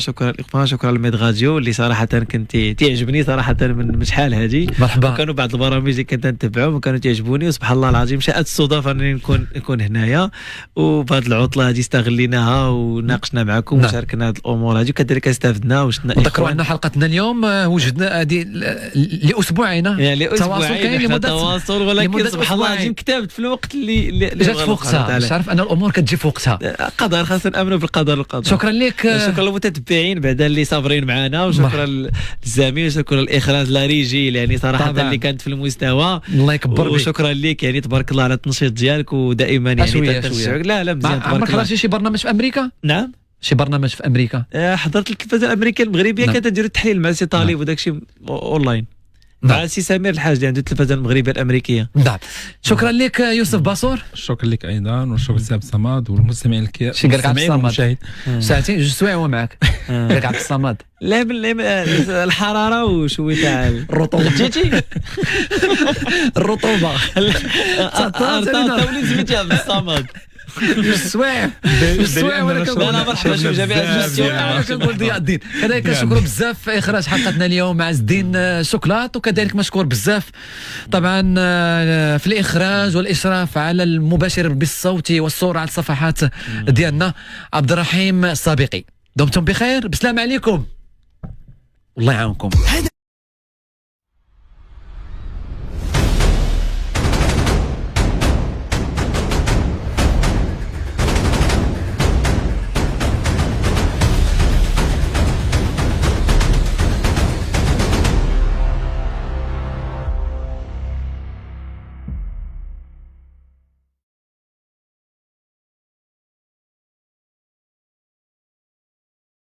شكرا لميد راديو اللي صراحه كنتي تعجبني صراحه من شحال هذه. مرحبا. كانوا بعض البرامج اللي كنت نتبعهم وكانوا تعجبوني، وسبحان الله العظيم شاءت الصدف انني نكون هنايا. وبهذه العطله هذه استغل استغليناها وناقشنا معكم نعم. وشاركنا هذه الامور هذه، وكذلك استفدنا وشفنا نذكروا ان حلقتنا اليوم وجدنا هذه لاسبوعين يعني تواصل كاين لمده تواصل، ولكن لمدة سبحان الله أسبوعين. العظيم كتبت في الوقت اللي جات في وقتها. مش عارف ان الامور كتجي في وقتها. قدر، خاصنا نامنوا بالقدر والقدر. شكرا لك. شكرا للمتتبعين بعدا اللي صابرين معنا، وشكرا للزميل، وشكرا للاخراج لا ريجيل يعني صراحه طبعاً. اللي كانت في المستوى. الله يكبر بك. وشكرا لك يعني تبارك الله على التنشيط ديالك، ودائما يعني شوية. تنشعك. لا مزيان تبارك عمرك الله. خرجتي شي برنامج في امريكا؟ نعم شي برنامج في امريكا؟ حضرت التلفزه الامريكيه المغربيه، نعم. كتدير التحليل مع سي طالب وداك الشيء اونلاين نعم. مع سي سمير الحاج اللي عنده التلفزه المغربيه الامريكيه. نعم. شكرا لك يوسف باصور. شكرا لك ايضا، وشكرا لسي عبد الصمد والمستمعين الكرام. شي قال لك عبد الصمد؟ والمشاهد. ساعتين 2 سوايع ومعك. قال لك عبد الصمد. لا الحراره وشويه تاع الرطوبه. جيتي الرطوبه. وليت سميتي عبد الصمد. 2 سوايع. 2 سوايع وانا كنقول لا مرحبا، شو جميع انا كنقول ضياء الدين. كذلك كنشكروا بزاف في اخراج حلقتنا اليوم مع عز الدين شوكلاط، وكذلك مشكور بزاف طبعا في الاخراج والاشراف على المباشر بالصوت والصوره على الصفحات ديالنا عبد الرحيم السابقي. دمتم بخير، بسلام عليكم، الله يعاونكم.